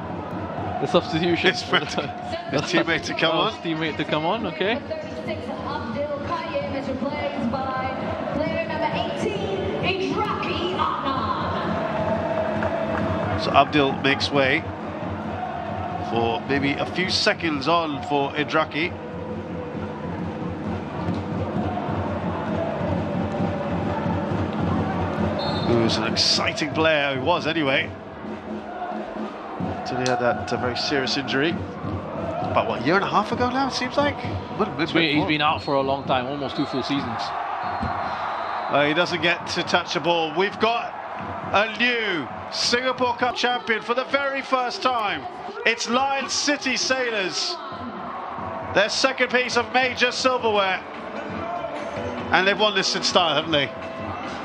F: The substitution.
G: his teammate to come on.
F: Teammate to come on, okay.
H: Number 36, Abdul Qayyim is replaced by player number 18, Idraki Adnan.
G: So Abdul makes way for maybe a few seconds on for Idraki. Who's an exciting player, who was anyway. Until he had that very serious injury. About what, a year and a half ago now, it seems like?
F: He's been out for a long time, almost 2 full seasons.
G: He doesn't get to touch a ball. We've got a new Singapore Cup champion for the very first time. It's Lion City Sailors. their second piece of major silverware. And they've won this in style, haven't they?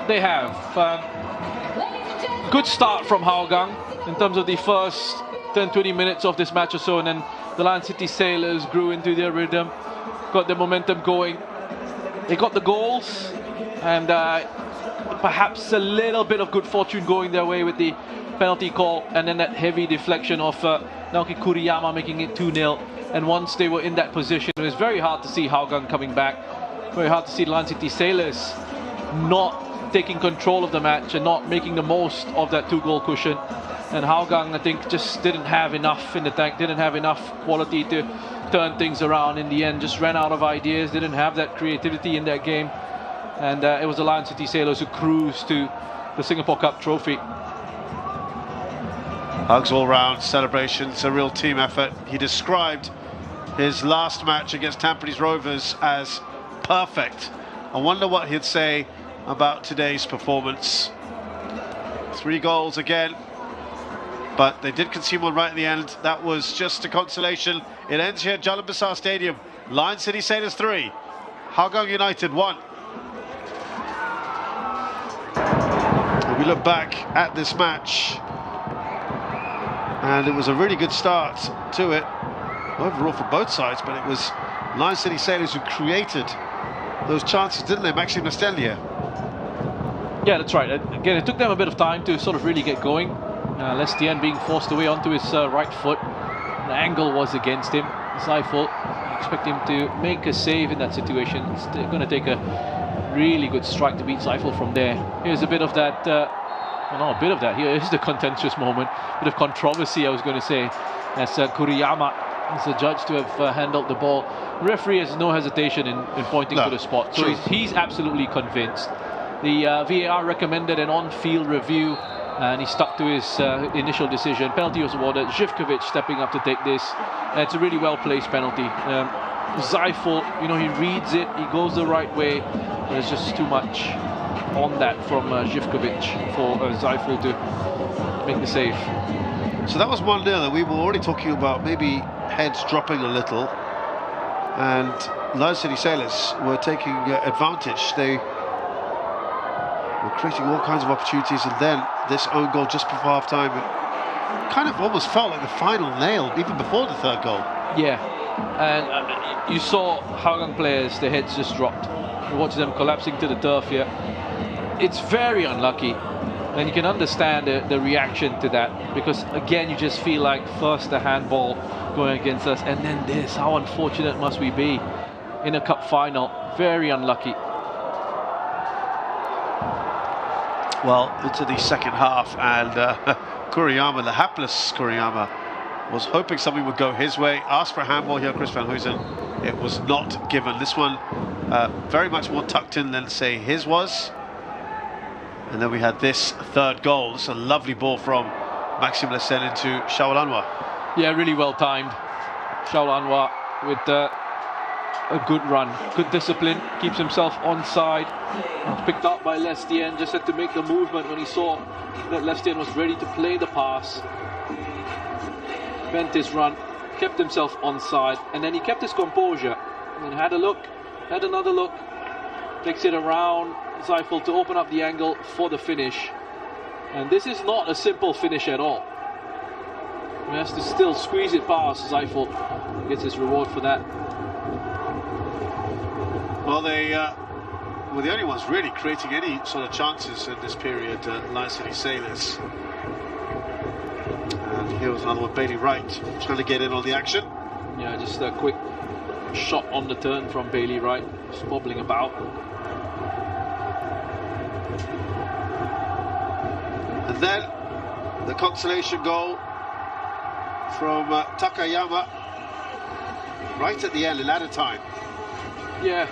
F: They have. Good start from Hougang in terms of the first 10-20 minutes of this match or so, and then the Lion City Sailors grew into their rhythm, got the momentum going. They got the goals, and perhaps a little bit of good fortune going their way with the penalty call, and then that heavy deflection of Naoki Kuriyama making it 2-0. And once they were in that position, it was very hard to see Hougang coming back. Very hard to see the Lion City Sailors not taking control of the match and not making the most of that 2-goal cushion. And Hougang, I think, just didn't have enough in the tank, didn't have enough quality to turn things around in the end, just ran out of ideas, didn't have that creativity in that game. And it was the Lion City Sailors who cruised to the Singapore Cup trophy.
G: Hugs all round celebration. It's a real team effort. He described his last match against Tampines Rovers as perfect. I wonder what he'd say about today's performance. 3 goals again, but they did concede one right at the end. That was just a consolation. It ends here at Jalan Besar Stadium. Lion City Sailors 3, Hougang United 1. We look back at this match, and it was a really good start to it overall for both sides, but it was Lion City Sailors who created those chances, didn't they, Maxime Lestellier?
F: Yeah, that's right. Again, it took them a bit of time to sort of really get going. Lestien being forced away onto his right foot. The angle was against him. Zaiful, you expect him to make a save in that situation. It's going to take a really good strike to beat Zaiful from there. Here's a bit of that, well, not a bit of that, here is the contentious moment. Bit of controversy, I was going to say, as Kuriyama is the judge to have handled the ball. The referee has no hesitation in pointing to the spot, so he's absolutely convinced. The VAR recommended an on-field review, and he stuck to his initial decision. Penalty was awarded. Živković stepping up to take this. It's a really well-placed penalty. Zaiful, you know, he reads it, he goes the right way. There's just too much on that from Živković for Zaiful to make the save.
G: So that was 1-0. We were already talking about maybe heads dropping a little, and Lion City Sailors were taking advantage. They were creating all kinds of opportunities, and then this own goal just before half-time, it kind of almost felt like the final nail, even before the third goal.
F: Yeah, and you saw Hougang players, their heads just dropped. You watch them collapsing to the turf here. It's very unlucky, and you can understand the reaction to that, because again, you just feel like first the handball going against us, and then this. How unfortunate must we be in a cup final? Very unlucky.
G: Well, into the second half, and Kuriyama, the hapless Kuriyama, was hoping something would go his way. Asked for a handball here, Chris Van Huysen. It was not given. This one very much more tucked in than, say, his was. And then we had this third goal. This is a lovely ball from Maxime Lessen into Shaul Anwar.
F: Yeah, really well timed. Shaul Anwar with a good run, good discipline, keeps himself onside. Picked up by Lestien, just had to make the movement when he saw that Lestien was ready to play the pass. Bent his run, kept himself onside, and then he kept his composure and had a look, had another look, takes it around Zaiful to open up the angle for the finish. And this is not a simple finish at all. He has to still squeeze it past Zaiful, gets his reward for that.
G: Well, they were the only ones really creating any sort of chances in this period, Lion City Sailors. And here was another one, Bailey Wright, trying to get in on the action.
F: Yeah, just a quick shot on the turn from Bailey Wright, just wobbling about.
G: And then the consolation goal from Takayama right at the end, in added time.
F: Yeah,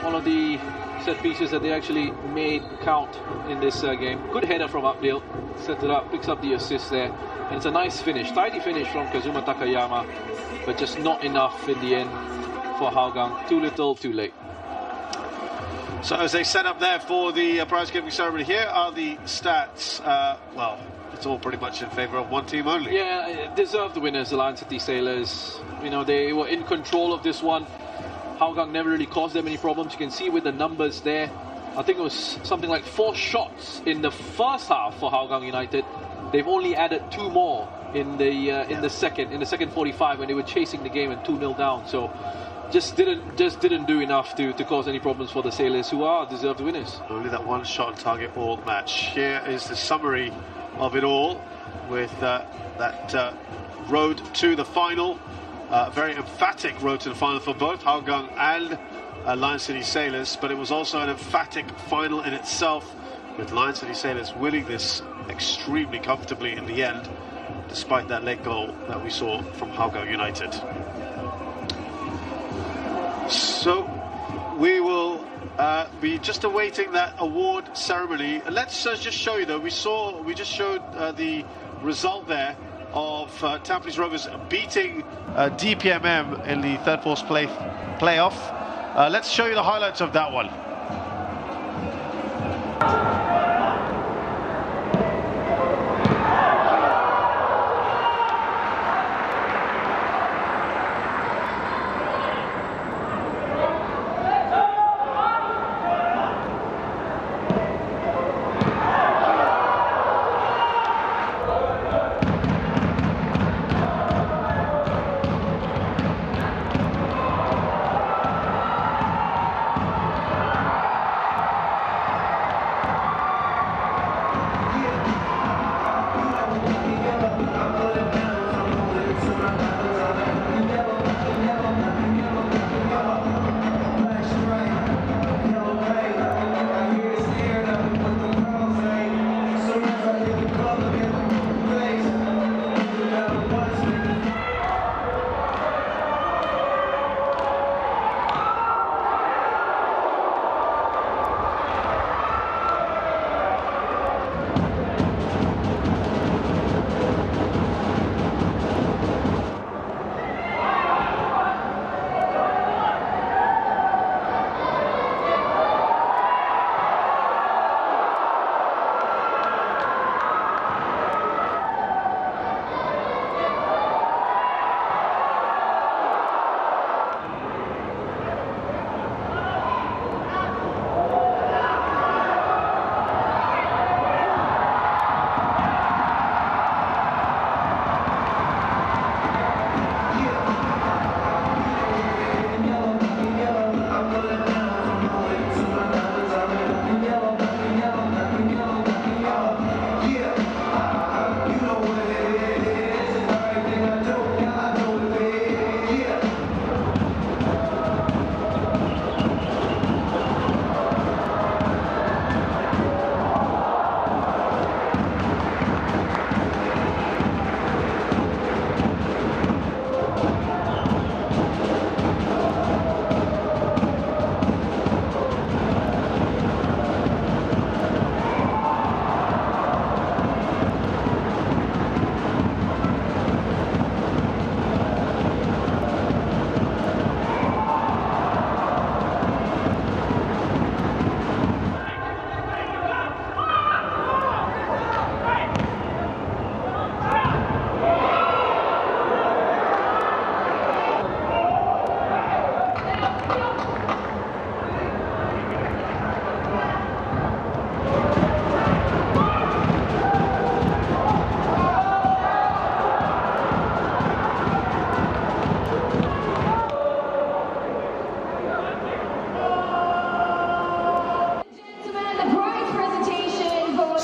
F: one of the set pieces that they actually made count in this game. Good header from Abdil, set it up, picks up the assist there, and it's a nice finish, tidy finish from Kazuma Takayama, but just not enough in the end for Hougang. Too little, too late.
G: So as they set up there for the prize giving ceremony, here are the stats. Well, it's all pretty much in favour of one team only.
F: Yeah, deserved winners, the Lion City Sailors. You know, they were in control of this one. Hougang never really caused them any problems. You can see with the numbers there. I think it was something like 4 shots in the first half for Hougang United. They've only added 2 more in the second 45 when they were chasing the game and 2-0 down. So just didn't do enough to cause any problems for the Sailors, who are deserved winners.
G: Only that one shot on target all match. Here is the summary of it all, with that road to the final. Very emphatic road to the final for both Hougang and Lion City Sailors, but it was also an emphatic final in itself, with Lion City Sailors winning this extremely comfortably in the end, despite that late goal that we saw from Hougang United. So we will be just awaiting that award ceremony. Let's just show you though, we just showed the result there of Tampines Rovers beating DPMM in the third force playoff. Let's show you the highlights of that one.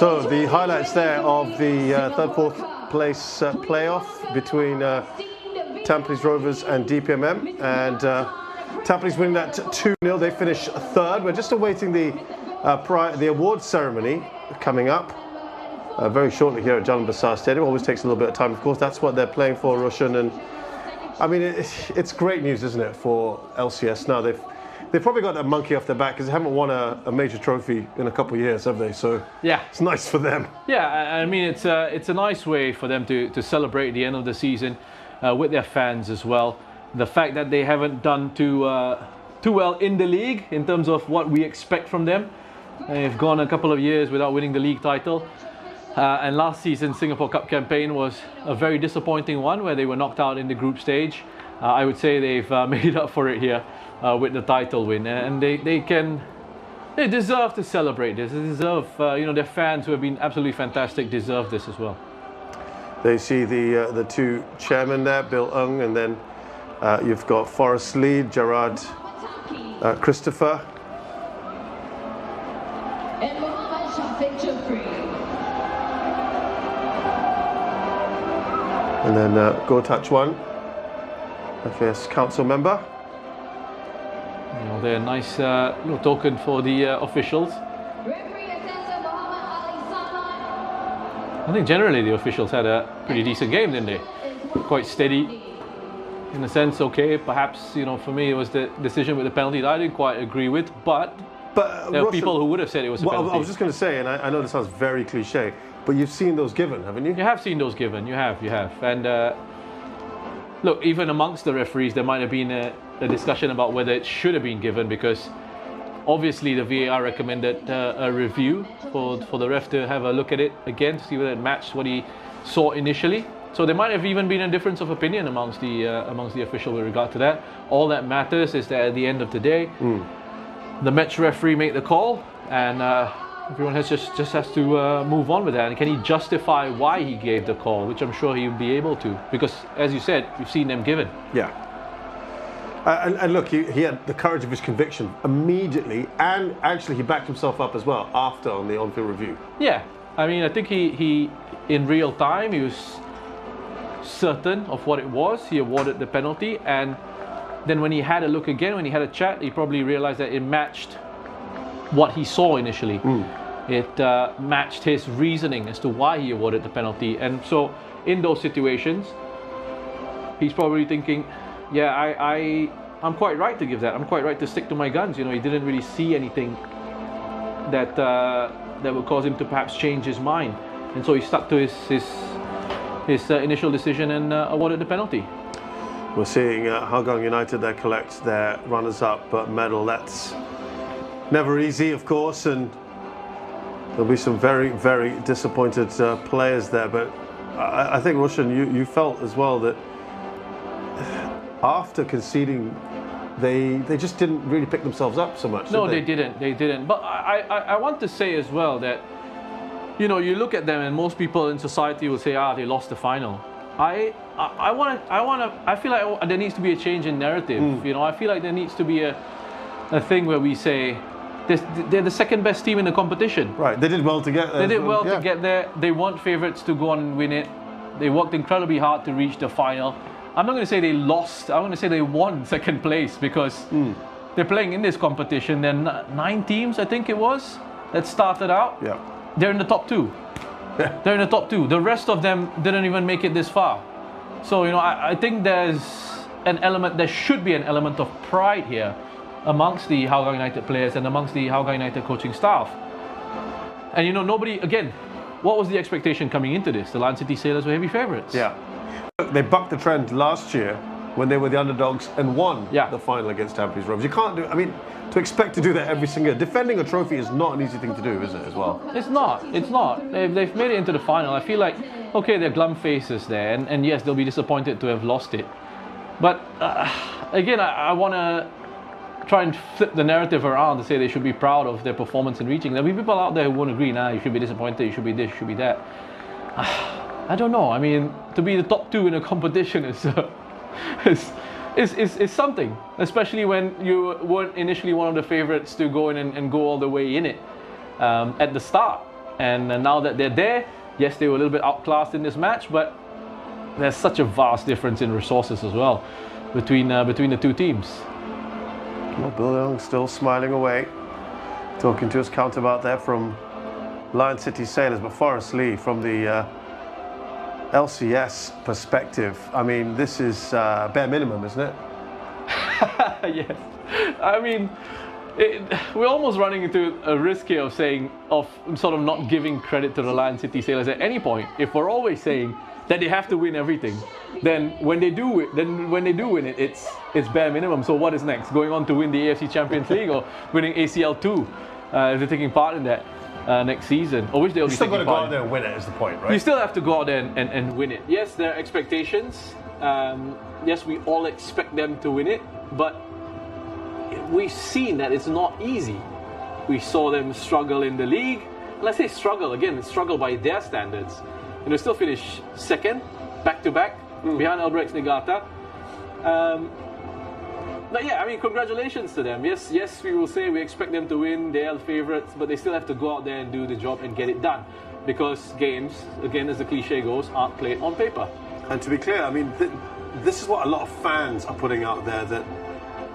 B: So the highlights there of the third, fourth place playoff between Tampines Rovers and DPMM, and Tampines winning that 2-0. They finish third. We're just awaiting the awards ceremony coming up very shortly here at Jalan Besar Stadium. Always takes a little bit of time, of course. That's what they're playing for, Roshan. And I mean, it's great news, isn't it, for LCS now? They've probably got that monkey off their back because they haven't won a major trophy in a couple of years, have they? So
A: yeah,
B: it's nice for them.
A: Yeah, I mean, it's a nice way for them to celebrate the end of the season with their fans as well. The fact that they haven't done too well in the league in terms of what we expect from them. They've gone a couple of years without winning the league title. And last season's Singapore Cup campaign was a very disappointing one where they were knocked out in the group stage. I would say they've made up for it here with the title win, and they deserve to celebrate this. They deserve, their fans who have been absolutely fantastic deserve this as well.
B: They see the two chairmen there, Bill Ng, and then you've got Forrest Lee, Gerard Christopher.
H: And Mohammed Shafiq Jafri.
B: And then Go Touch One, FAS council member.
A: They're a nice little token for the officials.
H: Referee assessor Mohammed Ali Salman.
A: I think generally the officials had a pretty decent game, didn't they? Quite steady. In a sense, okay, perhaps, for me it was the decision with the penalty that I didn't quite agree with, but there are people who would have said it was a penalty.
B: I was just going to say, and I know this sounds very cliche, but you've seen those given, haven't you?
A: You have seen those given, you have. And look, even amongst the referees, there might have been a discussion about whether it should have been given, because obviously the VAR recommended a review for the ref to have a look at it again to see whether it matched what he saw initially. So there might have even been a difference of opinion amongst the official with regard to that. All that matters is that at the end of the day, the match referee made the call, and everyone just has to move on with that. And can he justify why he gave the call, which I'm sure he'll be able to, because as you said, you've seen them given.
B: Yeah. And look, he had the courage of his conviction immediately, and actually he backed himself up as well after on the on-field review.
A: Yeah, I mean, I think he in real time, he was certain of what it was. He awarded the penalty, and then when he had a look again, when he had a chat, he probably realized that it matched what he saw initially. It matched his reasoning as to why he awarded the penalty. And so in those situations, he's probably thinking, yeah, I'm quite right to give that. I'm quite right to stick to my guns. He didn't really see anything that would cause him to perhaps change his mind. And so he stuck to his initial decision and awarded the penalty.
B: We're seeing Hougang United there collect their runners-up medal. That's never easy, of course, and there'll be some very, very disappointed players there. But I think, Roshan, you felt as well that after conceding, they just didn't really pick themselves up so much.
A: No, they didn't. But I want to say as well that, you look at them and most people in society will say, they lost the final. I feel like there needs to be a change in narrative. I feel like there needs to be a thing where we say they're the second best team in the competition.
B: Right, they did well to get there.
A: They did well to get there. They weren't favourites to go on and win it. They worked incredibly hard to reach the final. I'm not going to say they lost. I'm going to say they won second place, because they're playing in this competition. There are 9 teams, I think it was, that started out.
B: Yeah.
A: They're in the top 2. They're in the top 2. The rest of them didn't even make it this far. So, I think there should be an element of pride here amongst the Hougang United players and amongst the Hougang United coaching staff. And nobody, again, what was the expectation coming into this? The Lion City Sailors were heavy favourites.
B: Yeah. They bucked the trend last year when they were the underdogs and won the final against Tampines Rovers. You can't to expect to do that every single year. Defending a trophy is not an easy thing to do, is it, as well?
A: It's not. They've made it into the final. I feel like, okay, they're glum faces there, and yes, they'll be disappointed to have lost it. But again, I want to try and flip the narrative around to say they should be proud of their performance in reaching. There'll be people out there who won't agree, you should be disappointed, you should be this, you should be that. I don't know. I mean, to be the top 2 in a competition is something, especially when you weren't initially one of the favourites to go in and go all the way in it at the start. And now that they're there, yes, they were a little bit outclassed in this match, but there's such a vast difference in resources as well between the two teams.
B: Well, Bill Young still smiling away, talking to his counterpart there from Lion City Sailors, but Forrest Lee from the LCS perspective. I mean, this is bare minimum, isn't it?
A: Yes. I mean, we're almost running into a risk here of sort of not giving credit to the Lion City Sailors at any point. If we're always saying that they have to win everything, then when they do win it, it's bare minimum. So what is next? Going on to win the AFC Champions League or winning ACL 2 if they're taking part in that? next season. Or which they'll be
B: still got
A: taking
B: to go
A: part
B: out
A: in.
B: there and win it is the point, right?
A: You still have to go out there and win it. Yes, there are expectations. Yes, we all expect them to win it, but we've seen that it's not easy. We saw them struggle in the league. Let's say struggle again, struggle by their standards. And they still finish second, back to back, behind Albrecht Negata. But yeah, I mean, congratulations to them. Yes, we will say we expect them to win. They are the favourites, but they still have to go out there and do the job and get it done. Because games, again, as the cliche goes, aren't played on paper.
B: And to be clear, I mean, this is what a lot of fans are putting out there.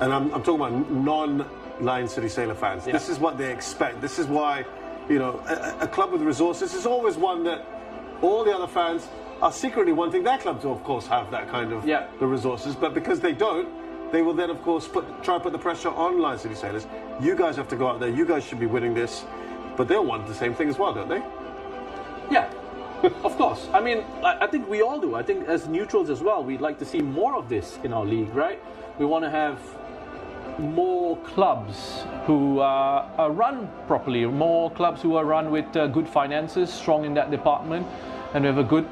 B: And I'm talking about non-Lion City Sailor fans. Yeah. This is what they expect. This is why, you know, a club with resources is always one that all the other fans are secretly wanting their club to, of course, have that kind of the resources. But because they don't, they will then, of course, try and put the pressure on Lion City Sailors. You guys have to go out there. You guys should be winning this. But they'll want the same thing as well, don't they?
A: Yeah, of course. I mean, I think we all do. I think as neutrals as well, we'd like to see more of this in our league, right? We want to have more clubs who are run properly, more clubs who are run with good finances, strong in that department, and we have a good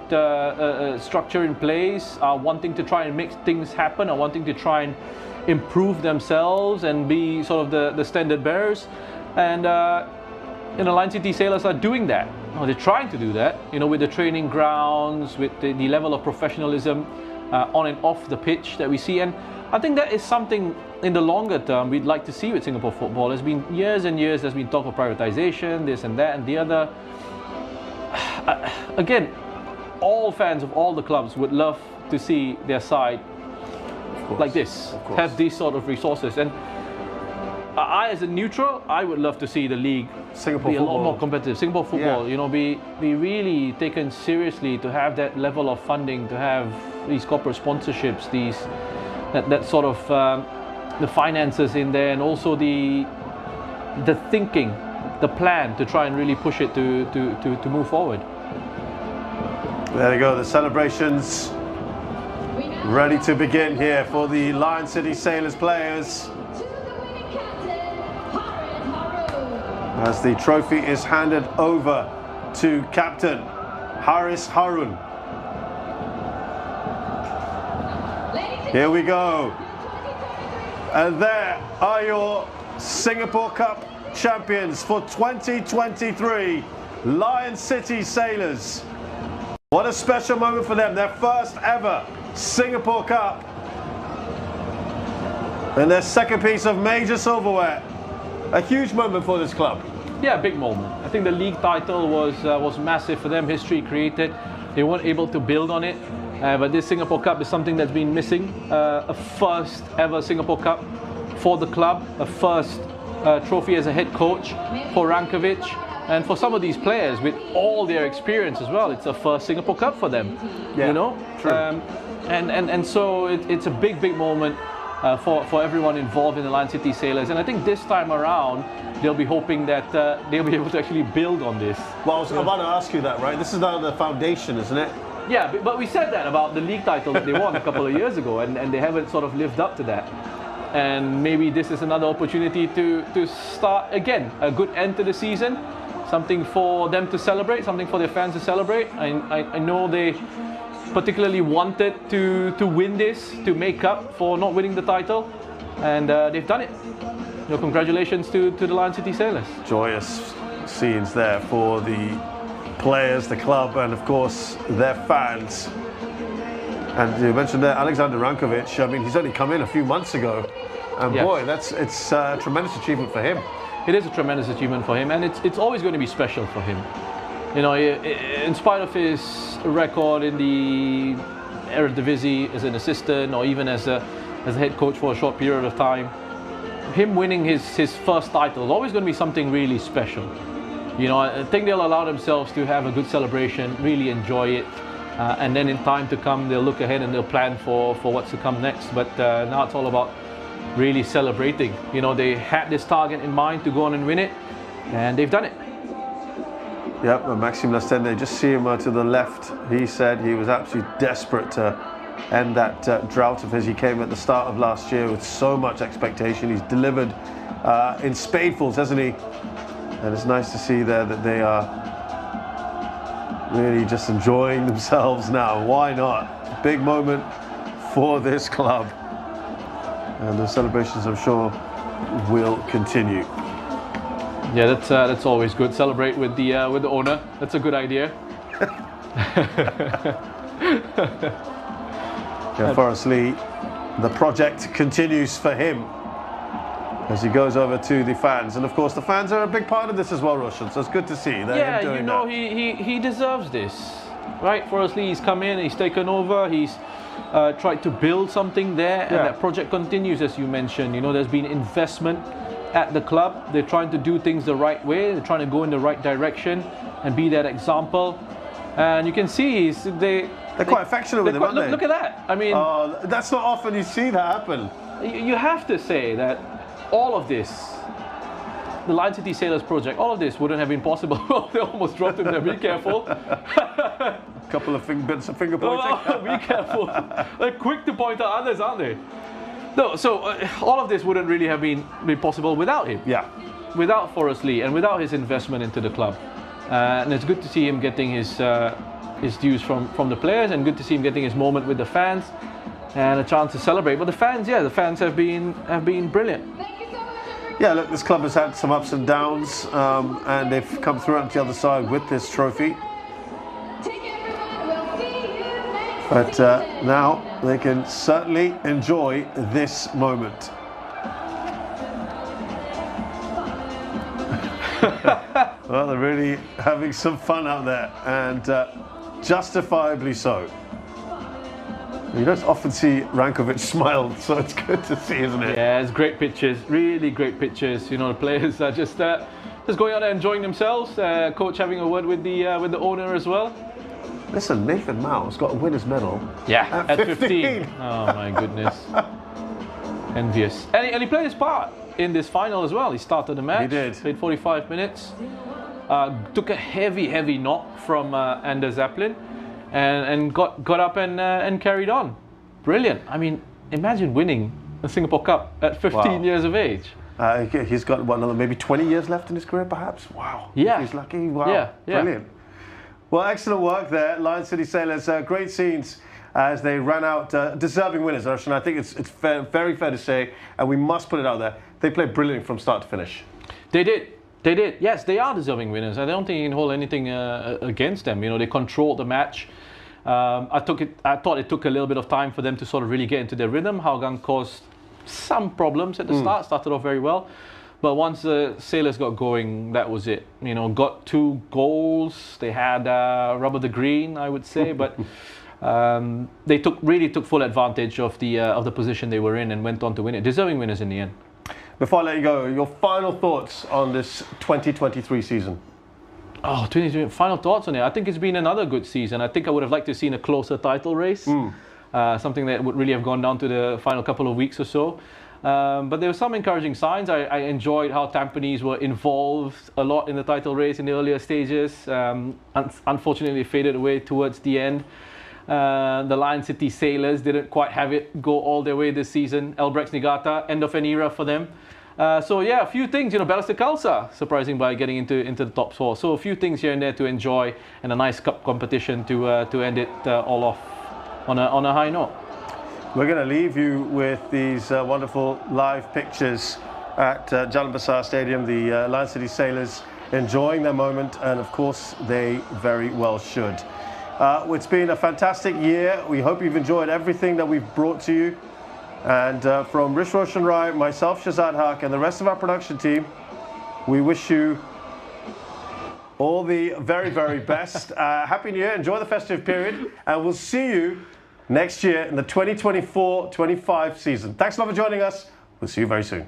A: structure in place, wanting to try and make things happen, or wanting to try and improve themselves and be sort of the standard bearers. And you know, Lion City Sailors are doing that. Or they're trying to do that, you know, with the training grounds, with the level of professionalism on and off the pitch that we see. And I think that is something in the longer term we'd like to see with Singapore football. There's been years and years there's been talk of privatisation, this and that and the other. Again, all fans of all the clubs would love to see their side like this, have these sort of resources. And I, as a neutral, I would love to see the league be a lot more competitive. Singapore football, you know, be really taken seriously, to have that level of funding, to have these corporate sponsorships, that sort of the finances in there, and also the thinking, the plan to try and really push it to move forward.
B: There you go, the celebrations ready to begin here for the Lion City Sailors players, as the trophy is handed over to Captain Haris Harun. Here we go. And there are your Singapore Cup champions for 2023, Lion City Sailors. What a special moment for them, their first ever Singapore Cup. And their second piece of major silverware. A huge moment for this club.
A: Yeah, big moment. I think the league title was massive for them, history created. They weren't able to build on it, but this Singapore Cup is something that's been missing. A first ever Singapore Cup for the club, a first trophy as a head coach for Rankovic, and for some of these players with all their experience as well. It's a first Singapore Cup for them, you know.
B: True.
A: And so it's a big moment. For everyone involved in the Lion City Sailors. And I think this time around, they'll be hoping that they'll be able to actually build on this.
B: Well, I was about to ask you that, right? This is now the foundation, isn't it?
A: Yeah, but we said that about the league title that they won a couple of years ago, and they haven't sort of lived up to that. And maybe this is another opportunity to start again, a good end to the season, something for them to celebrate, something for their fans to celebrate. I know they particularly wanted to win this, to make up for not winning the title, and they've done it. You know, congratulations to the Lion City Sailors.
B: Joyous scenes there for the players, the club, and of course their fans. And you mentioned there Alexander Rankovic. I mean, he's only come in a few months ago, and boy, it's a tremendous achievement for him.
A: It is a tremendous achievement for him, and it's always going to be special for him. You know, in spite of his record in the Eredivisie as an assistant, or even as a head coach for a short period of time, him winning his first title is always going to be something really special. You know, I think they'll allow themselves to have a good celebration, really enjoy it, and then in time to come, they'll look ahead and they'll plan for what's to come next. But now it's all about really celebrating. You know, they had this target in mind to go on and win it, and they've done it.
B: Yep, and Maxime Lastende, just see him to the left. He said he was absolutely desperate to end that drought of his. He came at the start of last year with so much expectation. He's delivered in spadefuls, hasn't he? And it's nice to see there that they are really just enjoying themselves now. Why not? Big moment for this club. And the celebrations, I'm sure, will continue.
A: Yeah, that's always good. Celebrate with the owner. That's a good idea.
B: Yeah, Forrest Lee, the project continues for him as he goes over to the fans. And of course, the fans are a big part of this as well, Roshan. So it's good to see him doing that.
A: He deserves this, right? Forrest Lee, he's come in, he's taken over, he's tried to build something there, and that project continues, as you mentioned. You know, there's been investment at the club. They're trying to do things the right way. They're trying to go in the right direction and be that example. And you can see they're
B: quite affectionate with him, aren't they?
A: Look at that. I mean,
B: that's not often you see that happen.
A: You have to say that all of this, the Lion City Sailors project, all of this wouldn't have been possible. They almost dropped him there. Be careful.
B: A couple of bits of finger pointing.
A: Be careful. They're quick to point out others, aren't they? No, so all of this wouldn't really have been possible without him.
B: Yeah.
A: Without Forrest Lee and without his investment into the club. And it's good to see him getting his dues from the players, and good to see him getting his moment with the fans and a chance to celebrate. But the fans have been brilliant.
B: Yeah, look, this club has had some ups and downs, and they've come through on the other side with this trophy. But now they can certainly enjoy this moment. Well, they're really having some fun out there, and justifiably so. You don't often see Rankovic smile, so it's good to see, isn't it?
A: Yeah, it's great pictures, really great pictures. You know, the players are just going out there enjoying themselves. Coach having a word with the owner as well.
B: Listen, Nathan Mau's got a winner's medal.
A: Yeah, at 15. Oh my goodness, envious. And he played his part in this final as well. He started the match.
B: He did.
A: Played 45 minutes. Took a heavy knock from Anders Zeppelin, and got up and carried on. Brilliant. I mean, imagine winning the Singapore Cup at 15 years of age.
B: He's got maybe 20 years left in his career, perhaps. Wow.
A: Yeah.
B: If he's lucky. Wow.
A: Yeah.
B: Brilliant. Well, excellent work there, Lion City Sailors. Great scenes as they ran out deserving winners, Arshan. I think it's very fair to say, and we must put it out there, they played brilliantly from start to finish.
A: They did. Yes, they are deserving winners. I don't think you can hold anything against them. You know, they controlled the match. I thought it took a little bit of time for them to sort of really get into their rhythm. Hougang caused some problems at the start. Started off very well, but once the Sailors got going, that was it. You know, got 2 goals. They had rubber the green, I would say, but they really took full advantage of the position they were in and went on to win it. Deserving winners in the end.
B: Before I let you go, your final thoughts on this 2023 season?
A: Oh, 2023, final thoughts on it. I think it's been another good season. I think I would have liked to have seen a closer title race. Something that would really have gone down to the final couple of weeks or so. But there were some encouraging signs. I enjoyed how Tampines were involved a lot in the title race in the earlier stages. Unfortunately, faded away towards the end. The Lion City Sailors didn't quite have it go all their way this season. Albrechts Niigata, end of an era for them. So yeah, a few things, you know, Balestier Khalsa surprising by getting into the top 4. So a few things here and there to enjoy, and a nice cup competition to end it all off on a high note.
B: We're going to leave you with these wonderful live pictures at Jalan Besar Stadium. The Lion City Sailors enjoying their moment, and of course they very well should. It's been a fantastic year. We hope you've enjoyed everything that we've brought to you. And from Rish Roshan Rai, myself, Shazad Haq, and the rest of our production team, we wish you all the very, very best. Happy New Year. Enjoy the festive period. And we'll see you next year in the 2024-25 season. Thanks a lot for joining us. We'll see you very soon.